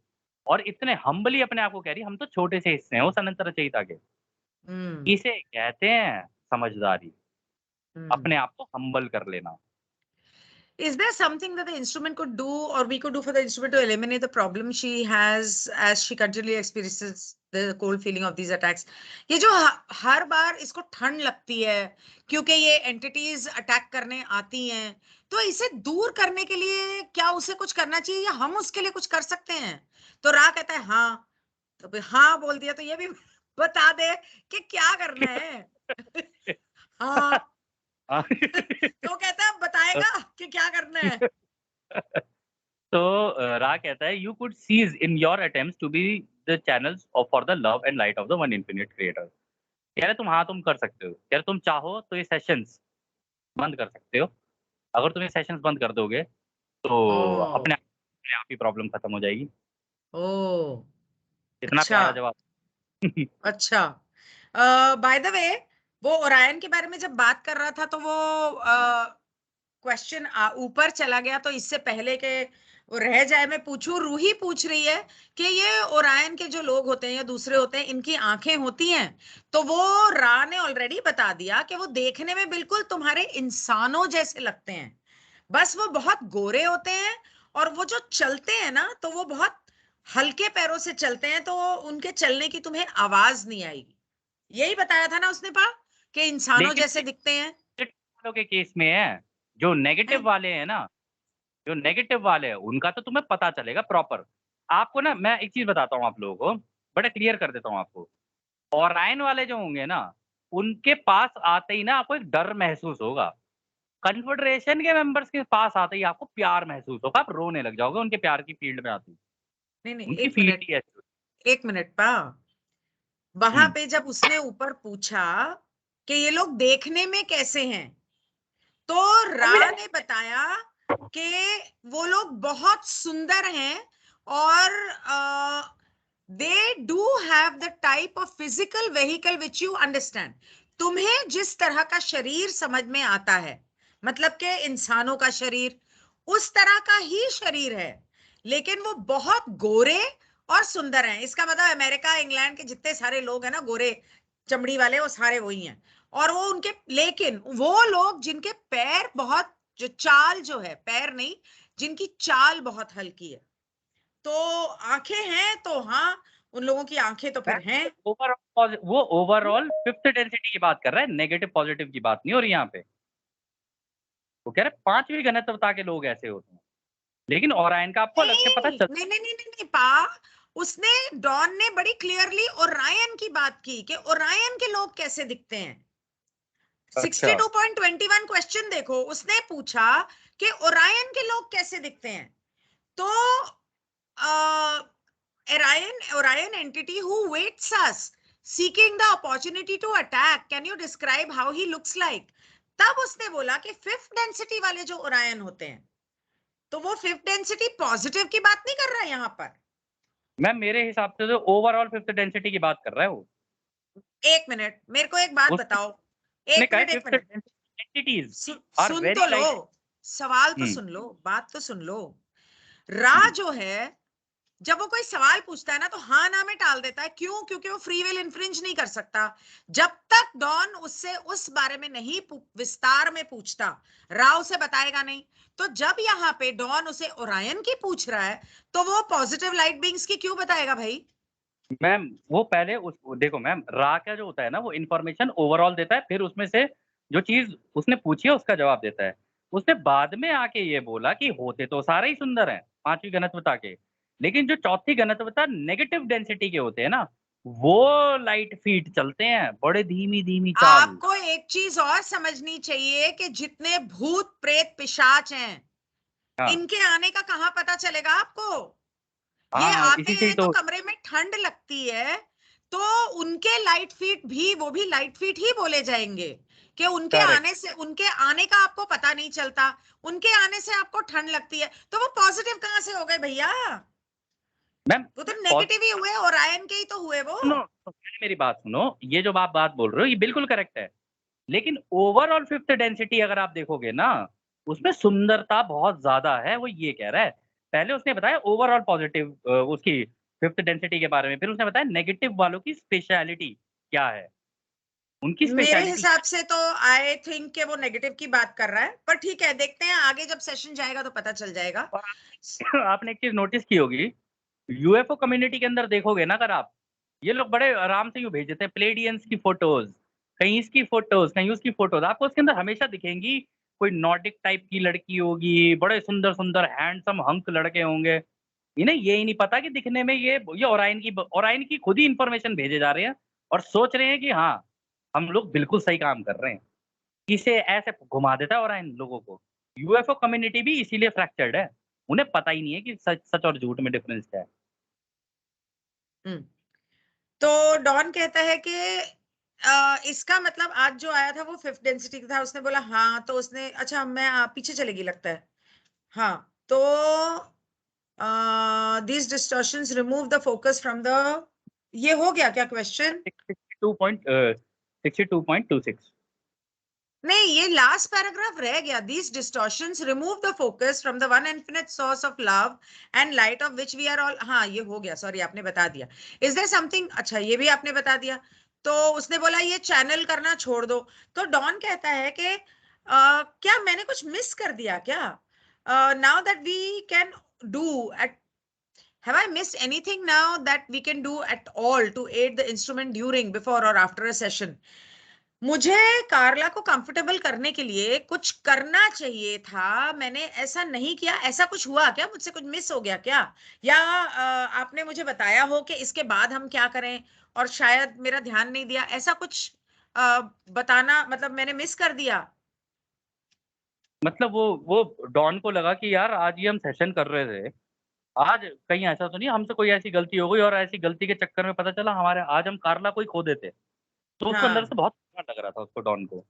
और इतने हम्बली अपने आप को कह रही है, हम तो छोटे से हिस्से हैं उस अनंत रचयिता के। हम्म। इसे कहते हैं समझदारी, हम्म। अपने आप को हम्बल कर लेना। Is there something that the instrument could do or we could do for the instrument to eliminate the problem she has as she continually experiences the cold feeling of these attacks? ये जो हर बार इसको ठंड लगती है क्योंकि ये entities attack करने आती हैं, तो इसे दूर करने के लिए क्या उसे कुछ करना चाहिए या हम उसके लिए कुछ कर सकते हैं? तो रा कहता है हाँ, तो फिर हाँ बोल दिया तो ये भी बता दे कि क्या करना है। हाँ। हाँ। तो कहता है बताएगा कि क्या करना है। तो रा कहता है you could cease in your attempts to be the channels of for the love and light of the one infinite creator. कह रहे तुम हाँ, तुम कर सकते हो। कह रहे तुम चाहो तो ये सेशंस बंद कर सकते हो। अगर तुम ये सेशंस बंद कर दोगे तो ओ। अपने आप ही प्रॉब्लम खत्म हो जाएगी। ओ। इतना अच्छा। प्यारा जवाब। अच्छा। बाय द वे, वो ओरायन के बारे में जब बात कर रहा था तो वो क्वेश्चन ऊपर चला गया, तो इससे पहले के वो रह जाए मैं पूछूं, रूही पूछ रही है कि ये ओरायन के जो लोग होते हैं या दूसरे होते हैं, इनकी आंखें होती हैं? तो वो रा ने ऑलरेडी बता दिया कि वो देखने में बिल्कुल तुम्हारे इंसानों जैसे लगते हैं, बस वो बहुत गोरे होते हैं, और वो जो चलते हैं ना तो वो बहुत हल्के पैरों से चलते हैं, तो उनके चलने की तुम्हें आवाज नहीं आएगी। यही बताया था ना उसने पा कि इंसानों लेकिन जैसे दिखते हैं। वालों के केस में है, जो नेगेटिव हैं? वाले हैं ना, जो नेगेटिव वाले हैं, उनका तो तुम्हें पता चलेगा प्रॉपर। आपको ना मैं एक चीज़ बताता हूँ आप लोगों को, बड़ा क्लियर कर देता हूँ आपको। ओरायन वाले जो होंगे ना, उनके पास आते ही ना आपको एक डर महसूस होगा। कन्फेडरेशन के मेंबर्स के पास आते ही आपको प्यार महसूस होगा, आप रोने लग जाओगे उनके प्यार की फील्ड में आते ही। नहीं नहीं, उनकी एक फील्ड मिनट, ही ऐसी होती एक मिनट पा, वहां पे जब उसने ऊपर पूछा कि ये लोग देखने में कैसे हैं, तो रा ने बताया कि वो लोग बहुत सुंदर हैं और they do have the type of physical vehicle which you understand. तुम्हें जिस तरह का शरीर समझ में आता है, मतलब के इंसानों का शरीर, उस तरह का ही शरीर है, लेकिन वो बहुत गोरे और सुंदर हैं। इसका मतलब अमेरिका इंग्लैंड के जितने सारे लोग हैं ना गोरे चमड़ी वाले, वो सारे वही हैं। और वो उनके, लेकिन वो लोग जिनके पैर बहुत, जो चाल जो है, पैर नहीं, जिनकी चाल बहुत हल्की है, तो आंखें हैं तो हाँ, उन लोगों की आंखें तो फिर हैं। ओवरऑल वो ओवरऑल फिफ्थ डेंसिटी की बात कर रहा है, नेगेटिव पॉजिटिव की बात नहीं हो रही यहाँ पे। वो कह रहे 5वीं घनत्वता के लोग ऐसे होते हैं, लेकिन ओरायन का आपको अलग से पता नहीं चल। नहीं नहीं नहीं नहीं, नहीं पा, उसने, डॉन ने बड़ी क्लियरली ओरायन की बात की कि ओरायन के लोग कैसे दिखते हैं। अच्छा 62.21 क्वेश्चन देखो, उसने पूछा कि ओरायन के लोग कैसे दिखते हैं। तो Orion entity who waits us, seeking the opportunity to attack. Can you describe how he looks like? तब उसने बोला कि फिफ्थ डेंसिटी वाले जो ओरायन होते हैं, तो वो फिफ्थ डेंसिटी पॉजिटिव की बात नहीं कर रहा है यहाँ पर। मैम, मेरे हिसाब से तो ओवरऑल फिफ्थ डेंसिटी की बात कर रहा है वो। एक मिनट, मेरे को एक बात बताओ। उसने एक कहा मिनट एक फिफ्थ मिनट, एंटिटीज आर सुन वेरी तो लो, लाइट। सवाल तो हम्म सुन लो, बात तो सुन लो। रा हम्म, जो है, जब वो कोई सवाल पूछता है ना, तो हाँ ना में टाल देता है। क्यों? क्योंकि वो फ्री विल इन्फ्रिंज नहीं कर सकता जब तक डॉन उससे उस बारे में नहीं विस्तार में पूछता। राव से बताएगा नहीं। तो जब यहाँ पे डॉन उसे ओरायन की पूछ रहा है, तो वो पॉजिटिव लाइट बींग्स की क्यों बताएगा भाई? मैम वो पहले उस देखो मैम, रा क्या जो होता है ना, वो इन्फॉर्मेशन ओवरऑल देता है, फिर उसमें से जो चीज उसने पूछी है उसका जवाब देता है। उसने बाद में आके ये बोला कि होते तो सारे ही सुंदर हैं 5वीं घनत्वता के, लेकिन जो चौथी घनत्वता नेगेटिव डेंसिटी के होते हैं ना, वो लाइट फीट चलते हैं, बड़े धीमी धीमी चाल। आपको एक चीज और समझनी चाहिए कि जितने भूत प्रेत पिशाच हैं, हाँ इनके आने का कहाँ पता चलेगा आपको? ये हाँ, आते इसी से ही हैं तो तो। कमरे में ठंड लगती है, तो उनके लाइट फीट भी, वो भी लाइट फीट ही बोले जाएंगे कि उनके करेक्ट आने से, उनके आने का आपको पता नहीं चलता, उनके आने से आपको ठंड लगती है, तो वो पॉजिटिव कहाँ से हो गए भैया? मैम। वो तो नेगेटिव ही हुए, और आयन के ही तो हुए वो। सुनो तो पहले मेरी बात सुनो, ये जो आप बात बोल रहे हो ये बिल्कुल करेक्ट है, लेकिन ओवरऑल फिफ्थ डेंसिटी अगर आप देखोगे ना, उसमें सुंदरता बहुत ज्यादा है, वो ये कह रहा है। पहले उसने बताया ओवरऑल पॉजिटिव उसकी फिफ्थ डेंसिटी के बारे में, फिर उसने बताया नेगेटिव वालों की स्पेशलिटी क्या है, उनकी मेरे स्पेशलिटी। हिसाब से तो आई थिंक कि वो नेगेटिव की बात कर रहा है, पर ठीक है, देखते हैं आगे जब सेशन जाएगा तो पता चल जाएगा। और आपने एक चीज नोटिस की होगी, यूएफओ कम्युनिटी के अंदर देखोगे ना अगर आप, ये लोग बड़े आराम से यूं भेज देते हैं प्लेडियंस की फोटोज, कहीं इसकी फोटोज, कहीं उसकी फोटोज, आपको उसके अंदर हमेशा दिखेंगी। कोई नॉर्डिक टाइप की लड़की होगी, बड़े सुंदर सुंदर हैंडसम हंक लड़के होंगे। इन्हें ये ही नहीं पता कि दिखने में ये ओराइन की खुद ही इंफॉर्मेशन भेजे जा रहे हैं, और सोच रहे हैं कि हाँ हम लोग बिल्कुल सही काम कर रहे हैं। इसे ऐसे घुमा देता है ओराइन लोगों को। यूएफओ कम्युनिटी भी इसीलिए फ्रैक्चर्ड है, उन्हें पता ही नहीं है कि सच सच और झूठ में डिफरेंस क्या है। हम्म। तो डॉन कहता है कि इसका मतलब आज जो आया था वो फिफ्थ डेंसिटी का था। उसने बोला हाँ, तो उसने, अच्छा मैं पीछे चलेगी लगता है। हाँ, तो these distortions remove the focus from the, ये हो गया क्या क्वेश्चन? 62.26। नहीं, ये लास्ट पैराग्राफ रह गया। These distortions remove the focus from the one infinite source of love and light of which we are all, हाँ ये हो गया, सॉरी आपने बता दिया। Is there something, अच्छा ये भी आपने बता दिया। तो उसने बोला ये चैनल करना छोड़ दो। तो डॉन कहता है कि क्या मैंने कुछ मिस कर दिया क्या? Now that we can do at, have I missed anything now that we can do at all to aid the instrument during, before or after a session? मुझे कार्ला को कंफर्टेबल करने के लिए कुछ करना चाहिए था, मैंने ऐसा नहीं किया। ऐसा कुछ हुआ क्या? मुझसे कुछ मिस हो गया क्या? या आपने मुझे बताया हो कि इसके बाद हम क्या करें, और शायद मेरा ध्यान नहीं दिया, ऐसा कुछ बताना, मतलब मैंने मिस कर दिया? मतलब वो डॉन को लगा कि यार आज ही हम सेशन कर रहे थे, आज कहीं ऐसा तो नहीं हमसे कोई ऐसी गलती हो गई और ऐसी गलती के चक्कर में पता चला हमारे आज हम कार्ला को ही खो देते। तो उसको अंदर से हाँ, बहुत बुरा लग रहा था उसको डॉन को।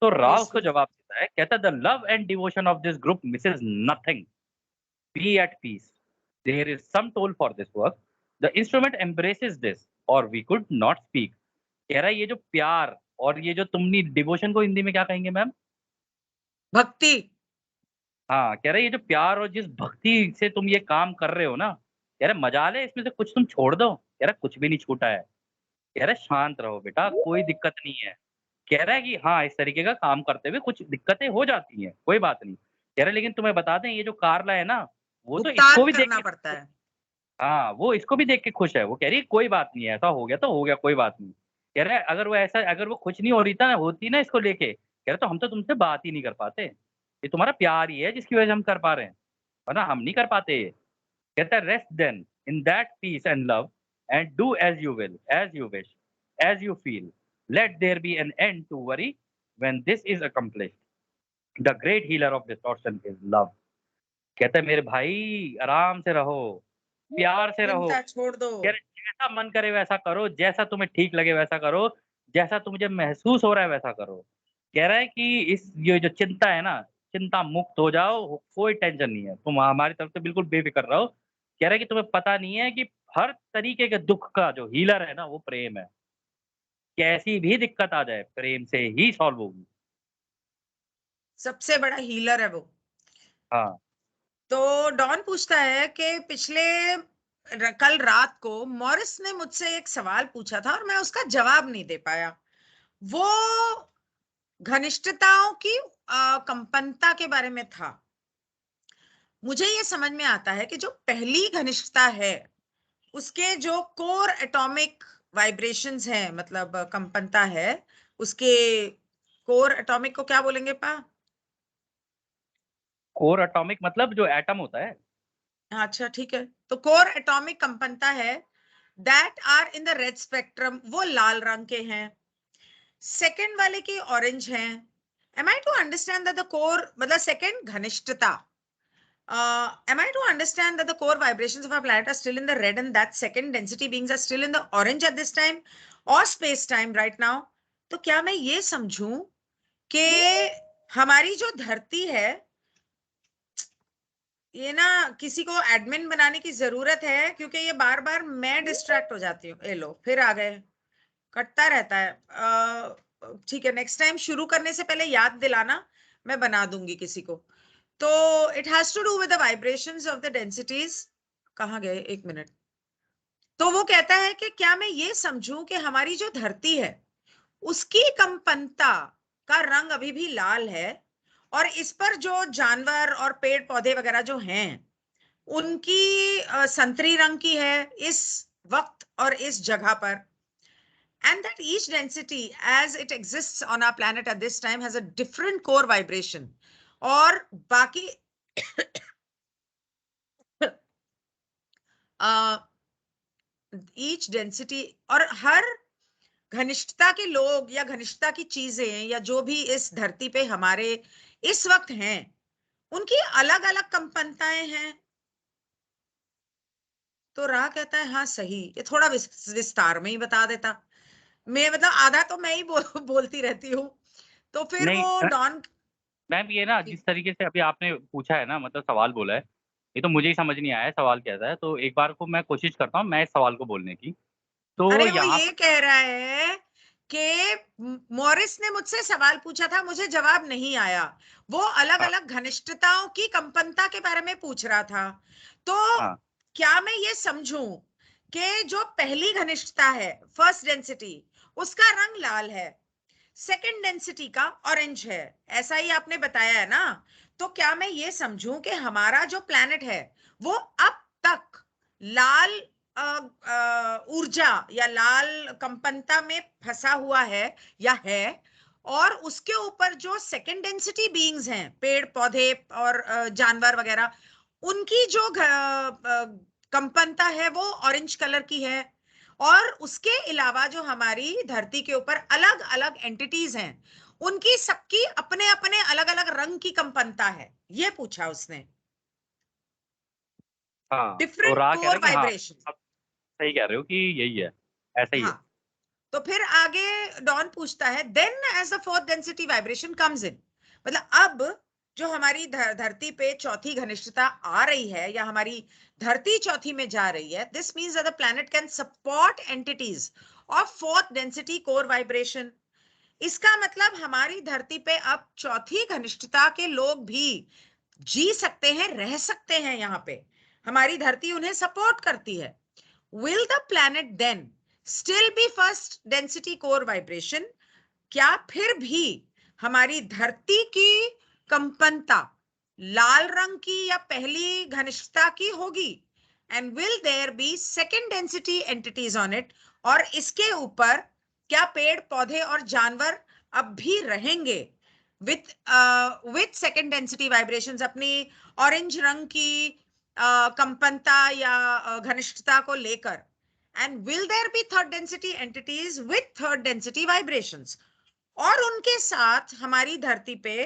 तो रा यस उसको यस। जवाब देता है, कहता है the love and devotion of this group misses nothing. Be at peace. There is some toll for this work. The instrument embraces this और वी कुड नॉट स्पीक। कह रहा है ये जो प्यार और ये जो तुमने डिवोशन को हिंदी में क्या कहेंगे मैम? भक्ति। हाँ, कह रहा है ये जो प्यार और जिस भक्ति से तुम ये काम कर रहे हो ना, कह रहा है मजाल है इसमें से कुछ तुम छोड़ दो। कह रहा है कुछ भी नहीं छूटा है। कह रहा है शांत रहो बेटा, कोई दिक्कत नहीं है। कह रहा है कि हाँ, इस तरीके का काम करते हुए कुछ दिक्कतें हो जाती हैं, कोई बात नहीं। कह रहा है लेकिन तुम्हें बता दें ये जो कार्ला है ना, वो तो इसको भुगतान भी देख करना के पड़ता है। हाँ, वो इसको भी देख के खुश है। वो कह रही है कोई बात नहीं है, ऐसा हो गया तो हो गया, कोई बात नहीं। कह रहा है अगर वो खुश नहीं हो रही था होती ना इसको लेके, कह रहा तो हम तो तुमसे बात ही नहीं कर पाते। ये तुम्हारा प्यार ही है जिसकी वजह से हम कर पा रहे हैं, वरना हम नहीं कर पाते ये। कहता है rest then in that peace and love and do as you will, as you wish, as you feel. Let there be an end to worry when this is accomplished. The great healer of distortion is love. कहता है मेरे भाई आराम से रहो, प्यार से रहो। चिंता छोड़ दो। कह रहे जैसा मन करे वैसा करो, जैसा तुम्हें ठीक लगे वैसा करो, जैसा तुझे महसूस हो रहा है वैसा करो। कह रहा है कि इस ये जो चिंता है ना, चिंता मुक्त हो जाओ, कोई टेंशन नहीं है, तुम हमारी तरफ से बिल्कुल बेफिक्र रहो। कह रहा है कि तुम्हें पता नहीं है कि हर तरीके के दुःख का जो हीलर है ना वो प्रेम है। कैसी भी दिक्कत आ जाए प्रेम से ही सॉल्व होगी। सबसे बड़ा हीलर है वो। हाँ, तो डॉन पूछता है कि कल रात को मॉरिस ने मुझसे एक सवाल पूछा था और मैं उसका जवाब नहीं दे पाया। वो घनिष्ठताओं की कंपनता के बारे में था। मुझे ये समझ में आता है कि जो पहली घनिष्ठता है उसके जो कोर एटॉमिक वाइब्रेशंस हैं, मतलब कंपनता है उसके। कोर एटॉमिक को क्या बोलेंगे पा? कोर एटॉमिक मतलब जो एटम होता है। अच्छा ठीक है, तो कोर एटॉमिक कंपनता है that are in the red spectrum, वो लाल रंग के हैं। सेकंड वाले की ऑरेंज हैं। Am I to understand that the core, मतलब सेकंड घनिष्ठता, am I to understand that the core vibrations of our planet are still in the red and that second density beings are still in the orange at this time or space time right now? तो क्या मैं ये समझूं कि हमारी जो धरती है, ये ना किसी को एडमिन बनाने की जरूरत है क्योंकि ये बार बार मैं डिस्ट्रैक्ट हो जाती हूँ। ये लो फिर आ गए, कटता रहता है। ठीक है, नेक्स्ट टाइम शुरू करने से पहले याद दिलाना, मैं बना दूंगी किसी को। तो it has to do with the vibrations of the densities. कहाँ गए, एक मिनट। तो वो कहता है कि क्या मैं ये समझूं कि हमारी जो धरती है उसकी कंपनता का रंग अभी भी लाल है, और इस पर जो जानवर और पेड़ पौधे वगैरह जो हैं उनकी संतरी रंग की है इस वक्त और इस जगह पर। And that each density as it exists on our planet at this time has a different core vibration, और बाकी ईच डेंसिटी और हर घनिष्ठता के लोग या घनिष्ठता की चीजें या जो भी इस धरती पे हमारे इस वक्त हैं उनकी अलग अलग कंपनताएं हैं। तो राह कहता है हाँ सही, ये थोड़ा विस्तार में ही बता देता। मैं मतलब आधा तो मैं ही बोलती रहती हूँ। तो फिर नहीं वो डॉन। मैम ये ना जिस तरीके से अभी आपने पूछा है ना, मतलब सवाल बोला है, ये तो मुझे ही समझ नहीं आया है सवाल कैसा है। तो एक बार को मैं कोशिश करता हूँ मैं इस सवाल को बोलने की। तो अरे वो यहाँ ये पर कह रहा है कि मॉरिस ने मुझसे सवाल पूछा था, मुझे जवाब नहीं आया। वो अलग हाँ, अलग घनिष्ठताओं की कंपनता के बारे में पूछ रहा था। तो हाँ, क्या मैं ये समझूं कि जो पहली घनिष्ठता है, फर्स्ट डेंसिटी, उसका रंग लाल है, सेकंड डेंसिटी का ऑरेंज है, ऐसा ही आपने बताया है ना? तो क्या मैं ये समझूं कि हमारा जो प्लैनेट है वो अब तक लाल ऊर्जा या लाल कंपनता में फंसा हुआ है या है, और उसके ऊपर जो सेकंड डेंसिटी बीइंग्स हैं, पेड़ पौधे और जानवर वगैरह, उनकी जो कंपनता है वो ऑरेंज कलर की है, और उसके अलावा जो हमारी धरती के ऊपर अलग अलग एंटिटीज हैं उनकी सबकी अपने अपने अलग अलग रंग की कंपनता है, ये पूछा उसने। हाँ, तो डिफरेंट रा कह रहा कोर है कि हाँ, वाइब्रेशन। आप सही कह रहे हो कि यही है, ऐसा ही है। हाँ, तो फिर आगे डॉन पूछता है, then as the fourth density vibration comes in, मतलब अब जो हमारी धरती पे चौथी घनिष्ठता आ रही है, या हमारी धरती चौथी में जा रही है, this means that the planet can support entities of fourth density core vibration. इसका मतलब हमारी धरती पे अब चौथी घनिष्ठता के लोग भी जी सकते हैं, रह सकते हैं यहाँ पे, हमारी धरती उन्हें सपोर्ट करती है। Will the planet then still be first density core vibration? क्या फिर भी हमारी धरती की कंपनता लाल रंग की या पहली घनिष्ठता की होगी? And will there be second density entities on it? और इसके ऊपर क्या पेड़ पौधे और जानवर अब भी रहेंगे विथ सेकेंड डेंसिटी वाइब्रेशंस, अपनी ऑरेंज रंग की कंपनता या घनिष्ठता को लेकर? And will there be third density entities with third density vibrations? और उनके साथ हमारी धरती पे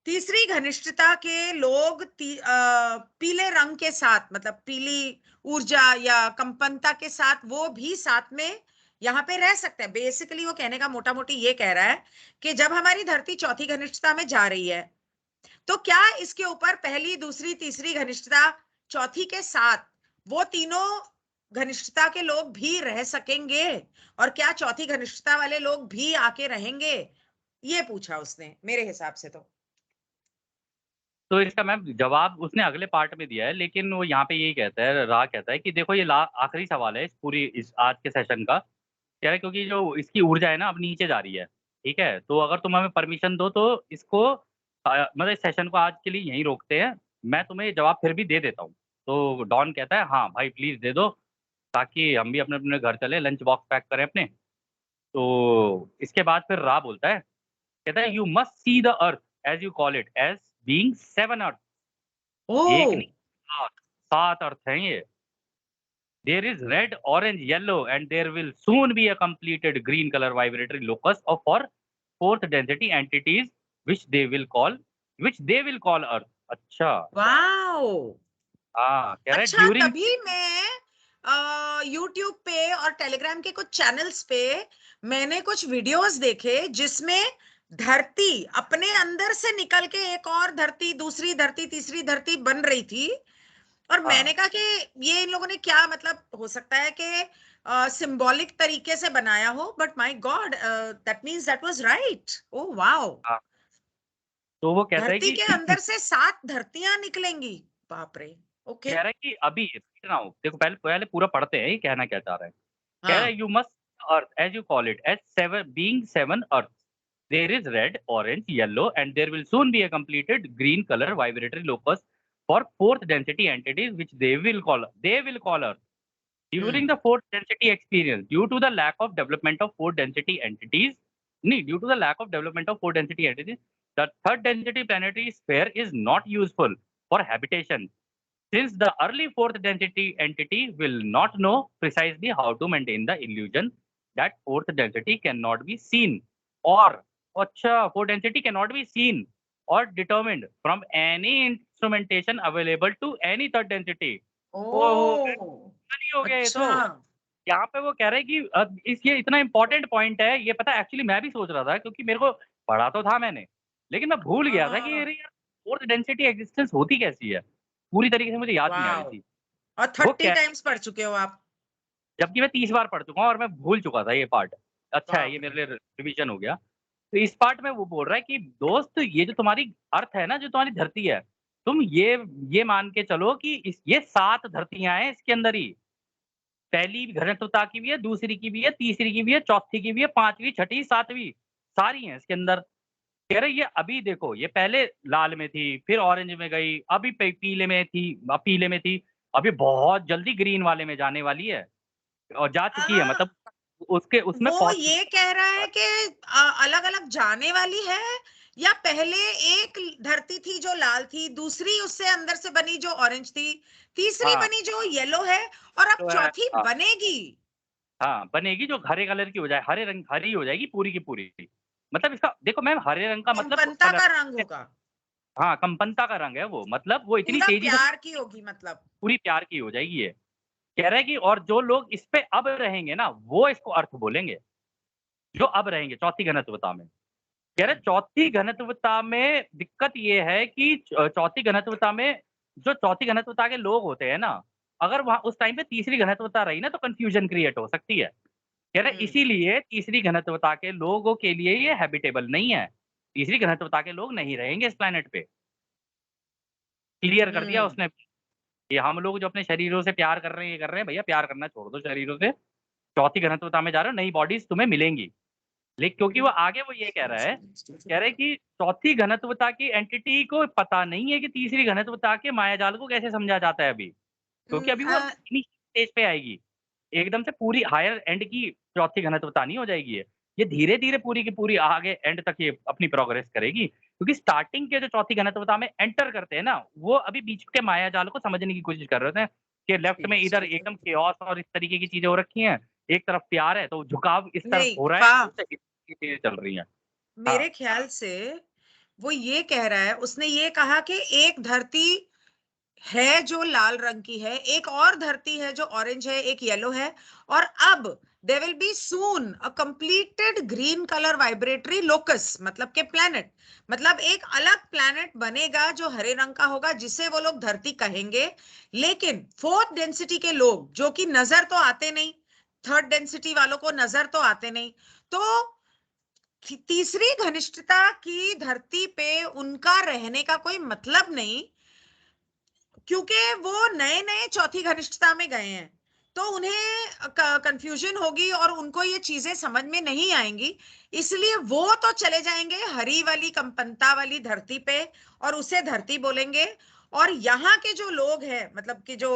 तीसरी घनिष्ठता के लोग पीले रंग के साथ, मतलब पीली ऊर्जा या कंपनता के साथ, वो भी साथ में यहाँ पे रह सकते हैं। बेसिकली वो कहने का मोटा मोटी ये कह रहा है कि जब हमारी धरती चौथी घनिष्ठता में जा रही है, तो क्या इसके ऊपर पहली दूसरी तीसरी घनिष्ठता चौथी के साथ वो तीनों घनिष्ठता के लोग भी रह सकेंगे, और क्या चौथी घनिष्ठता वाले लोग भी आके रहेंगे? ये पूछा उसने मेरे हिसाब से तो। तो इसका मैम जवाब उसने अगले पार्ट में दिया है, लेकिन वो यहाँ पे यही कहता है, रा कहता है कि देखो ये आखिरी सवाल है इस आज के सेशन का। कह रहा है क्योंकि जो इसकी ऊर्जा है ना अब नीचे जा रही है, ठीक है? तो अगर तुम हमें परमिशन दो तो इसको मतलब इस सेशन को आज के लिए यहीं रोकते हैं। मैं तुम्हें ये जवाब फिर भी दे देता हूँ। तो डॉन कहता है, हाँ भाई प्लीज़ दे दो, ताकि हम भी अपने-अपने घर चले, लंच बॉक्स पैक करें अपने। तो इसके बाद फिर रा बोलता है, कहता है, "you must see the earth as you call it as being 7 अर्थ।" एक ओ नहीं 7, 7 अर्थ हैं ये। There is red, orange, yellow, and there will soon be a completed green color vibratory locus of for fourth density entities which they will call Earth. अच्छा, wow, हाँ, कह रहा है अच्छा, ड्यूरिंग तभी मैं यूट्यूब पे और टेलीग्राम के कुछ चैनल्स पे मैंने कुछ वीडियोस देखे जिसमें धरती अपने अंदर से निकल के एक और धरती, दूसरी धरती, तीसरी धरती बन रही थी। और हाँ, मैंने कहा कि ये इन लोगों ने क्या, मतलब हो सकता है कि सिंबॉलिक तरीके से बनाया हो, but my God, that means that was right. Oh wow, हाँ, तो वो कहता है धरती कि के अंदर से 7 धरतियां निकलेंगी। बाप रे। ओके। कह रहा है कि अभी देख रहा हूँ, देखो पहले पहले पूरा पढ़ते हैं, ये कहना क्या चाह रहा है। कह रहा है हाँ। You must earth as you call it as 7 being 7 earth. There is red, orange, yellow, and there will soon be a completed green color vibratory locus for fourth density entities, which they will call Earth. During hmm. the fourth density experience, due to the lack of development of fourth density entities, no, due to the lack of development of fourth density entities, the third density planetary sphere is not useful for habitation, since the early fourth density entity will not know precisely how to maintain the illusion that fourth density cannot be seen or fourth density cannot be seen or determined from any instrumentation available to any third density. ओह! ओ नहीं हो गया ये तो। अच्छा। यहाँ पे वो कह रहे हैं कि ये इतना इम्पोर्टेंट पॉइंट है, ये पता है एक्चुअली मैं भी सोच रहा था क्योंकि मेरे को पढ़ा तो था मैंने, लेकिन मैं भूल गया था कि हाँ। अरे यार फोर्थ डेंसिटी एक्जिस्टेंस होती कैसी है? पूरी तरीके से मुझे याद नहीं आ रही वाओ, थी। और वो 30 कह टाइम्स पढ़ चुके हो आप? जबकि मैं 30 बार पढ़ चुका हूँ और मैं भूल चुका था ये पार्ट। अच्छा है, बाप ये रे। मेरे लिए रिवीजन हो गया। तो इस पार्ट में वो बोल रहा है कि दोस्त ये जो तुम्हारी अर्थ है ना, जो तुम्हारी धरती है, तुम ये मान के चलो कि ये 7 धरतियाँ हैं इसके अंदर ही। पहली घनत्वता की भी है, दूसरी की भी है, तीसरी की भी है, चौथी की भी है, 5वीं, छठी, 7वीं सारी हैं इसके अंदर। कह रहे ये अभी देखो, ये पहले लाल में थी, फिर ऑरेंज में गई, अभी पीले में थी, पीले में थी, अभी बहुत जल्दी ग्रीन वाले में जाने वाली है और जा चुकी है, मतलब उसके उसमें वो पहुँच ये चुकी कह रहा है। है कि अलग अलग जाने वाली है, या पहले एक धरती थी जो लाल थी, दूसरी उससे अंदर से बनी जो ऑरेंज थी, तीसरी हाँ, बनी जो येलो है, और अब तो है चौथी हाँ, बनेगी। हाँ, बनेगी जो हरे कलर की हो जाए, हरी हो जाएगी पूरी की पूरी। मतलब इसका देखो मैम हरे रंग का मतलब संपन्नता कलर का रंग होगा। हाँ, कंपनता का रंग है वो, मतलब वो इतनी पूरा तेज़ी से प्यार की होगी मतलब। पूरी प्यार की हो जाएगी ये। कह रहा है कि और जो लोग इस पे अब रहेंगे ना, वो इसको अर्थ बोलेंगे, जो अब रहेंगे चौथी घनत्वता में। कह रहे हुँ, चौथी घनत्वता में दिक्कत ये है कि चौथी घनत्वता में जो चौथी घनत्वता के लोग होते हैं ना, अगर वहाँ उस टाइम पे तीसरी घनत्वता रही ना तो कन्फ्यूजन क्रिएट हो सकती है। कह रहे हुँ, इसीलिए तीसरी घनत्वता के लोगों के लिए ये हैबिटेबल नहीं है। तीसरी घनत्वता के लोग नहीं रहेंगे इस प्लैनेट पे। क्लियर कर दिया हुँ, उसने। ये हम लोग जो अपने शरीरों से प्यार कर रहे हैं, ये कर रहे हैं, भैया प्यार करना छोड़ दो शरीरों से। चौथी घनत्वता में जा रहे हो, नई बॉडीज़ तुम्हें मिलेंगी। क्योंकि वो आगे वो ये कह रहा है, कह रहे हैं कि चौथी घनत्वता की एंटिटी को पता नहीं है कि तीसरी घनत्वता के मायाजाल को कैसे समझा जाता है अभी। क्योंकि अभी वो इनिशियल स्टेज पे आएगी। एकदम से पूरी हायर एंड की चौथी घनत्वता नहीं हो जाएगी ये। ये धीरे-धीरे पूरी की पूरी आगे एंड तक ये अपनी प्रोग्रेस करेगी। क्योंकि स्टार्टिंग के जो चौथी घनत्वता में एंटर करते हैं ना, वो अभी बीच के मायाजाल को समझने की कोशिश कर रहे होते हैं, कि लेफ्ट में इधर एकदम केओस और इस तरीके की चीज़ें हो रखी हैं, एक तरफ प्यार है, तो झुकाव इस तरफ नहीं, हो रहा है, हाँ, उल्टा इस चीज़ें चल रही हैं। हाँ, मेरे ख़्याल से वो ये कह रहा है, उसने ये कहा कि एक धरती है जो लाल रंग की है, एक और धरती है जो ऑरेंज है, एक येलो है, और अब there will be soon a completed green colour vibratory locus, मतलब के प्लैनेट, मतलब एक अलग प्लैनेट बनेगा जो हरे रंग का होगा, जिसे वो लोग धरती कहेंगे। लेकिन फोर्थ डेंसिटी के लोग जो कि नजर तो आते नहीं, थर्ड डेंसिटी वालों को नजर तो आते नहीं, तो तीसरी घनिष्ठता की धरती पे उनका रहने का कोई मतलब नहीं, क्योंकि वो नए-नए चौथी घनिष्ठता में गए हैं। तो उन्हें कंफ्यूजन होगी और उनको ये चीजें समझ में नहीं आएंगी। इसलिए वो तो चले जाएंगे हरी वाली कंपनता वाली धरती पे और उसे धरती बोलेंगे। और यहाँ के जो लोग हैं, मतलब कि जो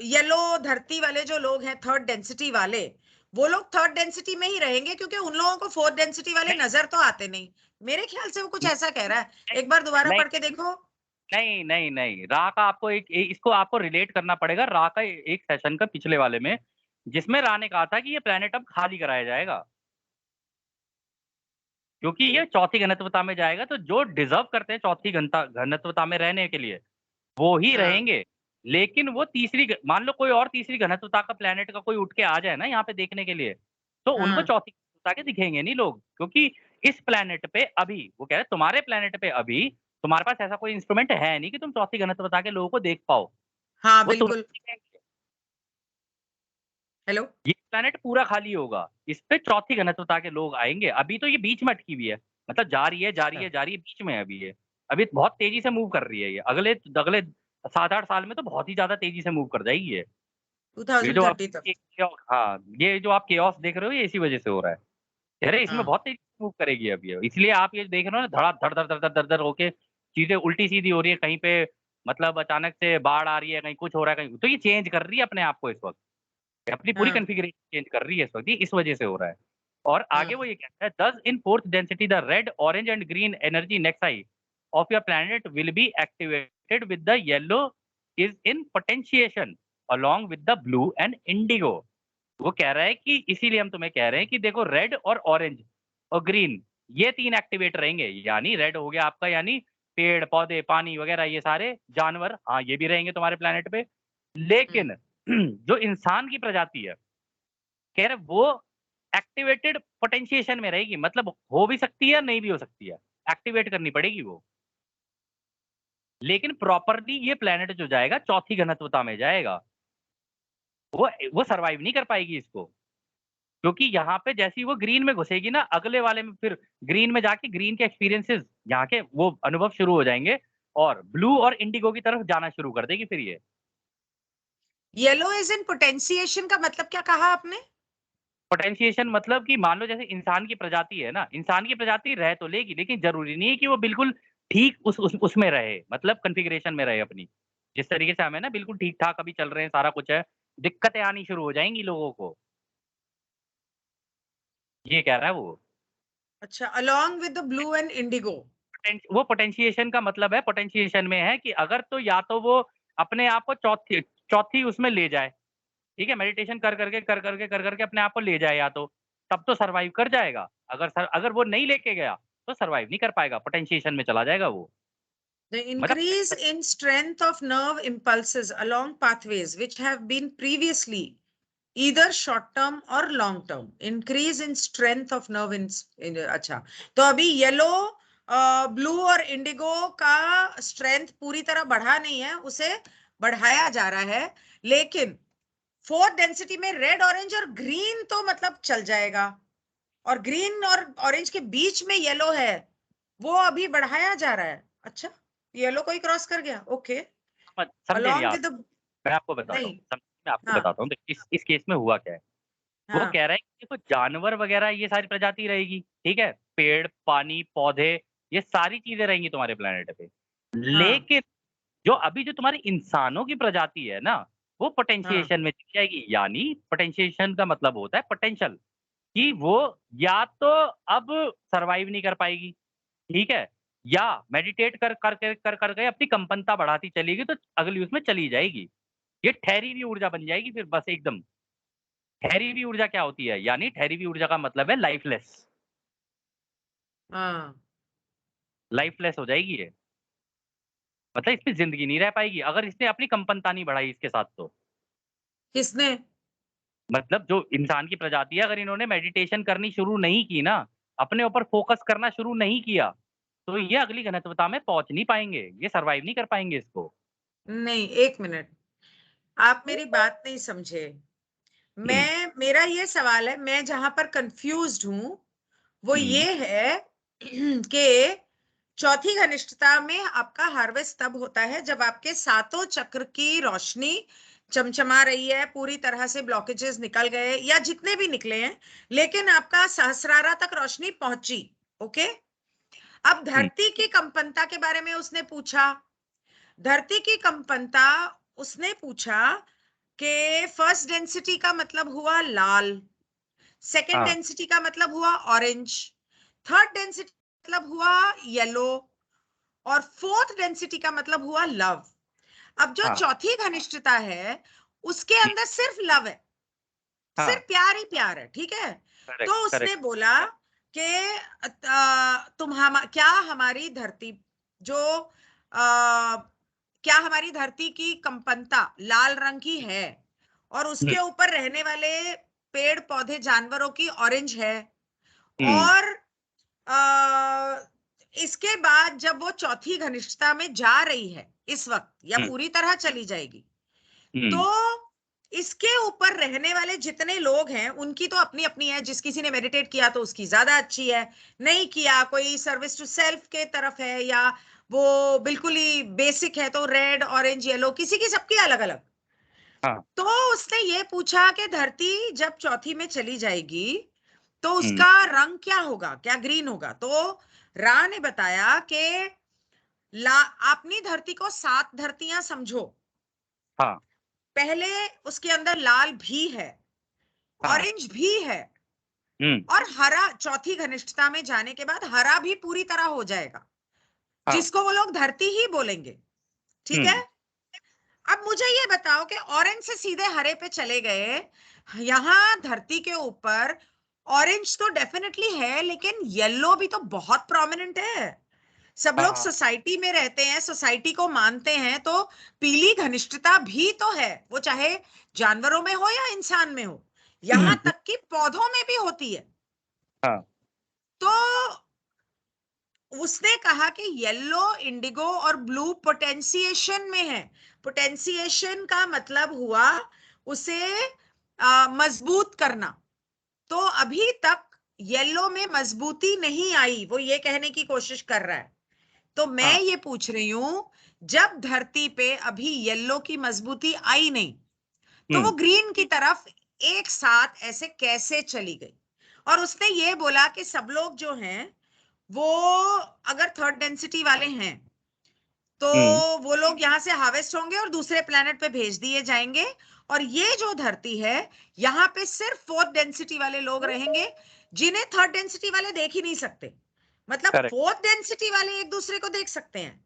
येलो धरती वाले जो लोग हैं, थर्ड डेंसिटी वाले, वो लोग थर्ड डेंसिटी में ही रहेंगे, क्योंकि उन लोगों को फोर्थ डेंसिटी वाले नहीं, नजर तो आते नहीं। मेरे ख्याल से वो कुछ ऐसा कह रहा है। नहीं, एक बार दोबारा नहीं, पढ़ के देखो। नहीं, नहीं, नहीं, रा का आपको इसको आपको रिलेट करना पड़ेगा रा का एक सेशन का पिछले वाले में, जिसमें रा ने कहा था कि ये प्लैनेट अब खाली कराया जाएगा। क्योंकि ये चौथी घनत्वता में जाएगा, तो जो डिज़र्व करते हैं चौथी घनत्वता में रहने के लिए, वो ही हाँ, रहेंगे। लेकिन वो तीसरी घ मान लो कोई और तीसरी घनत्वता का प्लैनेट का कोई उठ के आ जाए ना यहाँ पे देखने के लिए, तो उनको हाँ। चौथी घनत्वता के दिखेंगे नहीं लोग। क्योंकि इस प्लैनेट पे अभी वो कह रहे हैं तुम्हारे प्लैनेट पे अभी तुम्हारे पास ऐसा कोई इंस्ट्रूमेंट है नहीं कि तुम चौथी घनत्वता के लोगों को देख पाओ। हाँ, वो तुम्हें बिल्कुल। दिखेंगे। हेलो? ये प्लैनेट पूरा खाली होगा। इस पे चौथी घनत्वता के लोग आएँगे। अभी तो ये बीच में अटकी हुई है। मतलब जा रही है, जा रही अच्छा। है, जा रही है, बीच में है अभी ये। अभी बहुत तेज़ी से मूव कर रही है ये। अगले अगले 7-8 साल में तो बहुत ही ज़्यादा तेज़ी से मूव कर जाएगी ये। ये जो आप 2030 तक। हाँ, ये जो आप केओस देख रहे हो ये इसी वज़ह से हो रहा है। कह रहे इसमें हाँ, बहुत तेज़ी से मूव करेगी अब ये। इसलिए आप ये देख रहे हो ना धड़ा धड़, धड़, धड़, धड़, धड़, धड़ होके चीज़ें उल्टी-सीधी हो रही है। कहीं पे मतलब अचानक से बाढ़ आ रही है, कहीं कुछ हो रहा है, कहीं तो ये चेंज कर रही है अपने आप को इस वक़्त। अपनी पूरी हाँ, कॉन्फ़िगरेशन चेंज कर रही है इस वक़्त, ये इस वज़ह से हो रहा है। और आगे वो हाँ। ये कहता है, "Thus in fourth density the red, orange and green energy nexi of your planet will be activated with the yellow is in potentiation along with the blue and indigo." वो कह रहा है कि इसीलिए हम तुम्हें कह रहे हैं कि देखो रेड और ऑरेंज और ग्रीन ये 3 एक्टिवेट रहेंगे। यानी रेड हो गया आपका यानी पेड़, पौधे, पानी वग़ैरह ये सारे जानवर, हाँ, ये भी रहेंगे तुम्हारे प्लैनेट पे। हुँ। लेकिन जो इंसान की प्रजाति है, कह रहे वो एक्टिवेटेड पोटेंशिएशन में रहेगी, मतलब हो भी सकती है, नहीं भी हो सकती है। एक्टिवेट करनी पड़ेगी वो। लेकिन प्रॉपरली ये प्लैनेट जो जाएगा चौथी घनत्वता में जाएगा। वो सर्वाइव नहीं कर पाएगी इसको। क्योंकि यहाँ पे जैसे ही वो ग्रीन में घुसेगी ना, अगले वाले में फिर ग्रीन में जाके ग्रीन के एक्सपीरियंसेस यहाँ के वो अनुभव शुरू हो जाएँगे और ब्लू और इंडिगो की तरफ जाना शुरू कर देगी फिर ये। येलो इज़ इन पोटेंशिएशन का मतलब क्या कहा आपने? पोटेंशिएशन मतलब कि मान लो जैसे इंसान की प्रजाति है ना, इंसान की प्रजाति रह तो लेगी, लेकिन ज़रूरी नहीं है कि वो बिल्कुल ठीक उस उसमें रहे, मतलब कॉन्फ़िगरेशन में रहे अपनी। जिस तरीके से हम है ना बिल्कुल ठीक-ठाक अभी चल रहे हैं, सारा कुछ है, दिक्कतें आनी शुरू हो जाएँगी लोगों को, ये कह रहा है वो। अच्छा, along with the blue and Indigo. वो पोटेंशिएशन का मतलब है पोटेंशिएशन में है कि अगर तो या तो वो अपने आप को चौथी चौथी उसमें ले जाए, ठीक है? मेडिटेशन कर करके अपने आप को ले जाए या तो, तब तो सर्वाइव कर जाएगा। अगर वो नहीं लेके गया, तो सर्वाइव नहीं कर पाएगा, पोटेंशिएशन में चला जाएगा वो। The मतलब increase in strength of nerve impulses along pathways which have been previously either short term or long term. Increase in strength of nerve in अच्छा, तो अभी येलो, ब्लू और इंडिगो का स्ट्रेंथ पूरी तरह बढ़ा नहीं है, उसे बढ़ाया जा रहा है, लेकिन फोर्थ डेंसिटी में रेड, ऑरेंज और ग्रीन तो मतलब चल जाएगा, और ग्रीन और ऑरेंज के बीच में येलो है, वो अभी बढ़ाया जा रहा है। अच्छा, येलो को ही क्रॉस कर गया, ओके। समझे नहीं अलोंग आप? विद द, मैं आपको बताता नहीं, हूँ, मैं आपको हाँ बताता हूँ। देखिए, इस केस में हुआ क्या है? वो हाँ कह रहा है कि देखो जानवर वगैरह ये सारी प्रजाति रहेगी, ठीक है? पेड़, पानी, पौधे, ये सारी चीज़ें रहेंगी तुम्हारे प्लैनेट पे। हाँ लेकिन जो तुम्हारी इंसानों की प्रजाति है ना, वो हाँ पोटेंशिएशन में चली जाएगी। यानी पोटेंशिएशन का मतलब होता है पोटेंशियल, कि वो या तो अब सर्वाइव नहीं कर पाएगी, ठीक है? या मेडिटेट कर करके अपनी कंपनता बढ़ाती चलेगी, तो अगली उसमें चली जाएगी। ये ठहरी हुई ऊर्जा बन जाएगी फिर बस एकदम। ठहरी हुई ऊर्जा क्या होती है? यानी ठहरी हुई ऊर्जा का मतलब है लाइफलेस। हाँ। लाइफलेस हो जाएगी ये। मतलब इसमें ज़िंदगी नहीं रह पाएगी, अगर इसने अपनी कंपनता नहीं बढ़ाई इसके साथ तो। किसने? मतलब जो इंसान की प्रजाति है, अगर इन्होंने मेडिटेशन करनी शुरू नहीं की ना, अपने ऊपर फ़ोकस करना शुरू नहीं किया, तो ये अगली घनत्वता में पहुँच नहीं पाएँगे, ये सर्वाइव नहीं कर पाएँगे इसको। नहीं, एक मिनट, आप मेरी बात नहीं समझे। हुँ, मेरा ये सवाल है, मैं जहां पर कंफ्यूज्ड हूं वो हुँ, ये है कि चौथी घनिष्ठता में आपका हार्वेस्ट तब होता है जब आपके सातों चक्र की रोशनी चमचमा रही है, पूरी तरह से ब्लॉकेजेस निकल गए या जितने भी निकले हैं, लेकिन आपका सहस्रारा तक रोशनी पहुंची। ओके। अब हुँ, धरती की कंपनता के बारे में उसने पूछा। धरती की कंपनता, उसने पूछा कि फर्स्ट डेंसिटी का मतलब हुआ लाल, सेकेंड हाँ, डेंसिटी का मतलब हुआ ऑरेंज, थर्ड डेंसिटी मतलब हुआ येलो, और फोर्थ डेंसिटी का मतलब हुआ लव। अब जो हाँ, चौथी घनिष्ठता है उसके हुँ, अंदर सिर्फ लव है, हाँ, सिर्फ प्यार ही प्यार है, ठीक है। करेक्ट, तो उसने करेक्ट, बोला कि क्या हमारी धरती जो क्या हमारी धरती की कंपनता लाल रंग की है, और हुँ, उसके ऊपर रहने वाले पेड़ पौधे जानवरों की ऑरेंज है, हुँ, और आ, इसके बाद जब वो चौथी घनिष्ठता में जा रही है इस वक्त, या हुँ, पूरी तरह चली जाएगी, हुँ, तो इसके ऊपर रहने वाले जितने लोग हैं उनकी तो अपनी अपनी है, जिस किसी ने मेडिटेट किया तो उसकी ज्यादा अच्छी है, नहीं किया कोई सर्विस टू सेल्फ के तरफ है, या वो बिल्कुल ही बेसिक है तो रेड ऑरेंज येलो, किसी की सबकी अलग अलग। हाँ, तो उसने ये पूछा कि धरती जब चौथी में चली जाएगी तो हुँ, उसका रंग क्या होगा, क्या ग्रीन होगा? तो रा ने बताया कि ला अपनी धरती को सात धरतियां समझो। हाँ, पहले उसके अंदर लाल भी है, हाँ, ऑरेंज भी है, हुँ, और हरा चौथी घनिष्ठता में जाने के बाद हरा भी पूरी तरह हो जाएगा, हाँ, जिसको वो लोग धरती ही बोलेंगे, ठीक है। हुँ, अब मुझे ये बताओ कि ऑरेंज से सीधे हरे पे चले गए, यहां धरती के ऊपर ऑरेंज तो डेफिनेटली है, लेकिन येलो भी तो बहुत प्रोमिनेंट है। सब लोग हाँ, सोसाइटी में रहते हैं, सोसाइटी को मानते हैं, तो पीली घनिष्ठता भी तो है, वो चाहे जानवरों में हो या इंसान में हो, यहां हुँ, तक कि पौधों में भी होती है। हाँ, तो उसने कहा कि येलो, इंडिगो और ब्लू पोटेंशिएशन में है। पोटेंशिएशन का मतलब हुआ उसे मजबूत करना। तो अभी तक येलो में मजबूती नहीं आई, वो ये कहने की कोशिश कर रहा है। तो मैं हाँ, ये पूछ रही हूं, जब धरती पे अभी येलो की मजबूती आई नहीं, तो वो हुँ, ग्रीन की तरफ एक साथ ऐसे कैसे चली गई? और उसने ये बोला कि सब लोग जो हैं वो अगर थर्ड डेंसिटी वाले हैं तो हुँ, वो लोग यहाँ से हार्वेस्ट होंगे और दूसरे प्लेनेट पे भेज दिए जाएंगे, और ये जो धरती है यहाँ पे सिर्फ फोर्थ डेंसिटी वाले लोग रहेंगे, जिन्हें थर्ड डेंसिटी वाले देख ही नहीं सकते। मतलब करेक्ट, फोर्थ डेंसिटी वाले एक दूसरे को देख सकते हैं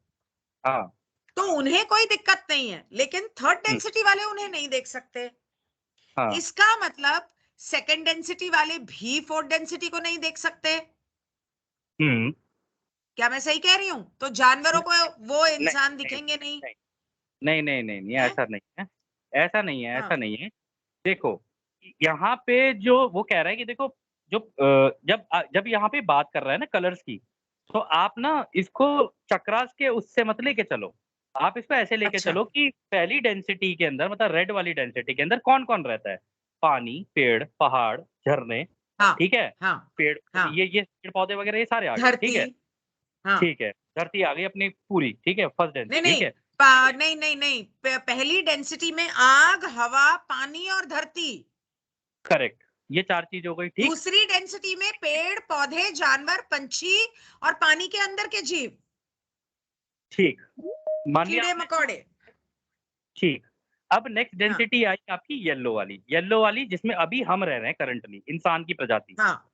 हाँ, तो उन्हें कोई दिक्कत नहीं है, लेकिन थर्ड हुँ, डेंसिटी वाले उन्हें नहीं देख सकते। हाँ, इसका मतलब सेकंड डेंसिटी वाले भी फोर्थ डेंसिटी को नहीं देख सकते। हुँ, क्या मैं सही कह रही हूँ? तो जानवरों को वो नहीं, इंसान नहीं, दिखेंगे नहीं, नहीं, नहीं, नहीं, नहीं, है? ऐसा नहीं है। ऐसा नहीं है, ऐसा हाँ, नहीं है। देखो, यहाँ पे जो वो कह रहा है कि देखो जो जब यहाँ पे बात कर रहा है ना कलर्स की, तो आप ना इसको चक्रास के उससे मत लेके चलो। आप इसको ऐसे लेके अच्छा, चलो कि पहली डेंसिटी के अंदर मतलब रेड वाली डेंसिटी के अंदर कौन-कौन रहता है? पानी, पेड़, पहाड़, झरने, हाँ, ठीक है? हाँ, पेड़ हाँ, ये पेड़-पौधे वगैरह ये सारे आ गए, ठीक धरती, है? हाँ। ठीक है। धरती आ गई अपनी पूरी, ठीक है? फर्स्ट नहीं, डेंसिटी, ठीक नहीं, है? नहीं, नहीं, नहीं, पहली डेंसिटी में आग, हवा, पानी और धरती। करेक्ट। ये 4 चीज़ हो गई, ठीक? दूसरी डेंसिटी में पेड़, पौधे, जानवर, पंछी और पानी के अंदर के जीव, ठीक। मान लिया कीड़े आपने मकोड़े। ठीक। अब नेक्स्ट हाँ, डेंसिटी आई आपकी येलो वाली जिसमें अभी हम रह रहे हैं करंटली, इंसान की प्रजाति, हाँ,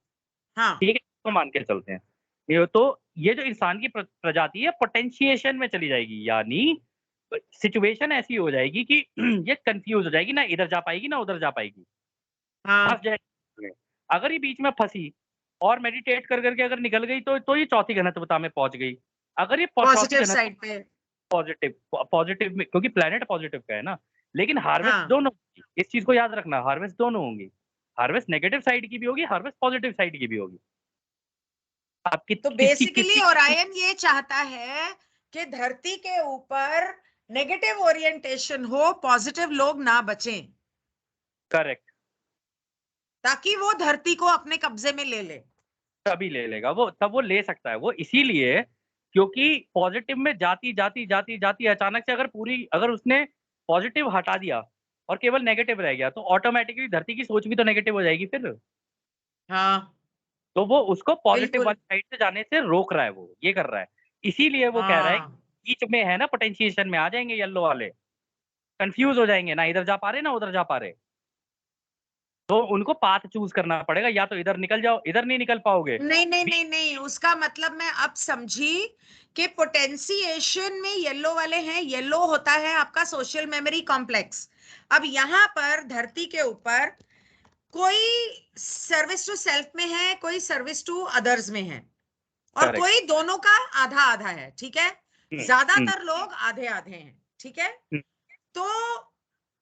हाँ, ठीक है? तो मान के चलते हैं। ये जो इंसान की प्रजाति है पोटेंशिएशन में चली जाएगी, यानी सिचुएशन ऐसी हो जाएगी कि ये कन्फ्यूज़ हो जाएगी, ना इधर जा पाएगी, ना उधर जा पाएगी, फँस हाँ, जाएगी। अगर ये बीच में फँसी और मेडिटेट कर के अगर निकल गई तो ये चौथी घनत्वता में पहुँच गई। अगर ये चौथी पॉजिटिव घनत्व साइड पे। पॉज़िटिव में क्योंकि प्लैनेट पॉज़िटिव का है ना, लेकिन हार्वेस्ट हाँ, दोनों होगी, इस चीज़ को याद रखना हार्वेस्ट दोनों होंगी। हार्वेस्ट नेगेटिव साइड की भी होगी, हार्वेस्ट पॉज़िटिव साइड की भी होगी। आप तो किसकी बेसिकली किसकी ओरायन ये चाहता है कि धरती के ऊपर नेगेटिव ओरिएंटेशन हो, पॉजिटिव लोग ना बचें, करेक्ट, ताकि वो धरती को अपने कब्जे में ले ले। तभी ले लेगा वो तब वो ले सकता है। वो इसीलिए क्योंकि पॉज़िटिव में जाती अचानक से अगर उसने पॉज़िटिव हटा दिया और केवल नेगेटिव रह गया, तो ऑटोमैटिकली धरती की सोच भी तो नेगेटिव हो जाएगी फिर। हाँ, तो वो उसको पॉज़िटिव बिल्कुल। वाली साइड से जाने से रोक रहा है वो, ये कर रहा है। इसीलिए वो कह रहा है हाँ, बीच में है ना पोटेंशिएशन में आ जाएँगे येलो वाले, कन्फ्यूज़ हो जाएँगे, ना इधर जा पा रहे, ना उधर जा पा रहे। तो उनको पाथ चूज़ करना पड़ेगा, या तो इधर निकल जाओ, इधर नहीं निकल पाओगे। नहीं, नहीं, बी नहीं, नहीं, उसका मतलब मैं अब समझी कि पोटेंशिएशन में येलो वाले हैं। येलो होता है आपका सोशल मेमोरी कॉम्प्लेक्स। अब यहाँ पर धरती के ऊपर कोई सर्विस टू सेल्फ में है, कोई सर्विस टू अदर्स में है, और करेक्ट। कोई दोनों का आधा आधा है, ठीक है? हुँ, हुँ, ज्यादातर लोग आधे आधे हैं, ठीक है? हुँ, तो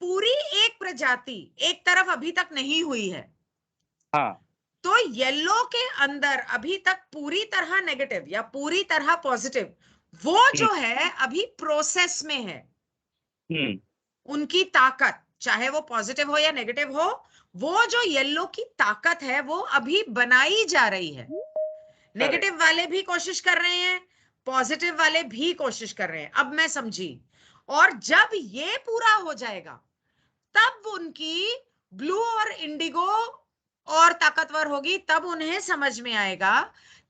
पूरी एक प्रजाति एक तरफ अभी तक नहीं हुई है। हाँ, तो येलो के अंदर अभी तक पूरी तरह नेगेटिव या पूरी तरह पॉजिटिव, वो हुँ, जो है अभी प्रोसेस में है। हुँ, उनकी ताकत, चाहे वो पॉजिटिव हो या नेगेटिव हो, वो जो येलो की ताकत है वो अभी बनाई जा रही है। करेक्ट, नेगेटिव वाले भी कोशिश कर रहे हैं, पॉजिटिव वाले भी कोशिश कर रहे हैं। अब मैं समझी। और जब ये पूरा हो जाएगा, तब उनकी ब्लू और इंडिगो और ताकतवर होगी, तब उन्हें समझ में आएगा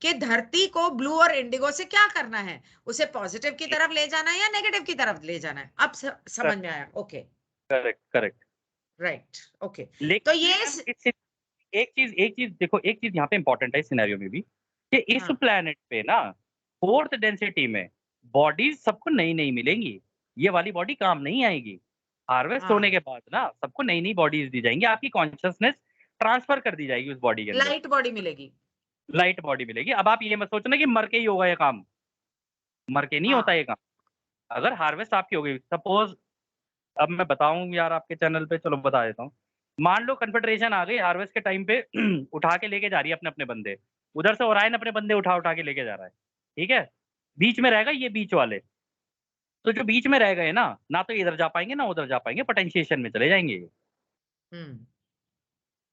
कि धरती को ब्लू और इंडिगो से क्या करना है, उसे पॉजिटिव की हुँ, तरफ ले जाना है या नेगेटिव की तरफ ले जाना है। अब समझ में आया। Okay, correct, correct. Right, okay. तो लेकिन ये मैम एक चीज़ देखो, एक चीज़ यहाँ पे इम्पोर्टेंट है इस सिनेरियो में भी, कि इस हाँ, प्लैनेट पे ना 4th डेंसिटी में बॉडीज़ सबको नई-नई मिलेंगी। ये वाली बॉडी काम नहीं आएगी। हार्वेस्ट होने हाँ, के बाद ना सबको नई-नई बॉडीज़ दी जाएँगी। आपकी कॉन्शसनेस ट्रांसफर कर दी जाएगी उस बॉडी के अंदर। लाइट बॉडी मिलेगी। लाइट बॉडी मिलेगी। अब आप ये मत सोचना कि मर के ही होगा ये काम, मर के नहीं होता हाँ, ये काम। अगर हार्वेस्ट आपकी हो गई सपोज़, अब मैं बताऊँ यार आपके चैनल पे, चलो बता देता हूँ। मान लो कन्फेडरेशन आ गई हार्वेस्ट के टाइम पे उठा के लेके जा रही है अपने-अपने बंदे। उधर से ओरायन अपने बंदे उठा-उठा के लेके जा रहा है। ठीक है? बीच में रह गए ये बीच वाले। तो जो बीच में रह गए ना तो इधर जा पाएँगे ना उधर जा पाएँगे, पोटेंशिएशन में चले जाएँगे ये। हम्म।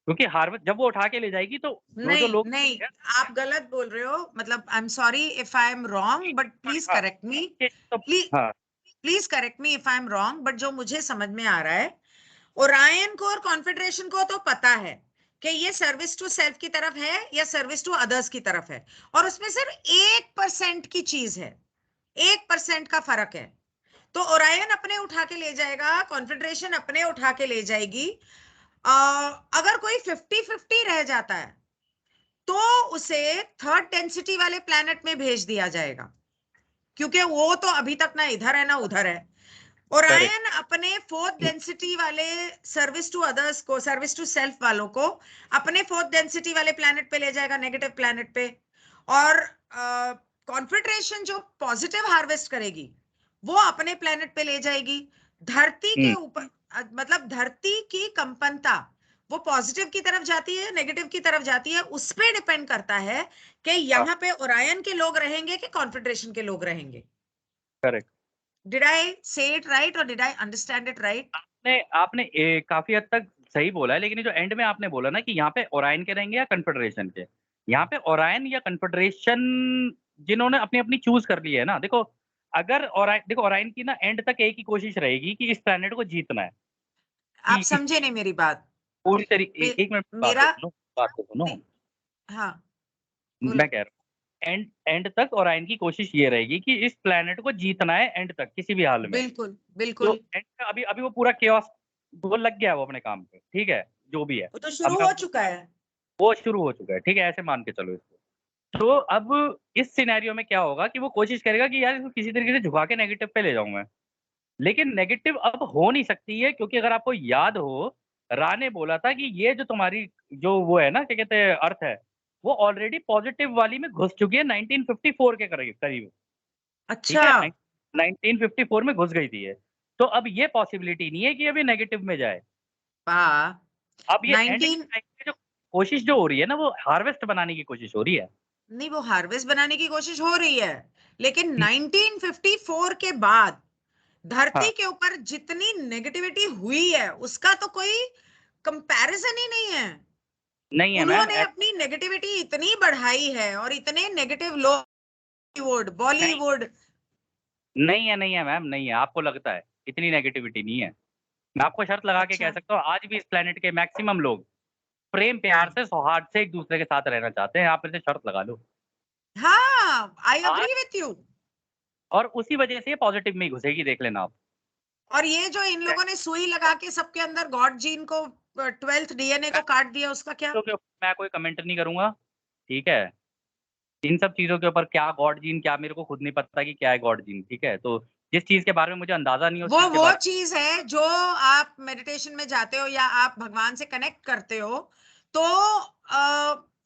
क्योंकि हार्वेस्ट जब वो उठा के ले जाएगी तो जो-जो नहीं, लोग नहीं, आप गलत बोल रहे हो। मतलब आई am sorry if I am wrong, but please हाँ, करेक्ट मी। तो प्लीज हाँ, please correct me if I am wrong, but जो मुझे समझ में आ रहा है, ओरायन को और कॉन्फेडरेशन को तो पता है कि ये सर्विस टू सेल्फ की तरफ है या सर्विस टू अदर्स की तरफ है, और उसमें सिर्फ 1% की चीज है, 1% का फर्क है। तो ओरायन अपने उठा के ले जाएगा, कॉन्फेडरेशन अपने उठा के ले जाएगी। अगर कोई 50-50 रह जाता है, तो उसे थर्ड डेंसिटी वाले प्लैनेट में भेज दिया जाएगा, क्योंकि वो तो अभी तक ना इधर है ना उधर है। करेक्ट, ओरायन अपने फोर्थ डेंसिटी वाले सर्विस टू अदर्स को, सर्विस टू सेल्फ वालों को अपने फोर्थ डेंसिटी वाले प्लैनेट पे ले जाएगा, नेगेटिव प्लैनेट पे। और कॉन्फेडरेशन जो पॉजिटिव हार्वेस्ट करेगी वो अपने प्लेनेट पे ले जाएगी। धरती के ऊपर मतलब धरती की कंपनता वो पॉजिटिव की तरफ जाती है नेगेटिव की तरफ जाती है, उस पे डिपेंड करता है कि यहाँ पे ओरायन के लोग रहेंगे कि कॉन्फेडरेशन के लोग रहेंगे। करेक्ट। डिड आई से इट राइट और did I understand it right? आपने आपने काफी हद तक सही बोला है, लेकिन ये जो एंड में आपने बोला ना कि यहाँ पे ओरायन के रहेंगे या कन्फेडरेशन के, यहाँ पे ओरायन या कन्फेडरेशन जिन्होंने अपनी अपनी चूज कर ली है ना, देखो अगर ओरायन, देखो ओरायन की ना एंड तक एक ही कोशिश रहेगी कि इस प्लेनेट को जीतना है, आप कि समझे नहीं मेरी बात। पूरी तरीके, मे, एक मिनट बात तो मेरा सुनो, बात तो सुनो। नहीं, हाँ मैं बोलो। कह रहा हूँ एंड एंड तक ओरायन की कोशिश ये रहेगी कि इस प्लेनेट को जीतना है एंड तक किसी भी हाल में। बिल्कुल तो बिल्कुल। एंड में अभी अभी वो पूरा केओस, वो लग गया है वो अपने काम पे, ठीक है, जो भी है। वो तो अब शुरू मैं हो चुका है। वो शुरू हो चुका है, ठीक है, ऐसे मान के चलो इसको। तो अब इस सिनेरियो में क्या होगा कि वो कोशिश करेगा कि यार इसको किसी तरीके से झुका के नेगेटिव पे ले जाऊँ मैं। लेकिन नेगेटिव अब हो नहीं सकती है, क्योंकि अगर आपको याद हो, रा ने बोला था कि ये जो तुम्हारी जो वो है ना, क्या कहते हैं, अर्थ है, वो ऑलरेडी पॉजिटिव वाली में घुस चुकी है 1954 के करीब करीब, ठीक अच्छा। है? 1954 में घुस गई थी ये। तो अब ये पॉसिबिलिटी नहीं है कि अभी नेगेटिव में जाए। वाह। अब ये एंड के 19 टाइम पे जो कोशिश जो हो रही है ना, वो हार्वेस्ट बनाने की कोशिश हो रही है। नहीं, वो हार्वेस्ट बनाने की कोशिश हो रही है, लेकिन हुँ, 1954 के बाद धरती हाँ, के ऊपर जितनी नेगेटिविटी हुई है उसका तो कोई कंपैरिजन ही नहीं है। नहीं है मैम, उन्होंने अपनी नेगेटिविटी इतनी बढ़ाई है और इतने नेगेटिव लोग बॉलीवुड नहीं, बॉलीवुड। नहीं है मैम, नहीं है, आपको लगता है, इतनी नेगेटिविटी नहीं है। मैं आपको शर्त लगा के कह अच्छा। सकता हूँ, आज भी इस प्लेनेट के मैक्सिमम लोग प्रेम प्यार से, सौहार्द से एक-दूसरे के साथ रहना चाहते हैं, आप मेरे से शर्त लगा लो। हाँ, आई आज अग्री विथ यू। और उसी वजह से ये पॉज़िटिव में ही घुसेगी, देख लेना आप। और ये जो इन लोगों ने सुई लगा के सबके अंदर गॉड जीन को 12th डीएनए मैं को काट दिया, उसका क्या? चीज़ों के ऊपर मैं कोई कमेंट नहीं करूँगा, ठीक है? इन सब चीज़ों के ऊपर क्या गॉड जीन, क्या, मेरे को खुद नहीं पता कि क्या है गॉड जीन, ठीक है? तो जिस चीज़ के बारे में मुझे अंदाज़ा नहीं है, उस चीज़ के वो बारे चीज है जो आप मेडिटेशन में जाते हो या आप भगवान से कनेक्ट करते हो तो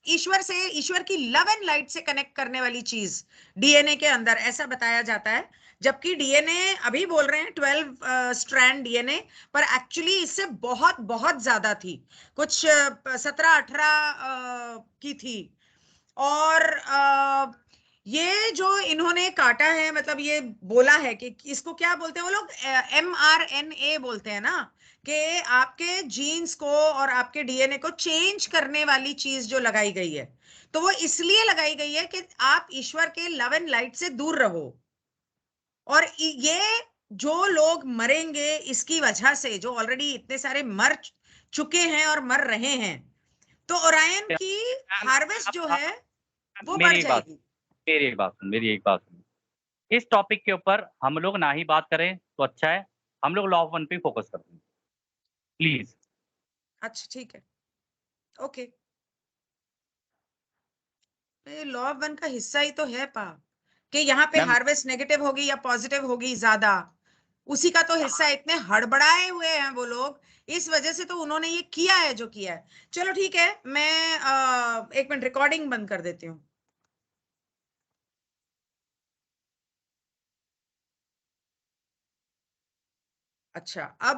ईश्वर से, ईश्वर की लव एंड लाइट से कनेक्ट करने वाली चीज डीएनए के अंदर ऐसा बताया जाता है। जबकि डीएनए अभी बोल रहे हैं 12 स्ट्रैंड डीएनए, पर एक्चुअली इससे बहुत बहुत ज्यादा थी, कुछ 17-18 की थी। और ये जो इन्होंने काटा है, मतलब ये बोला है कि इसको क्या बोलते हैं वो लोग, mRNA बोलते हैं ना, कि आपके जीन्स को और आपके डीएनए को चेंज करने वाली चीज जो लगाई गई है, तो वो इसलिए लगाई गई है कि आप ईश्वर के लव एंड लाइट से दूर रहो। और ये जो लोग मरेंगे इसकी वजह से, जो ऑलरेडी इतने सारे मर चुके हैं और मर रहे हैं, तो ओरायन में। की मैम, हार्वेस्ट जो आप है वो बढ़ मेरी एक बात जाएगी। मेरी एक बात सुनो, मेरी एक बात सुनो। इस टॉपिक के ऊपर हम लोग ना ही बात करें तो अच्छा है, हम लोग लॉ ऑफ वन पे ही फोकस करते हैं, प्लीज़। अच्छा ठीक है, ओके। ये लॉ ऑफ वन का हिस्सा ही तो है पा, कि यहाँ पे मैम, हार्वेस्ट नेगेटिव होगी या पॉजिटिव होगी ज्यादा, उसी का तो हिस्सा है। इतने हड़बड़ाए हुए हैं वो लोग, इस वजह से तो उन्होंने ये किया है जो किया है। चलो ठीक है, मैं एक मिनट रिकॉर्डिंग बंद कर देती हूँ। अच्छा, अब